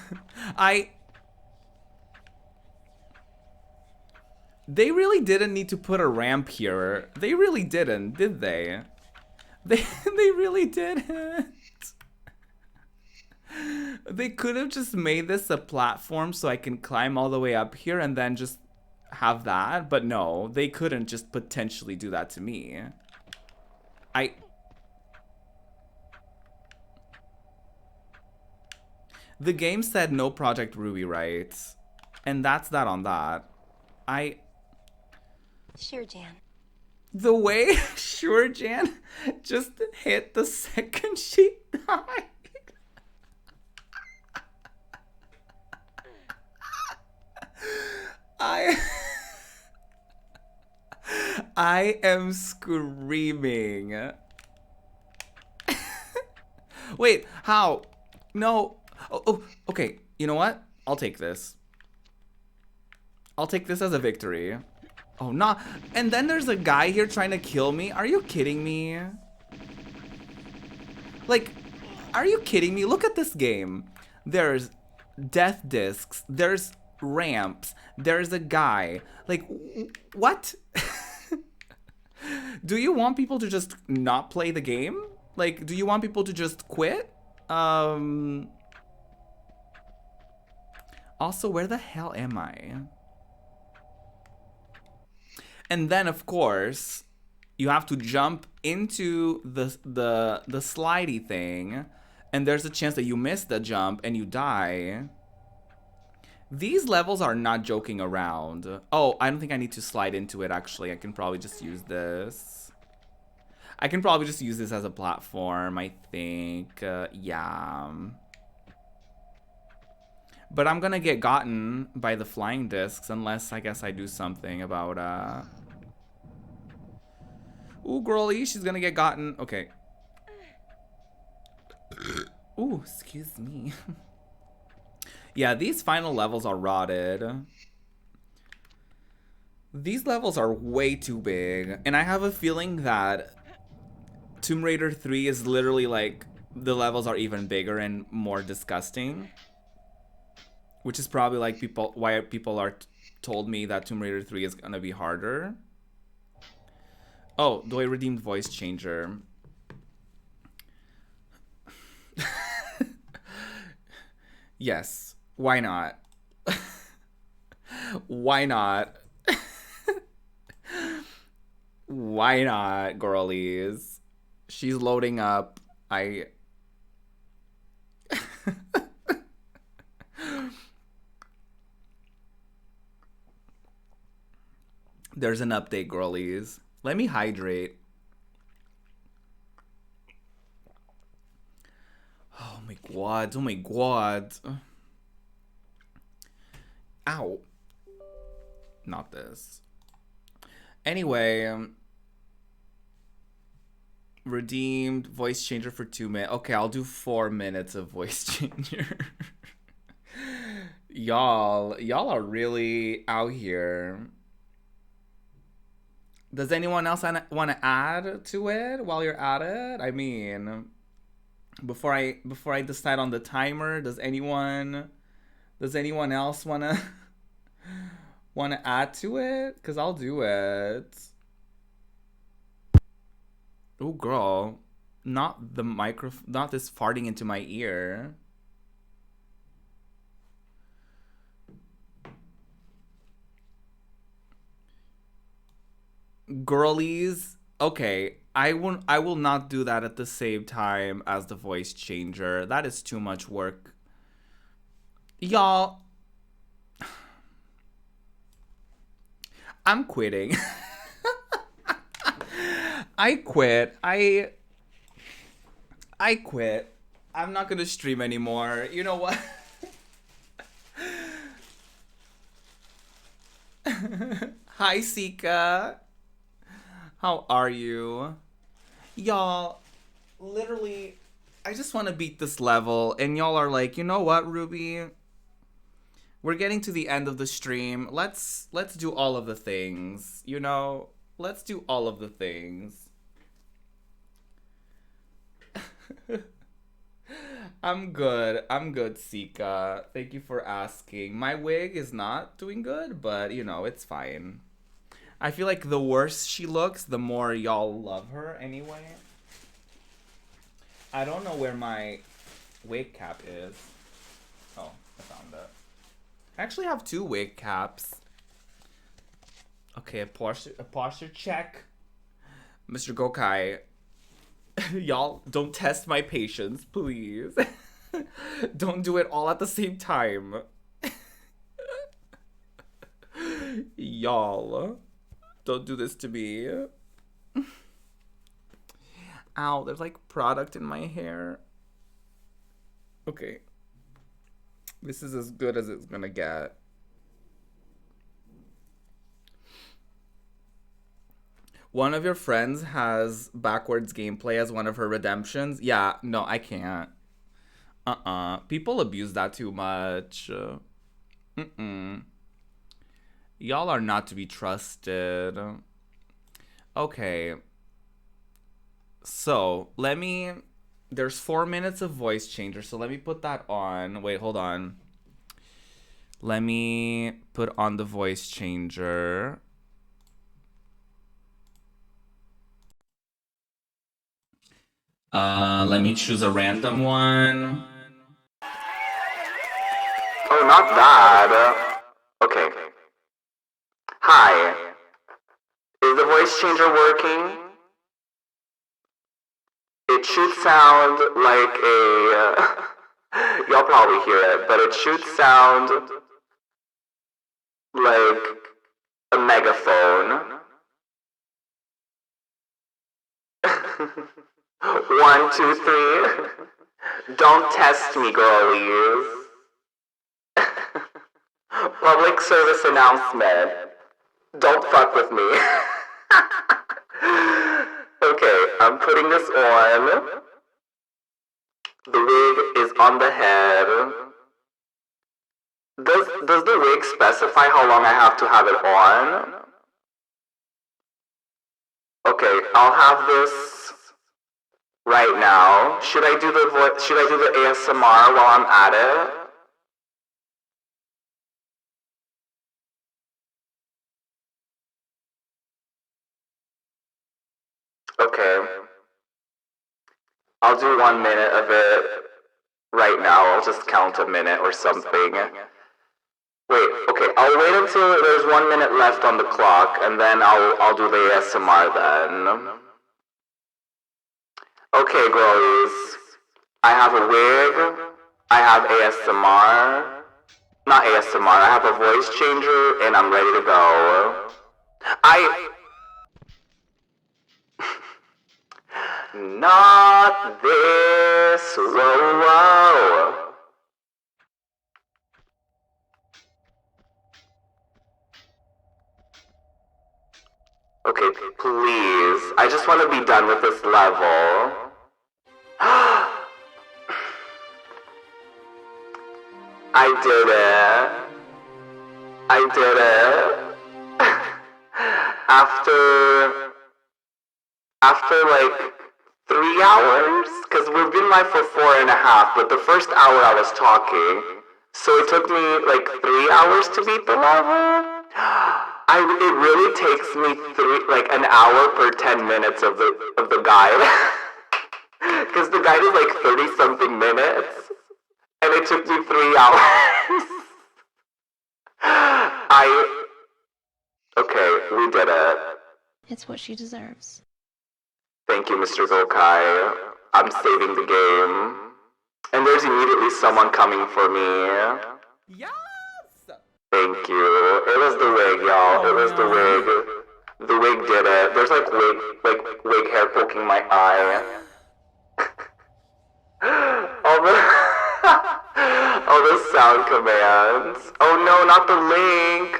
They really didn't need to put a ramp here. They really didn't, did they? They really didn't. They could have just made this a platform so I can climb all the way up here and then just have that. But no, they couldn't just potentially do that to me. The game said no ProjectRuby rights. And that's that on that.
Sure, Jan.
The way Sure Jan just hit the second she died. I am screaming. Wait, how? No. Oh, okay. You know what? I'll take this. I'll take this as a victory. Oh, nah. And then there's a guy here trying to kill me. Are you kidding me? Like, are you kidding me? Look at this game. There's death discs. There's ramps. There's a guy. Like, what? Do you want people to just not play the game? Like, do you want people to just quit? Also, where the hell am I? And then, of course, you have to jump into the slidey thing, and there's a chance that you miss the jump and you die. These levels are not joking around. Oh, I don't think I need to slide into it, actually. I can probably just use this. I can probably just use this as a platform, I think. Yeah. But I'm gonna get gotten by the flying discs unless I guess I do something about Ooh, girly, she's gonna get gotten. Okay. Ooh, excuse me. Yeah, these final levels are rotted. These levels are way too big, and I have a feeling that Tomb Raider 3 is literally like the levels are even bigger and more disgusting, which is probably like why people are told me that Tomb Raider 3 is gonna be harder. Oh, do I redeemed voice changer? Yes, why not? Why not? Why not, girlies? She's loading up. There's an update, girlies. Let me hydrate. Oh my god. Oh my god. Ow. Not this. Anyway, redeemed voice changer for 2 minutes. Okay, I'll do 4 minutes of voice changer. Y'all are really out here. Does anyone else want to add to it while you're at it? I mean, before I decide on the timer, does anyone else want to add to it? Cuz I'll do it. Oh girl, not the not this farting into my ear. Girlies, okay, I will not do that at the same time as the voice changer. That is too much work. Y'all, I'm quitting. I quit. I quit. I'm not gonna stream anymore. You know what? Hi, Sika. How are you? Y'all, literally, I just want to beat this level, and y'all are like, you know what, Ruby? We're getting to the end of the stream. Let's do all of the things, you know? Let's do all of the things. I'm good, Sika. Thank you for asking. My wig is not doing good, but, you know, it's fine. I feel like the worse she looks, the more y'all love her anyway. I don't know where my wig cap is. Oh, I found it. I actually have 2 wig caps. Okay, a posture check. Mr. Gokai, y'all don't test my patience, please. Don't do it all at the same time. Y'all, don't do this to me. Ow, there's like product in my hair. Okay. This is as good as it's gonna get. One of your friends has backwards gameplay as one of her redemptions. Yeah, no, I can't. People abuse that too much. Y'all are not to be trusted. Okay. So, there's 4 minutes of voice changer, so let me put that on. Wait, hold on. Let me put on the voice changer. Let me choose a random one. Oh, not that. Okay. Hi. Is the voice changer working? It should sound like a... y'all probably hear it, but it should sound like a megaphone. 1, 2, 3. Don't test me, girlies. Public service announcement. Don't fuck with me. Okay, I'm putting this on. The wig is on the head. Does the wig specify how long I have to have it on? Okay, I'll have this right now. Should I do the ASMR while I'm at it? Okay. I'll do 1 minute of it right now. I'll just count a minute or something. Wait, okay, I'll wait until there's 1 minute left on the clock, and then I'll do the ASMR then. Okay, girlies. I have a wig. I have ASMR. Not ASMR, I have a voice changer, and I'm ready to go. Not this, whoa, whoa. Okay, please. I just want to be done with this level. I did it. I did it. After like 3 hours? Because we've been live for 4.5, but the first hour I was talking. So it took me like 3 hours to beat the level. It really takes me like an hour per 10 minutes of the guide. Because the guide is like 30 something minutes. And it took me 3 hours. Okay, we did it.
It's what she deserves.
Thank you, Mr. Gokai. I'm saving the game. And there's immediately someone coming for me.
Yes!
Thank you. It was the wig, y'all. It was the wig. The wig did it. There's like wig hair poking my eye. all the sound commands. Oh no, not the link.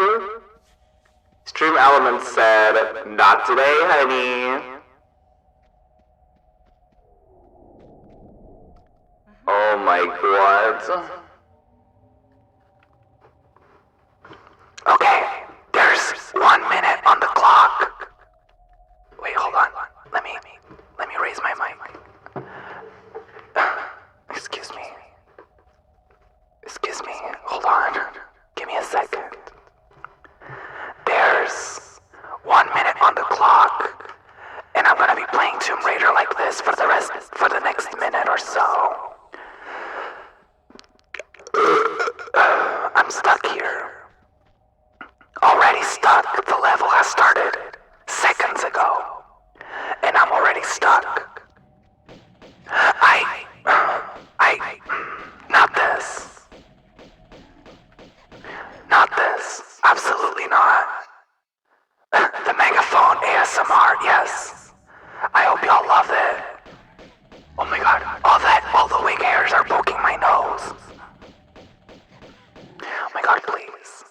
Stream Elements said, not today, honey. Oh my god. Okay, there's 1 minute on the clock. Wait, hold on. Let me raise my mic. Excuse me. Hold on. Give me a second. There's 1 minute on the clock, and I'm gonna be playing Tomb Raider like this for the next minute or so. I'm stuck here. Already stuck. The level has started seconds ago, and I'm already stuck. Not this. Not this. Absolutely not. The megaphone ASMR, yes. I hope y'all love it. Oh my god, all the wig hairs are poking my nose. Oh my god, please.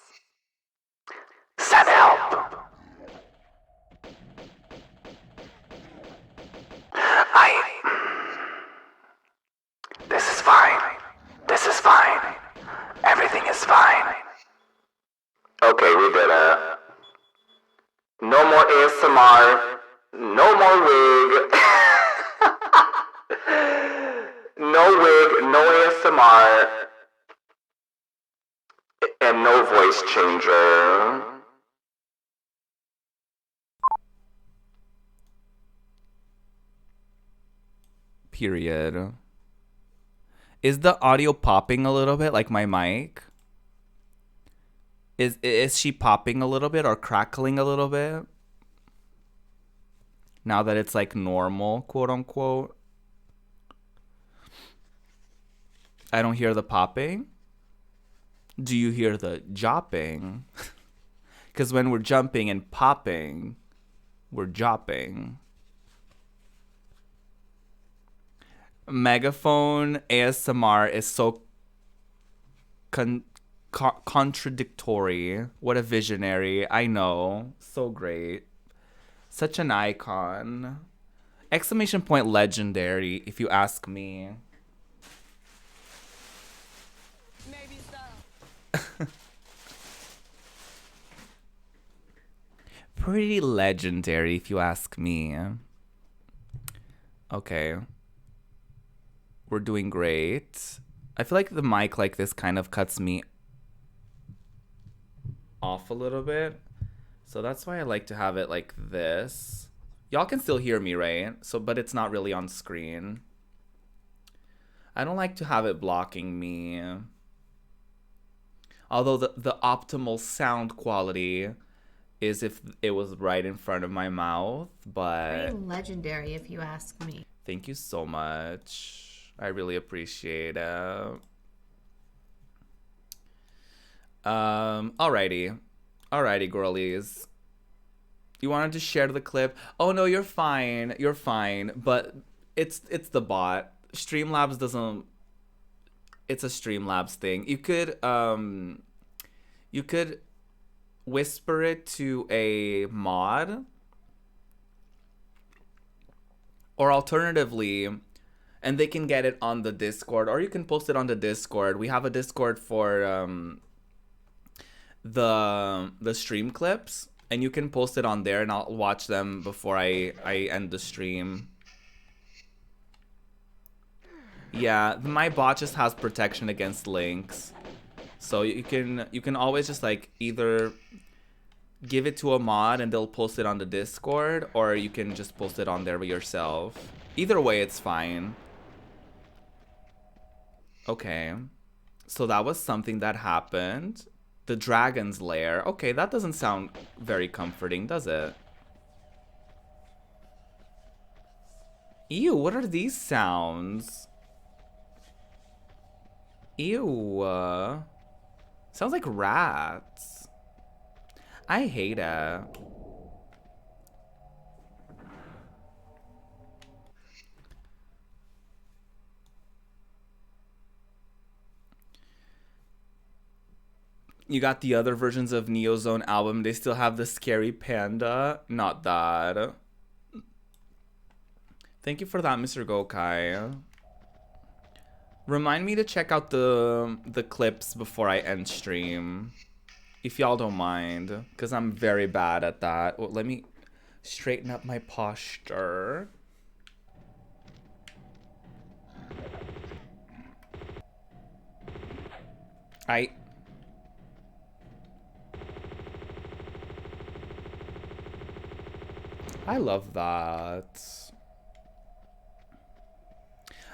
Send help. This is fine. This is fine. Everything is fine. Okay, we did it. No more ASMR. No more wig. No wig, no ASMR. And no voice changer. Period. Is the audio popping a little bit, like my mic? Is she popping a little bit or crackling a little bit? Now that it's like normal, quote unquote. I don't hear the popping. Do you hear the jopping? Because when we're jumping and popping, we're jopping. Megaphone ASMR is so contradictory. What a visionary. I know. So great. Such an icon. Exclamation point legendary, if you ask me.
Maybe so.
Pretty legendary, if you ask me. Okay. We're doing great. I feel like the mic like this kind of cuts me off a little bit. So that's why I like to have it like this. Y'all can still hear me, right? So, but it's not really on screen. I don't like to have it blocking me. Although the optimal sound quality is if it was right in front of my mouth, but...
Pretty legendary, if you ask me.
Thank you so much. I really appreciate it. Alrighty. Alrighty, girlies. You wanted to share the clip? Oh no, you're fine. You're fine. But it's the bot. Streamlabs doesn't... It's a Streamlabs thing. You could whisper it to a mod. Or alternatively, and they can get it on the Discord, or you can post it on the Discord. We have a Discord for the stream clips, and you can post it on there, and I'll watch them before I end the stream. Yeah, my bot just has protection against links, so you can always just like either give it to a mod and they'll post it on the Discord, or you can just post it on there yourself. Either way, it's fine. Okay, so that was something that happened. The dragon's lair. Okay, that doesn't sound very comforting, does it? Ew, what are these sounds? Ew. Sounds like rats. I hate it. You got the other versions of Neozone album. They still have the scary panda. Not that. Thank you for that, Mr. Gokai. Remind me to check out the clips before I end stream. If y'all don't mind. Because I'm very bad at that. Well, let me straighten up my posture. I love that.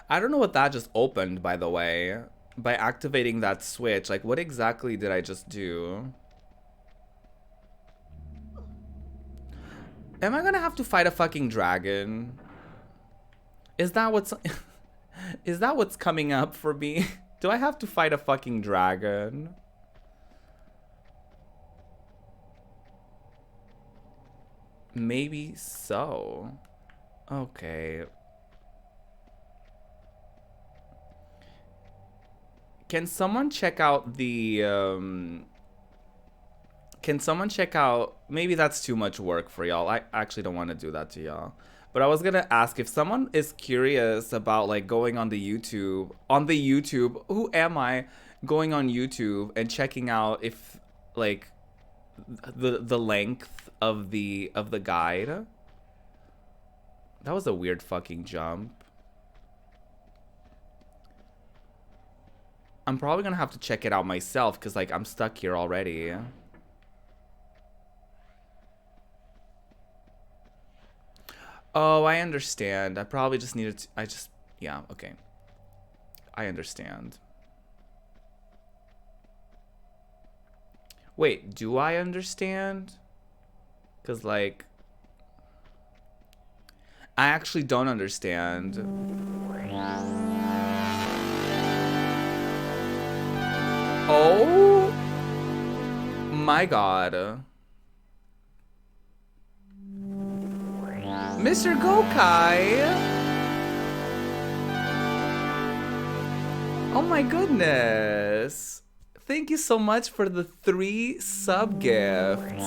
I don't know what that just opened, by the way. By activating that switch. Like, what exactly did I just do? Am I gonna have to fight a fucking dragon? Is that what's... Is that what's coming up for me? Do I have to fight a fucking dragon? Maybe so. Okay. Can someone check out the can someone check out, maybe that's too much work for y'all. I actually don't want to do that to y'all. But I was gonna ask if someone is curious about like going on the YouTube, who am I, going on YouTube and checking out if like the length of the guide. That was a weird fucking jump. I'm probably gonna have to check it out myself because like I'm stuck here already. Oh, I understand. I probably just needed to, yeah, okay. I understand. Wait, do I understand? Because, like, I actually don't understand. Oh my god. Mr. Gokai! Oh my goodness! thank you so much for the 3 sub gifts.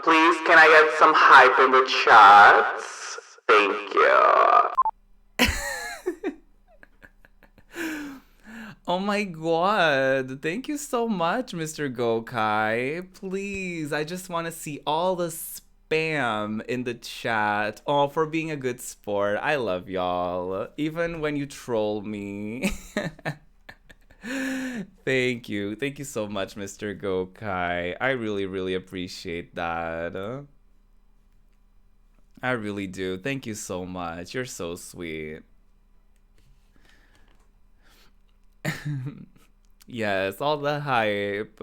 Please, can I get some hype in the chats? Thank you. Oh my god. Thank you so much, Mr. Gokai. Please, I just want to see all the spam in the chat. Oh, for being a good sport. I love y'all. Even when you troll me. Thank you. Thank you so much, Mr. Gokai. I really, really appreciate that. I really do. Thank you so much. You're so sweet. Yes, all the hype.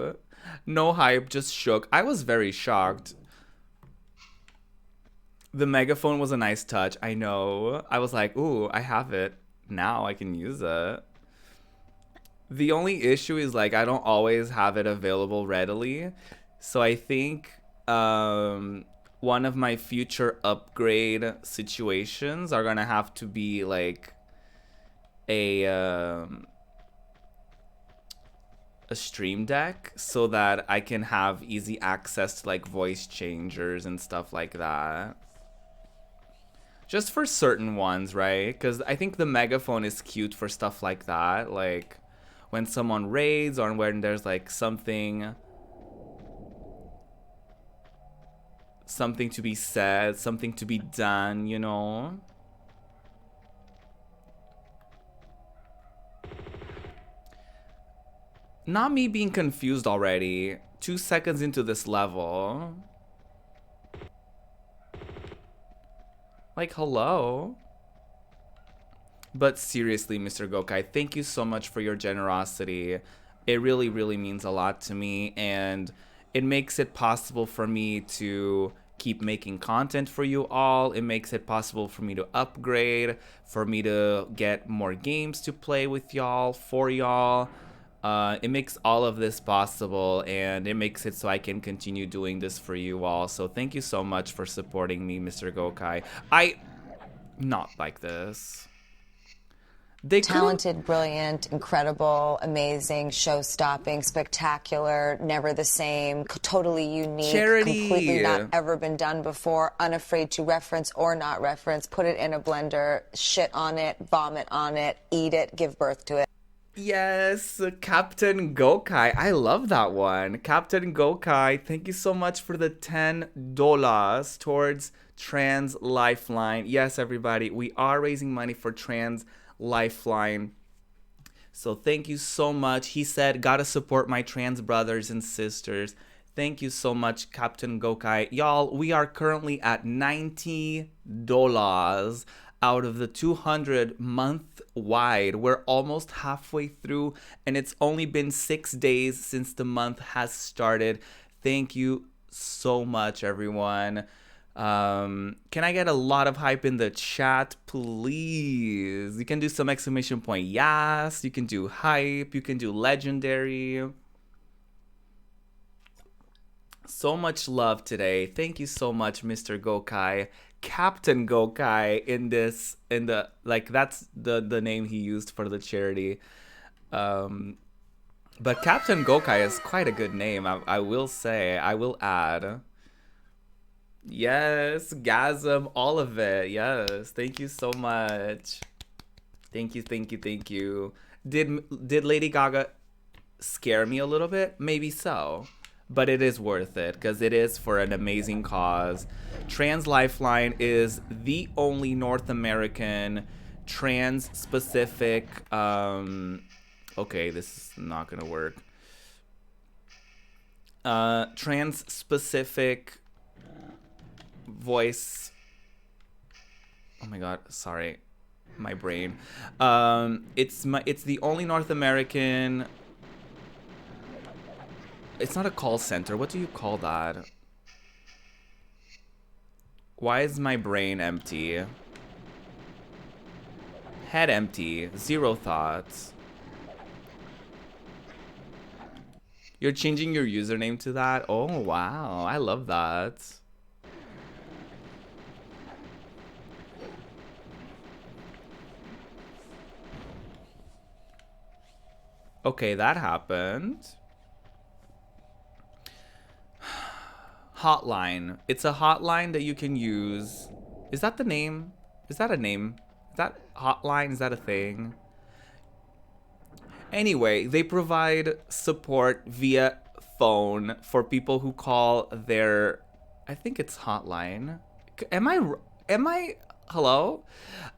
No hype, just shook. I was very shocked. The megaphone was a nice touch. I know. I was like, ooh, I have it. Now I can use it. The only issue is like I don't always have it available readily. So I think one of my future upgrade situations are gonna have to be like a stream deck so that I can have easy access to like voice changers and stuff like that. Just for certain ones, right? Because I think the megaphone is cute for stuff like that. Like when someone raids or when there's like something to be said, something to be done, you know? Not me being confused already. 2 seconds into this level. Like, hello? But seriously, Mr. Gokai, thank you so much for your generosity. It really, really means a lot to me, and it makes it possible for me to keep making content for you all. It makes it possible for me to upgrade, for me to get more games to play with y'all, for y'all. It makes all of this possible, and it makes it so I can continue doing this for you all. So thank you so much for supporting me, Mr. Gokai. Not like this. They
Talented, brilliant, incredible, amazing, show-stopping, spectacular, never the same, totally unique, completely not ever been done before, unafraid to reference or not reference, put it in a blender, shit on it, vomit on it, eat it, give birth to it.
Yes, Captain Gokai. I love that one. Captain Gokai, thank you so much for the $10 towards Trans Lifeline. Yes, everybody, we are raising money for Trans Lifeline. So thank you so much. He said, gotta support my trans brothers and sisters. Thank you so much, Captain Gokai. Y'all, we are currently at $90 out of the 200 month wide. We're almost halfway through, and it's only been 6 days since the month has started. Thank you so much, everyone. Can I get a lot of hype in the chat, please? You can do some exclamation point yes, you can do hype, you can do legendary. So much love today. Thank you so much, Mr. Gokai. Captain Gokai that's the name he used for the charity. But Captain Gokai is quite a good name, I will say. I will add. Yes, Gasm, all of it. Yes, thank you so much. Thank you, thank you, thank you. Did Lady Gaga scare me a little bit? Maybe so. But it is worth it because it is for an amazing cause. Trans Lifeline is the only North American trans-specific... okay, this is not gonna work. Trans-specific voice. Oh my god, sorry, my brain. It's the only North American. It's not a call center. What do you call that? Why is my brain empty? Head empty. Zero thoughts. You're changing your username to that? Oh wow, I love that. Okay, that happened. Hotline. It's a hotline that you can use. Is that the name? Is that a name? Is that hotline? Is that a thing? Anyway, they provide support via phone for people who call their, I think it's hotline. Am I, hello?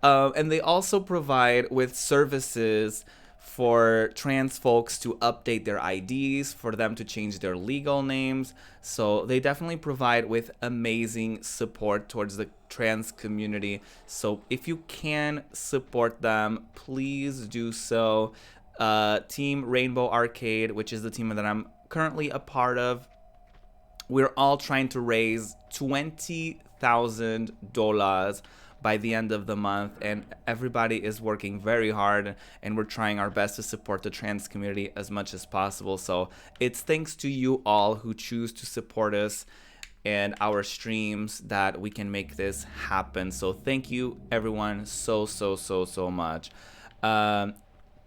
And they also provide with services for trans folks to update their IDs, for them to change their legal names. So they definitely provide with amazing support towards the trans community. So if you can support them, please do so. Team Rainbow Arcade, which is the team that I'm currently a part of, we're all trying to raise $20,000 by the end of the month, and everybody is working very hard, and we're trying our best to support the trans community as much as possible. So it's thanks to you all who choose to support us and our streams that we can make this happen. So thank you everyone so much.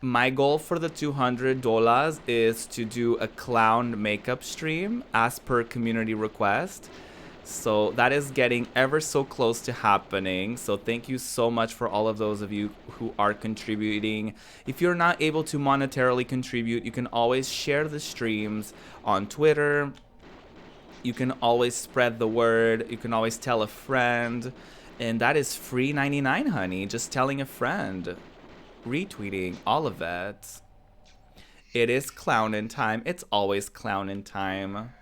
My goal for the $200 is to do a clown makeup stream as per community request. So that is getting ever so close to happening. So thank you so much for all of those of you who are contributing. If you're not able to monetarily contribute, you can always share the streams on Twitter. You can always spread the word. You can always tell a friend. And that is free 99, honey. Just telling a friend. Retweeting, all of that. It is clownin' time. It's always clownin' time.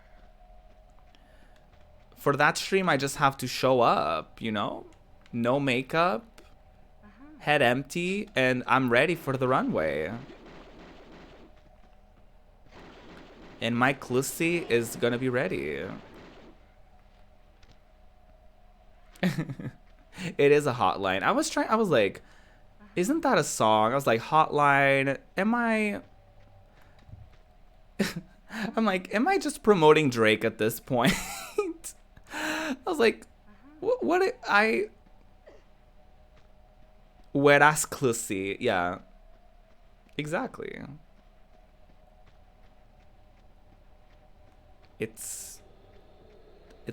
For that stream, I just have to show up, you know? No makeup, head empty, and I'm ready for the runway. And my Clussy is gonna be ready. It is a hotline. I was like, isn't that a song? I was like, hotline, I'm like, am I just promoting Drake at this point? I was like, Whereas Clussy, yeah. Exactly. It's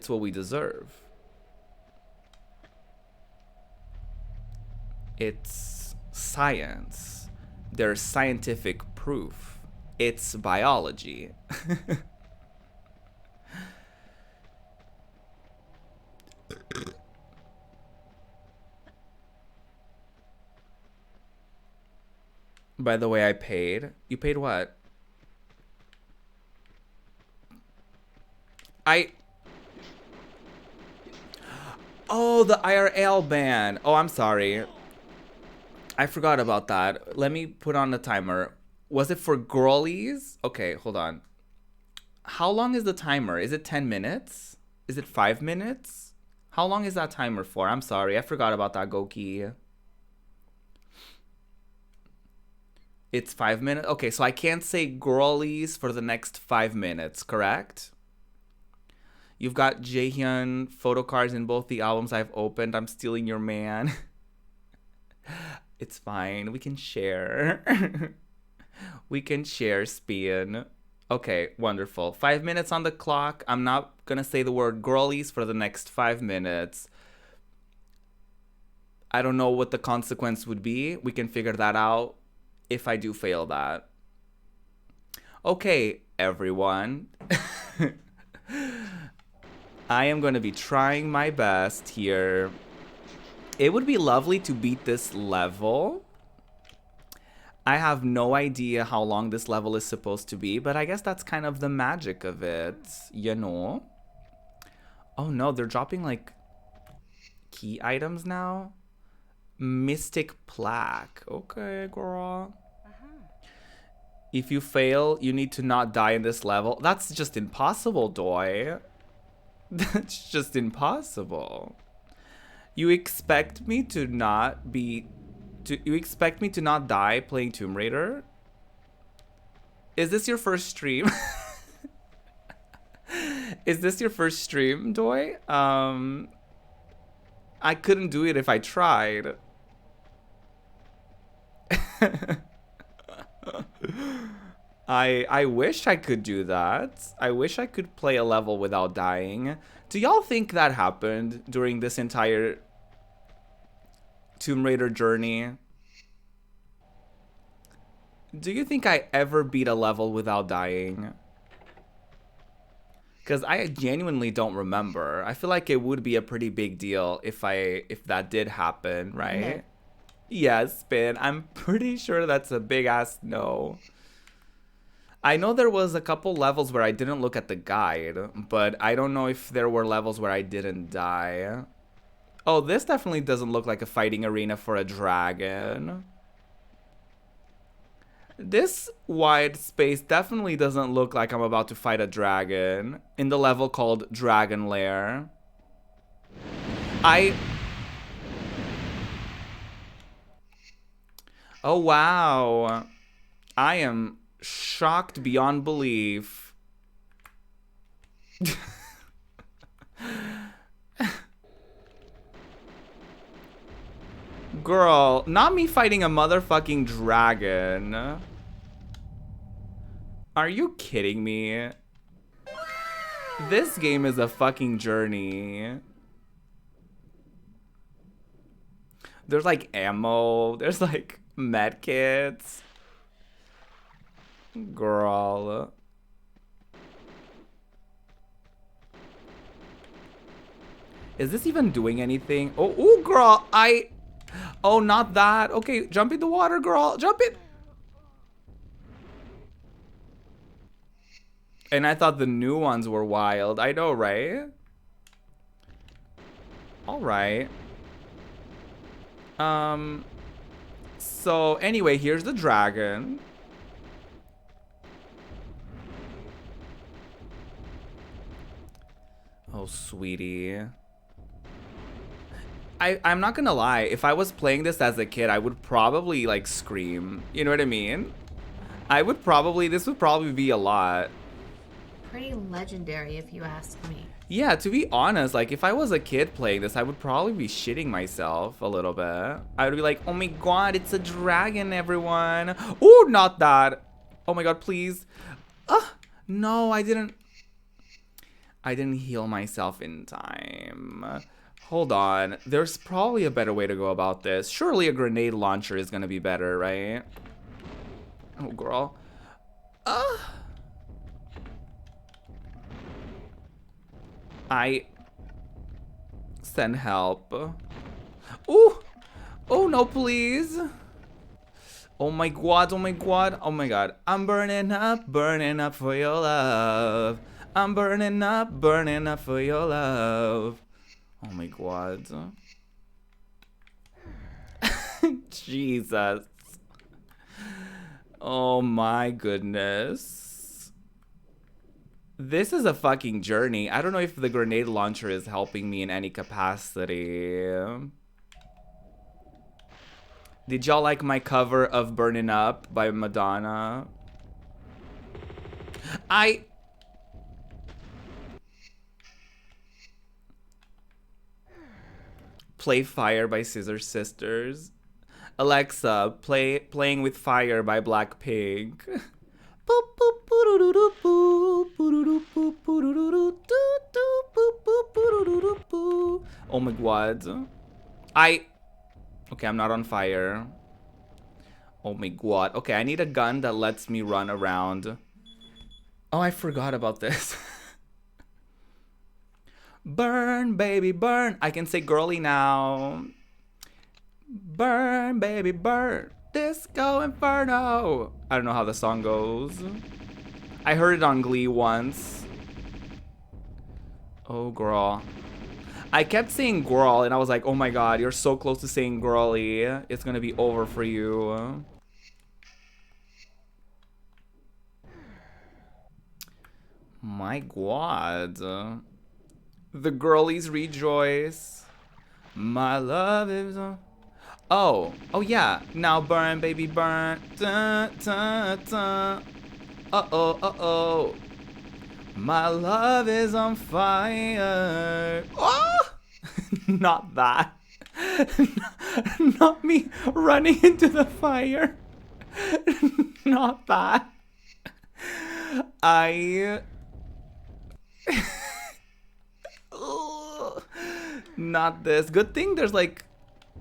what we deserve. It's science. There's scientific proof. It's biology. By the way, I paid. You paid what? Oh, the IRL ban. Oh, I'm sorry. I forgot about that. Let me put on the timer. Was it for girlies? Okay, hold on. How long is the timer? Is it 10 minutes? Is it 5 minutes? How long is that timer for? I'm sorry. I forgot about that, Goki. It's 5 minutes? Okay, so I can't say girlies for the next 5 minutes, correct? You've got Jaehyun photo cards in both the albums I've opened. I'm stealing your man. It's fine. We can share. We can share, Spian. Okay, wonderful. 5 minutes on the clock. I'm not gonna say the word girlies for the next 5 minutes. I don't know what the consequence would be. We can figure that out if I do fail that. Okay, everyone. I am going to be trying my best here. It would be lovely to beat this level. I have no idea how long this level is supposed to be, but I guess that's kind of the magic of it, you know? Oh no, they're dropping like key items now? Mystic plaque. Okay, girl. If you fail, you need to not die in this level. That's just impossible, Doi. That's just impossible. You expect me to not be... you expect me to not die playing Tomb Raider? Is this your first stream? Is this your first stream, Doi? I couldn't do it if I tried. I wish I could do that. I wish I could play a level without dying. Do y'all think that happened during this entire Tomb Raider journey? Do you think I ever beat a level without dying? Because I genuinely don't remember. I feel like it would be a pretty big deal if that did happen, right?
No.
Yes, Spin. I'm pretty sure that's a big ass no. I know there was a couple levels where I didn't look at the guide, but I don't know if there were levels where I didn't die. Oh, this definitely doesn't look like a fighting arena for a dragon. This wide space definitely doesn't look like I'm about to fight a dragon in the level called Dragon Lair. Oh, wow. I am shocked beyond belief. Girl, not me fighting a motherfucking dragon. Are you kidding me? This game is a fucking journey. There's like ammo, there's like med kits. Girl. Is this even doing anything? Oh, ooh, girl, oh, not that. Okay, jump in the water, girl. Jump in. And I thought the new ones were wild. I know, right? All right. So anyway, here's the dragon. Oh, sweetie. I'm not gonna lie. If I was playing this as a kid, I would probably like scream. You know what I mean? This would probably be a lot.
Pretty legendary, if you ask me.
Yeah, to be honest, like if I was a kid playing this, I would probably be shitting myself a little bit. I would be like, oh my god, it's a dragon, everyone. Oh, not that. Oh my god, please. No, I didn't heal myself in time. Hold on. There's probably a better way to go about this. Surely a grenade launcher is gonna be better, right? Oh, girl. I send help. Ooh! Oh no, please! Oh my god, oh my god, oh my god. I'm burning up for your love. I'm burning up for your love. Oh my god. Jesus. Oh my goodness. This is a fucking journey. I don't know if the grenade launcher is helping me in any capacity. Did y'all like my cover of Burning Up by Madonna? Play Fire by Scissor Sisters. Alexa, Playing with Fire by Blackpink. Oh my god. Okay, I'm not on fire. Oh my god. Okay, I need a gun that lets me run around. Oh, I forgot about this. Burn, baby, burn. I can say girly now. Burn, baby, burn. Disco Inferno. I don't know how the song goes. I heard it on Glee once. Oh, girl. I kept saying girl, and I was like, oh my god, you're so close to saying girly. It's gonna be over for you. My god. The girlies rejoice. My love is... Oh yeah. Now burn, baby, burn. Dun, dun, dun. Uh-oh. My love is on fire. Oh! Not that. Not me running into the fire. Not that. I... Not this. Good thing there's like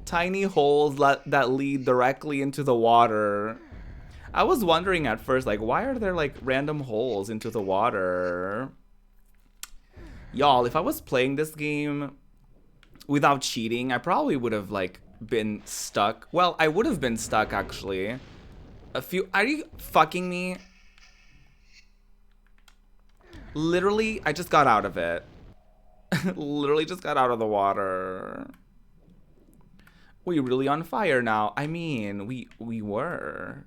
tiny holes that lead directly into the water. I was wondering at first, like, why are there like random holes into the water? Y'all, if I was playing this game without cheating, I probably would have like been stuck. Well, I would have been stuck actually. Are you fucking me? Literally, I just got out of it. Literally just got out of the water. We really on fire now. I mean, we were.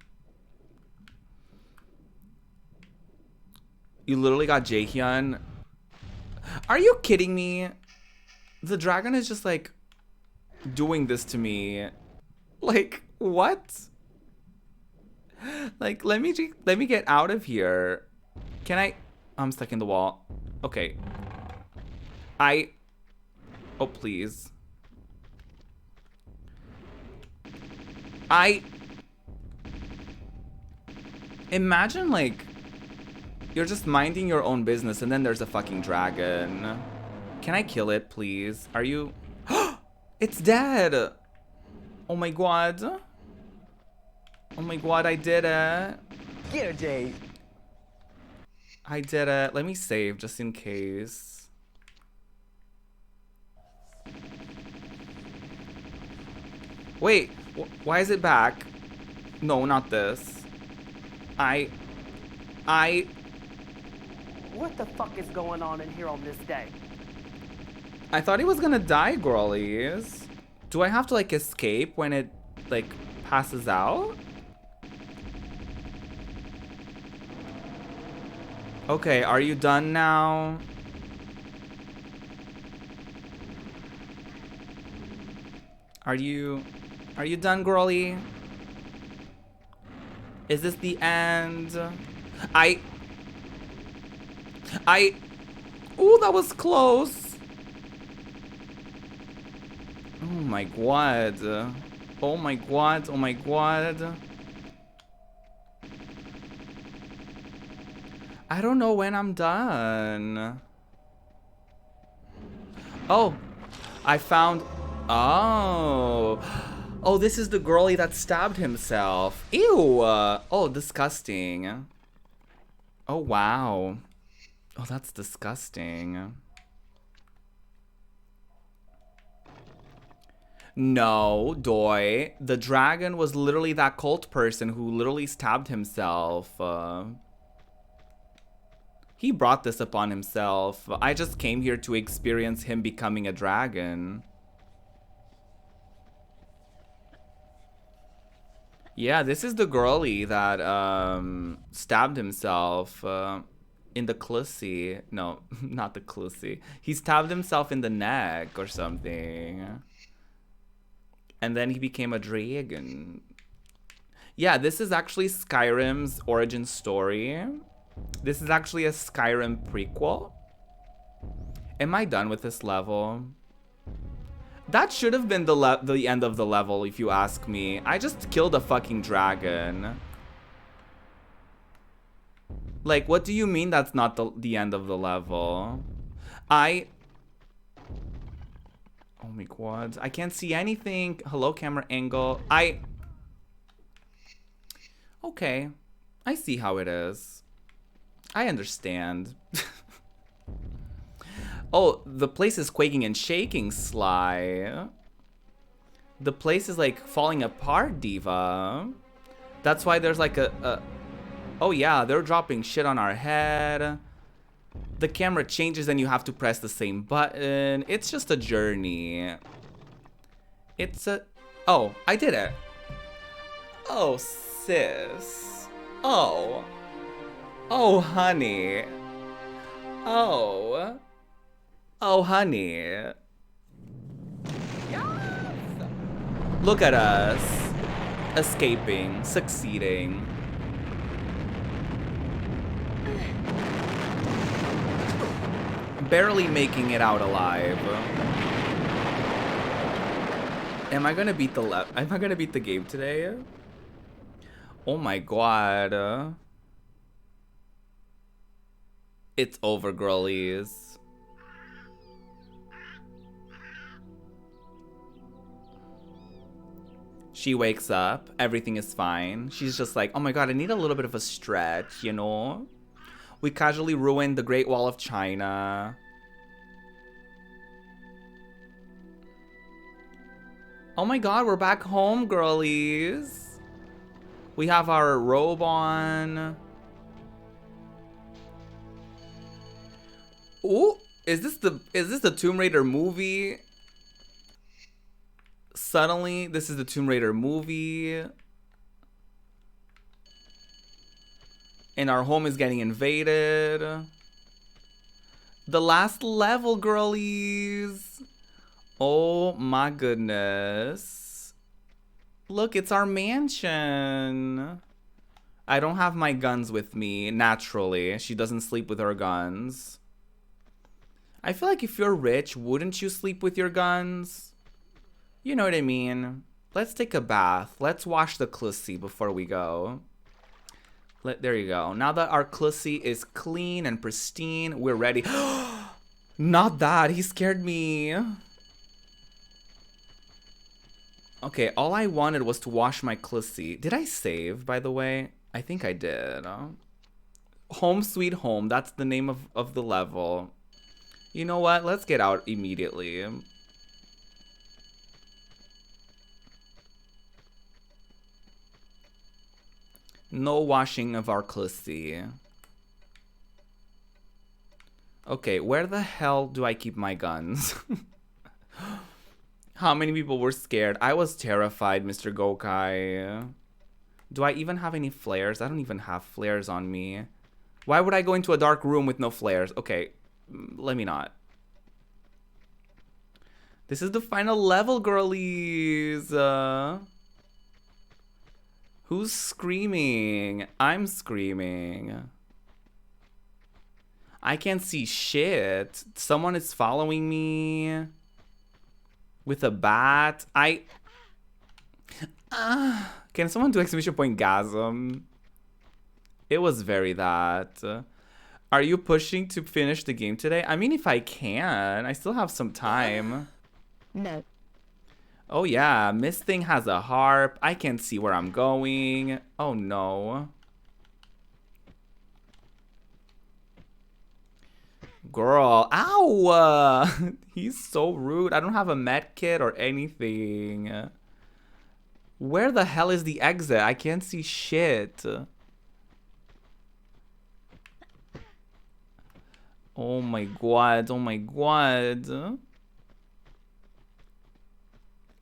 You literally got Jaehyun. Are you kidding me? The dragon is just like doing this to me. Like, what? Like, let me get out of here. Can I? I'm stuck in the wall. Okay. Oh, please. Imagine, like, you're just minding your own business and then there's a fucking dragon. Can I kill it, please? Are you... It's dead! Oh my god. Oh my god, I did it.
Get her, Jade.
I did it. Let me save just in case. Wait, why is it back? No, not this.
What the fuck is going on in here on this day?
I thought he was gonna die, girlies. Do I have to like escape when it like passes out? Okay, are you done now? Are you done, girly? Is this the end? Ooh, that was close. Oh my god. Oh my god. Oh my god. I don't know when I'm done. Oh, I found... Oh. Oh, this is the girlie that stabbed himself. Ew. Oh, disgusting. Oh, wow. Oh, that's disgusting. No, Doi. The dragon was literally that cult person who literally stabbed himself. He brought this upon himself. I just came here to experience him becoming a dragon. Yeah, this is the girlie that stabbed himself in the clussy. No, not the clussy. He stabbed himself in the neck or something. And then he became a dragon. Yeah, this is actually Skyrim's origin story. This is actually a Skyrim prequel. Am I done with this level? That should have been the end of the level, if you ask me. I just killed a fucking dragon. Like, what do you mean that's not the end of the level? Oh my god. I can't see anything. Hello, camera angle. Okay. I see how it is. I understand. Oh, the place is quaking and shaking, Sly. The place is like falling apart, Diva. That's why there's like Oh yeah, they're dropping shit on our head. The camera changes and you have to press the same button. It's just a journey. Oh, I did it. Oh, sis. Oh. Oh, honey. Oh. Oh, honey. Yes! Look at us. Escaping, succeeding. Barely making it out alive. Am I gonna beat the game today? Oh my god. It's over, girlies. She wakes up. Everything is fine. She's just like, oh my god, I need a little bit of a stretch, you know? We casually ruined the Great Wall of China. Oh my god, we're back home, girlies. We have our robe on. Ooh, is this the Tomb Raider movie? Suddenly, this is the Tomb Raider movie. And our home is getting invaded. The last level, girlies. Oh my goodness. Look, it's our mansion. I don't have my guns with me, naturally. She doesn't sleep with her guns. I feel like if you're rich, wouldn't you sleep with your guns? You know what I mean? Let's take a bath. Let's wash the clussy before we go. There you go. Now that our clussy is clean and pristine, we're ready. Not that. He scared me. Okay, all I wanted was to wash my clussy. Did I save, by the way? I think I did. Home Sweet Home. That's the name of the level. You know what? Let's get out immediately. No washing of our clussy. Okay, where the hell do I keep my guns? How many people were scared? I was terrified, Mr. Gokai. Do I even have any flares? I don't even have flares on me. Why would I go into a dark room with no flares? Okay, let me not. This is the final level, girlies. Who's screaming? I'm screaming. I can't see shit. Someone is following me. With a bat. Can someone do exclamation point gasm? It was very that. Are you pushing to finish the game today? I mean, if I can. I still have some time.
No.
Oh yeah, Miss Thing has a harp. I can't see where I'm going. Oh no. Girl, ow! He's so rude. I don't have a med kit or anything. Where the hell is the exit? I can't see shit. Oh my god, oh my god.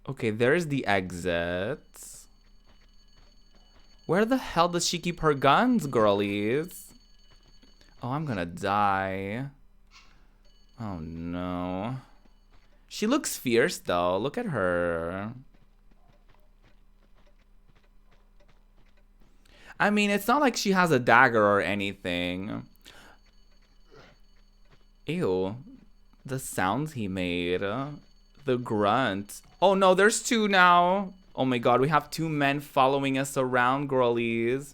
Okay, there's the exit. Where the hell does she keep her guns, girlies? Oh, I'm gonna die. Oh no. She looks fierce though. Look at her. I mean, it's not like she has a dagger or anything. Ew. The sounds he made. The grunt. Oh no, there's two now. Oh my god, we have two men following us around, girlies.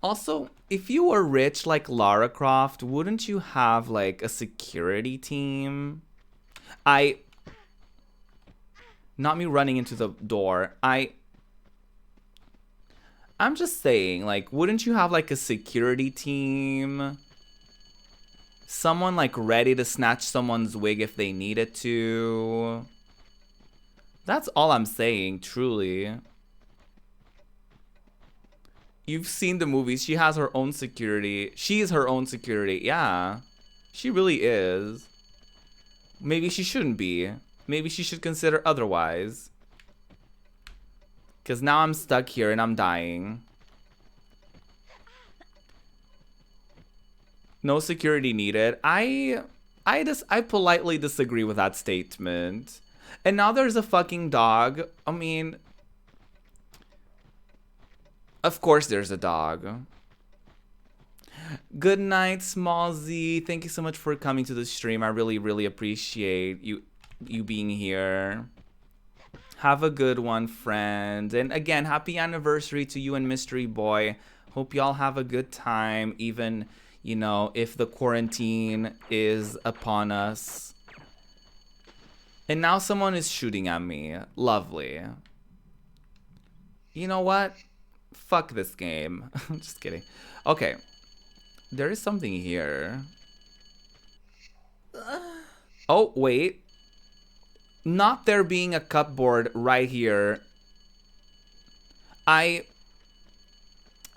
Also, if you were rich like Lara Croft, wouldn't you have like a security team? Not me running into the door. I'm just saying, like, wouldn't you have like a security team? Someone like ready to snatch someone's wig if they needed to. That's all I'm saying, truly. You've seen the movies. She has her own security. She's her own security. Yeah. She really is. Maybe she shouldn't be. Maybe she should consider otherwise. Because now I'm stuck here and I'm dying. No security needed. I politely disagree with that statement. And now there's a fucking dog. I mean, of course there's a dog. Good night, Small Z. Thank you so much for coming to the stream. I really, really appreciate you being here. Have a good one, friend. And again, happy anniversary to you and Mystery Boy. Hope y'all have a good time, even you know, if the quarantine is upon us. And now someone is shooting at me. Lovely. You know what? Fuck this game. Just kidding. Okay. There is something here. Oh, wait. Not there being a cupboard right here. I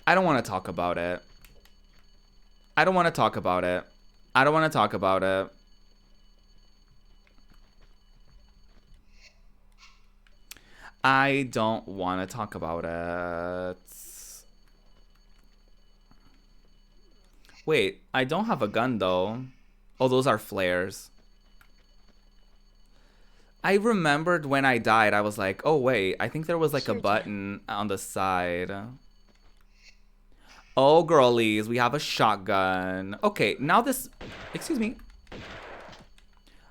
don't want to talk about it. I don't want to talk about it. I don't want to talk about it. I don't want to talk about it. Wait, I don't have a gun though. Oh, those are flares. I remembered when I died, I was like, oh wait, I think there was like a button on the side. Oh, girlies, we have a shotgun. Okay, now this... Excuse me.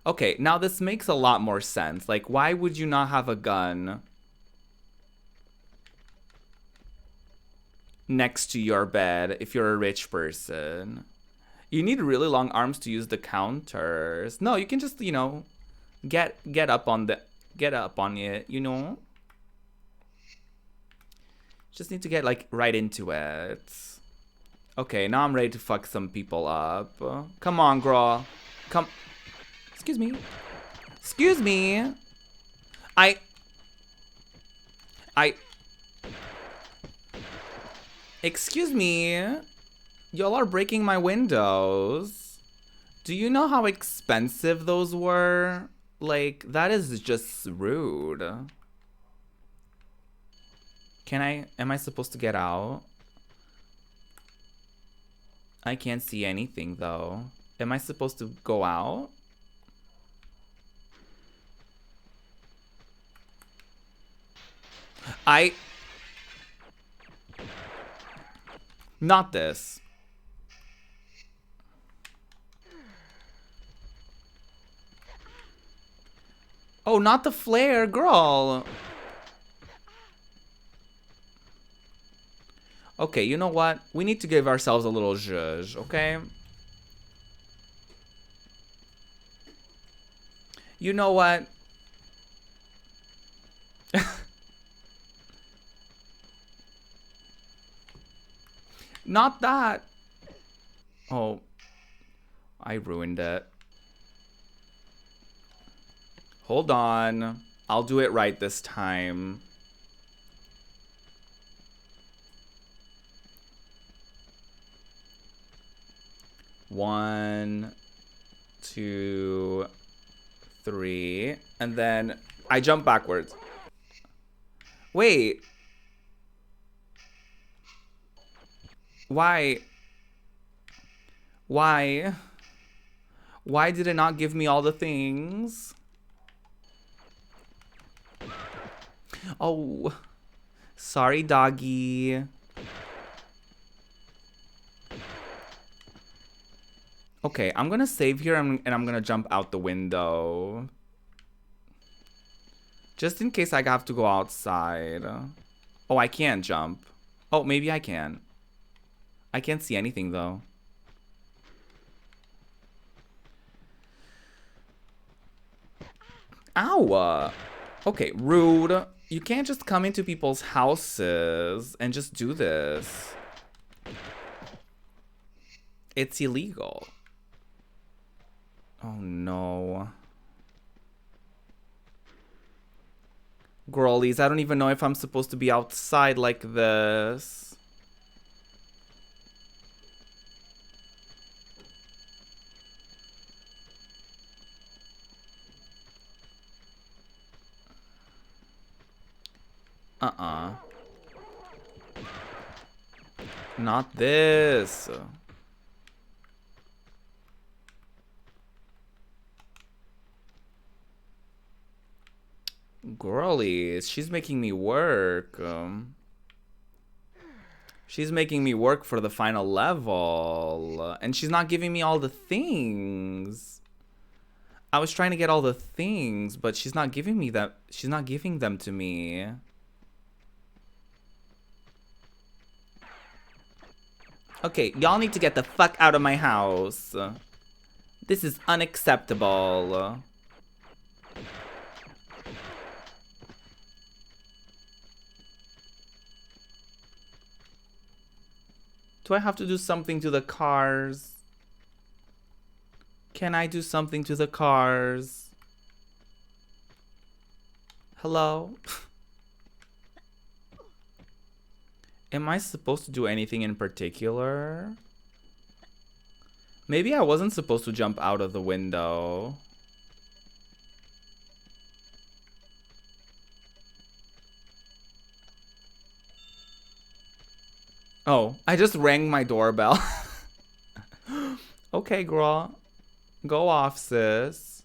Okay, now this makes a lot more sense. Like, why would you not have a gun next to your bed if you're a rich person? You need really long arms to use the counters. No, you can just, you know, get up on it, you know? Just need to get, like, right into it. Okay, now I'm ready to fuck some people up. Come on, girl. Come. Excuse me. Excuse me. I... Excuse me. Y'all are breaking my windows. Do you know how expensive those were? Like, that is just rude. Am I supposed to get out? I can't see anything though. Am I supposed to go out? Not this. Oh, not the flare, girl. Okay, you know what? We need to give ourselves a little zhuzh, okay? You know what? Not that. Oh, I ruined it. Hold on. I'll do it right this time. One, two, three, and then I jump backwards. Wait. Why? Why? Why did it not give me all the things? Oh. Sorry, doggy. Okay, I'm gonna save here and I'm gonna jump out the window. Just in case I have to go outside. Oh, I can't jump. Oh, maybe I can. I can't see anything though. Ow! Okay, rude. You can't just come into people's houses and just do this. It's illegal. Oh no. Girlies, I don't even know if I'm supposed to be outside like this. Not this. Girlies, she's making me work. She's making me work for the final level. And she's not giving me all the things. I was trying to get all the things, but she's not giving me that. She's not giving them to me. Okay, y'all need to get the fuck out of my house. This is unacceptable. Do I have to do something to the cars? Can I do something to the cars? Hello? Am I supposed to do anything in particular? Maybe I wasn't supposed to jump out of the window. Oh, I just rang my doorbell. Okay, girl. Go off, sis.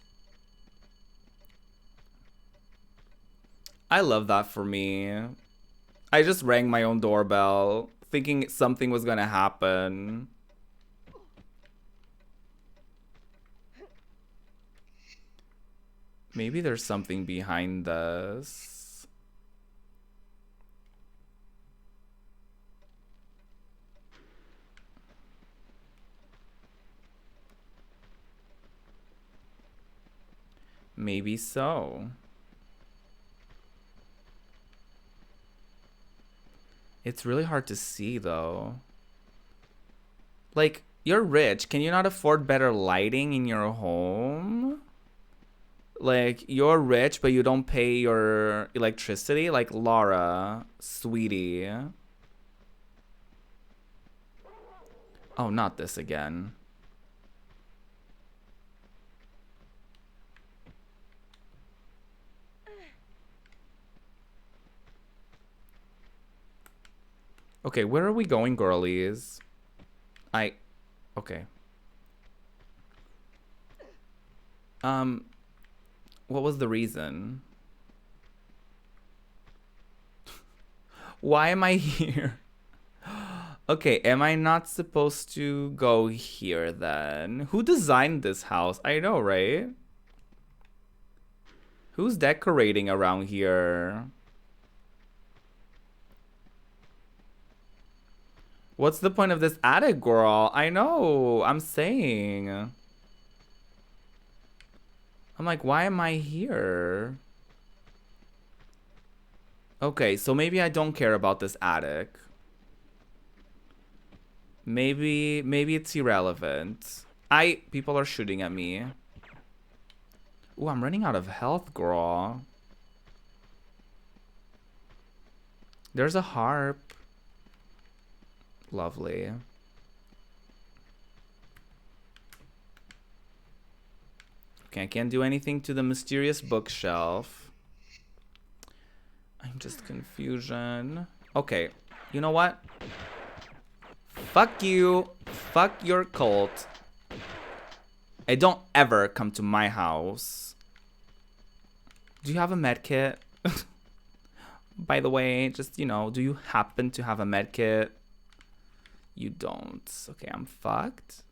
I love that for me. I just rang my own doorbell, thinking something was gonna happen. Maybe there's something behind this. Maybe so. It's really hard to see, though. Like, you're rich. Can you not afford better lighting in your home? Like, you're rich, but you don't pay your electricity? Like, Laura, sweetie. Oh, not this again. Okay, where are we going, girlies? Okay. What was the reason? Why am I here? Okay, am I not supposed to go here then? Who designed this house? I know, right? Who's decorating around here? What's the point of this attic, girl? I know, I'm saying. I'm like, why am I here? Okay, so maybe I don't care about this attic. Maybe it's irrelevant. People are shooting at me. Ooh, I'm running out of health, girl. There's a harp. Lovely. Okay, I can't do anything to the mysterious bookshelf. I'm just confusion. Okay, you know what? Fuck you. Fuck your cult. And don't ever come to my house. Do you have a med kit? By the way, just, you know, do you happen to have a med kit? You don't. Okay, I'm fucked.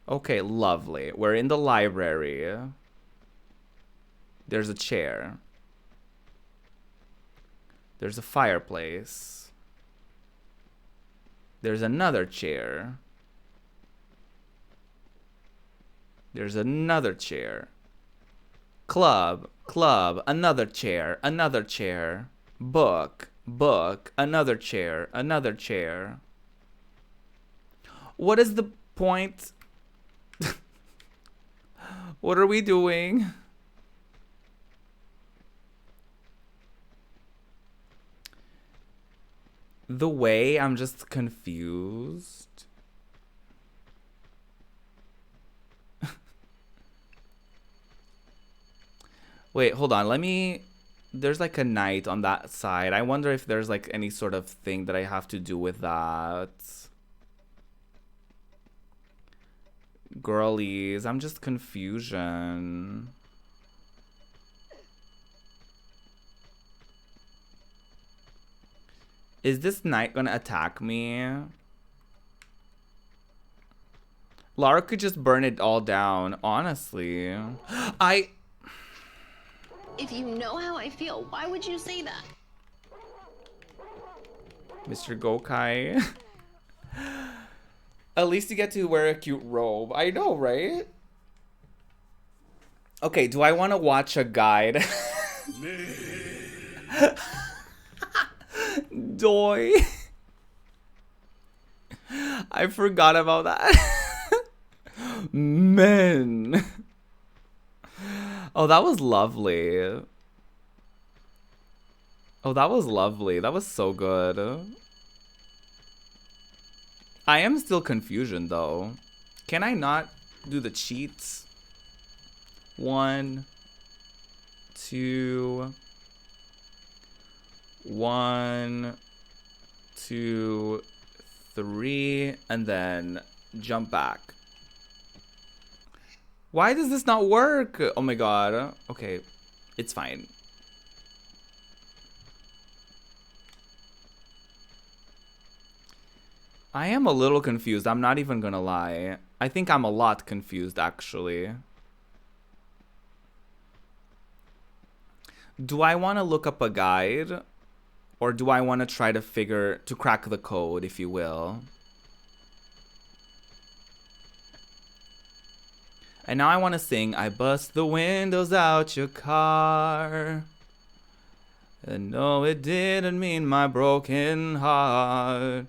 Okay, lovely. We're in the library. There's a chair. There's a fireplace. There's another chair. There's another chair. Club, another chair, another chair. Book, another chair, another chair. What is the point? What are we doing? The way, I'm just confused. Wait, hold on. There's like a knight on that side. I wonder if there's like any sort of thing that I have to do with that. Girlies, I'm just confusion. Is this knight gonna attack me? Lara could just burn it all down, honestly.
If you know how I feel, why would you say that?
Mr. Gokai. At least you get to wear a cute robe. I know, right? Okay, do I want to watch a guide? Doy. I forgot about that. Men. Oh, that was lovely. Oh, that was lovely. That was so good. I am still confusion though. Can I not do the cheats? 1, 2, 1, 2, 3, and then jump back. Why does this not work? Oh my god. Okay, it's fine. I am a little confused. I'm not even gonna lie. I think I'm a lot confused, actually. Do I want to look up a guide? Or do I want to try to crack the code, if you will? And now I want to sing, I bust the windows out your car. And no, it didn't mean my broken heart.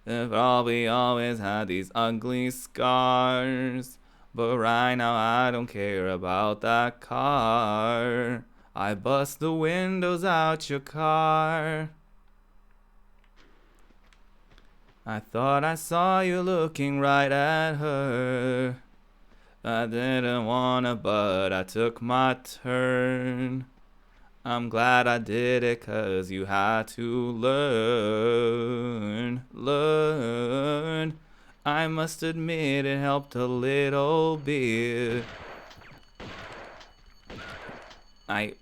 And probably always had these ugly scars. But right now I don't care about that car. I bust the windows out your car. I thought I saw you looking right at her. I didn't wanna, but I took my turn. I'm glad I did it 'cause you had to learn. I must admit it helped a little bit. I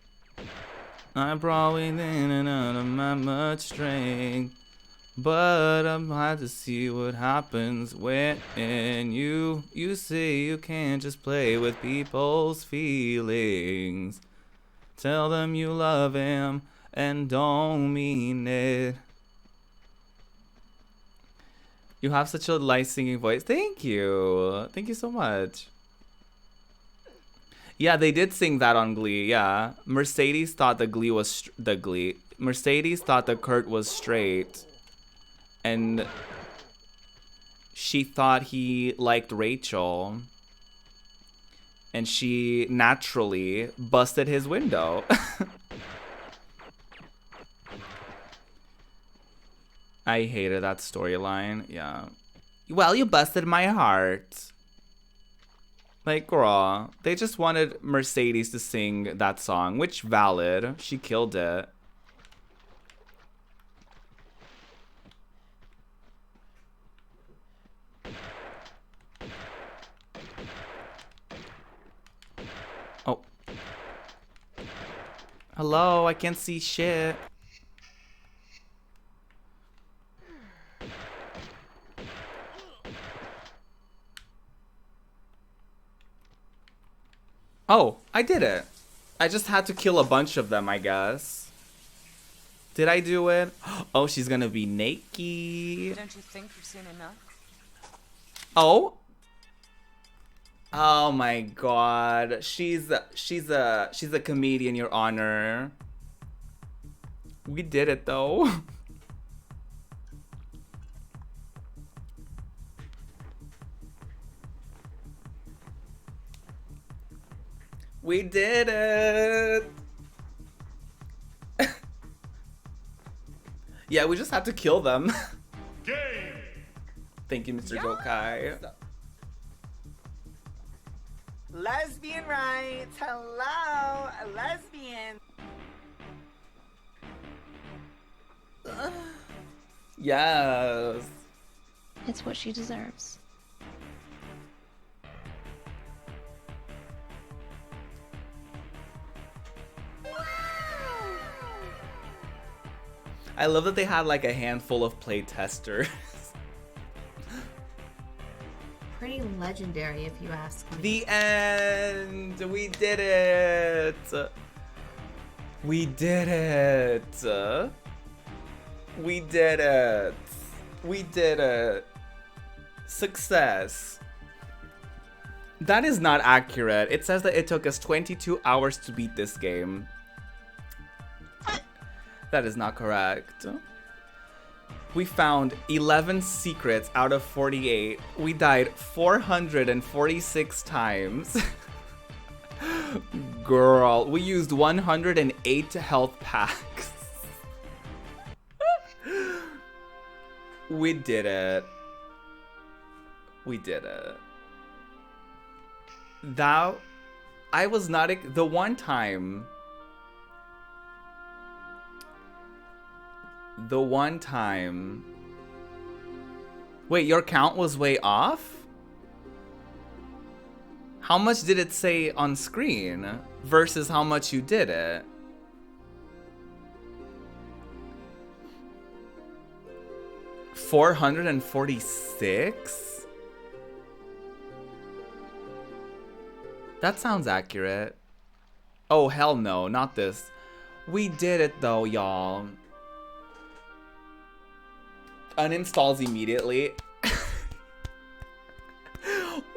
probably didn't have much strength, but I'm glad to see what happens when you say you can't just play with people's feelings. Tell them you love him and don't mean it. You have such a nice singing voice. Thank you. Thank you so much. Yeah, they did sing that on Glee. Yeah, Mercedes thought the Glee was Mercedes thought the Kurt was straight, and she thought he liked Rachel, and she naturally busted his window. I hated that storyline. Yeah. Well, you busted my heart. Like, girl, they just wanted Mercedes to sing that song, which valid. She killed it. Oh. Hello, I can't see shit. Oh, I did it. I just had to kill a bunch of them, I guess. Did I do it? Oh, she's gonna be naked.
Don't you think you've seen enough?
Oh. Oh my god. She's a comedian, Your Honor. We did it though. We did it! Yeah, we just had to kill them.
Game.
Thank you, Mr. Gokai.
Lesbian rights. Hello, a lesbian.
Yes.
It's what she deserves.
I love that they had like a handful of play testers.
Pretty legendary, if you ask me.
The end! We did it! We did it. We did it. We did it. Success. That is not accurate. It says that it took us 22 hours to beat this game. That is not correct. We found 11 secrets out of 48. We died 446 times. Girl, we used 108 health packs. We did it. We did it. I was not the one time. Wait, your count was way off? How much did it say on screen versus how much you did it? $446? That sounds accurate. Oh, hell no, not this. We did it though, y'all. Uninstalls immediately.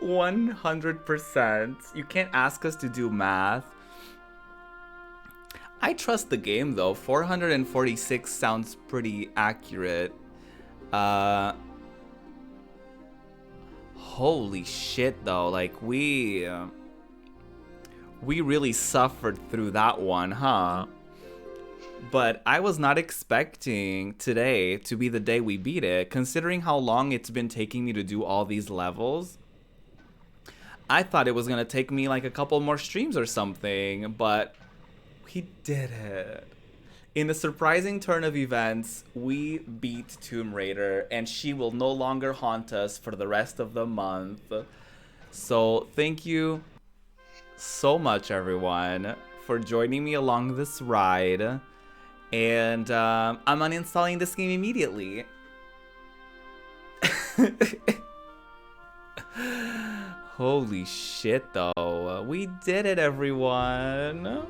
100%. You can't ask us to do math. I trust the game though. 446 sounds pretty accurate. Holy shit though. Like we really suffered through that one, huh? But I was not expecting today to be the day we beat it, considering how long it's been taking me to do all these levels. I thought it was gonna take me like a couple more streams or something, but we did it. In a surprising turn of events, we beat Tomb Raider, and she will no longer haunt us for the rest of the month. So thank you so much, everyone, for joining me along this ride. And I'm uninstalling this game immediately. Holy shit, though. We did it, everyone.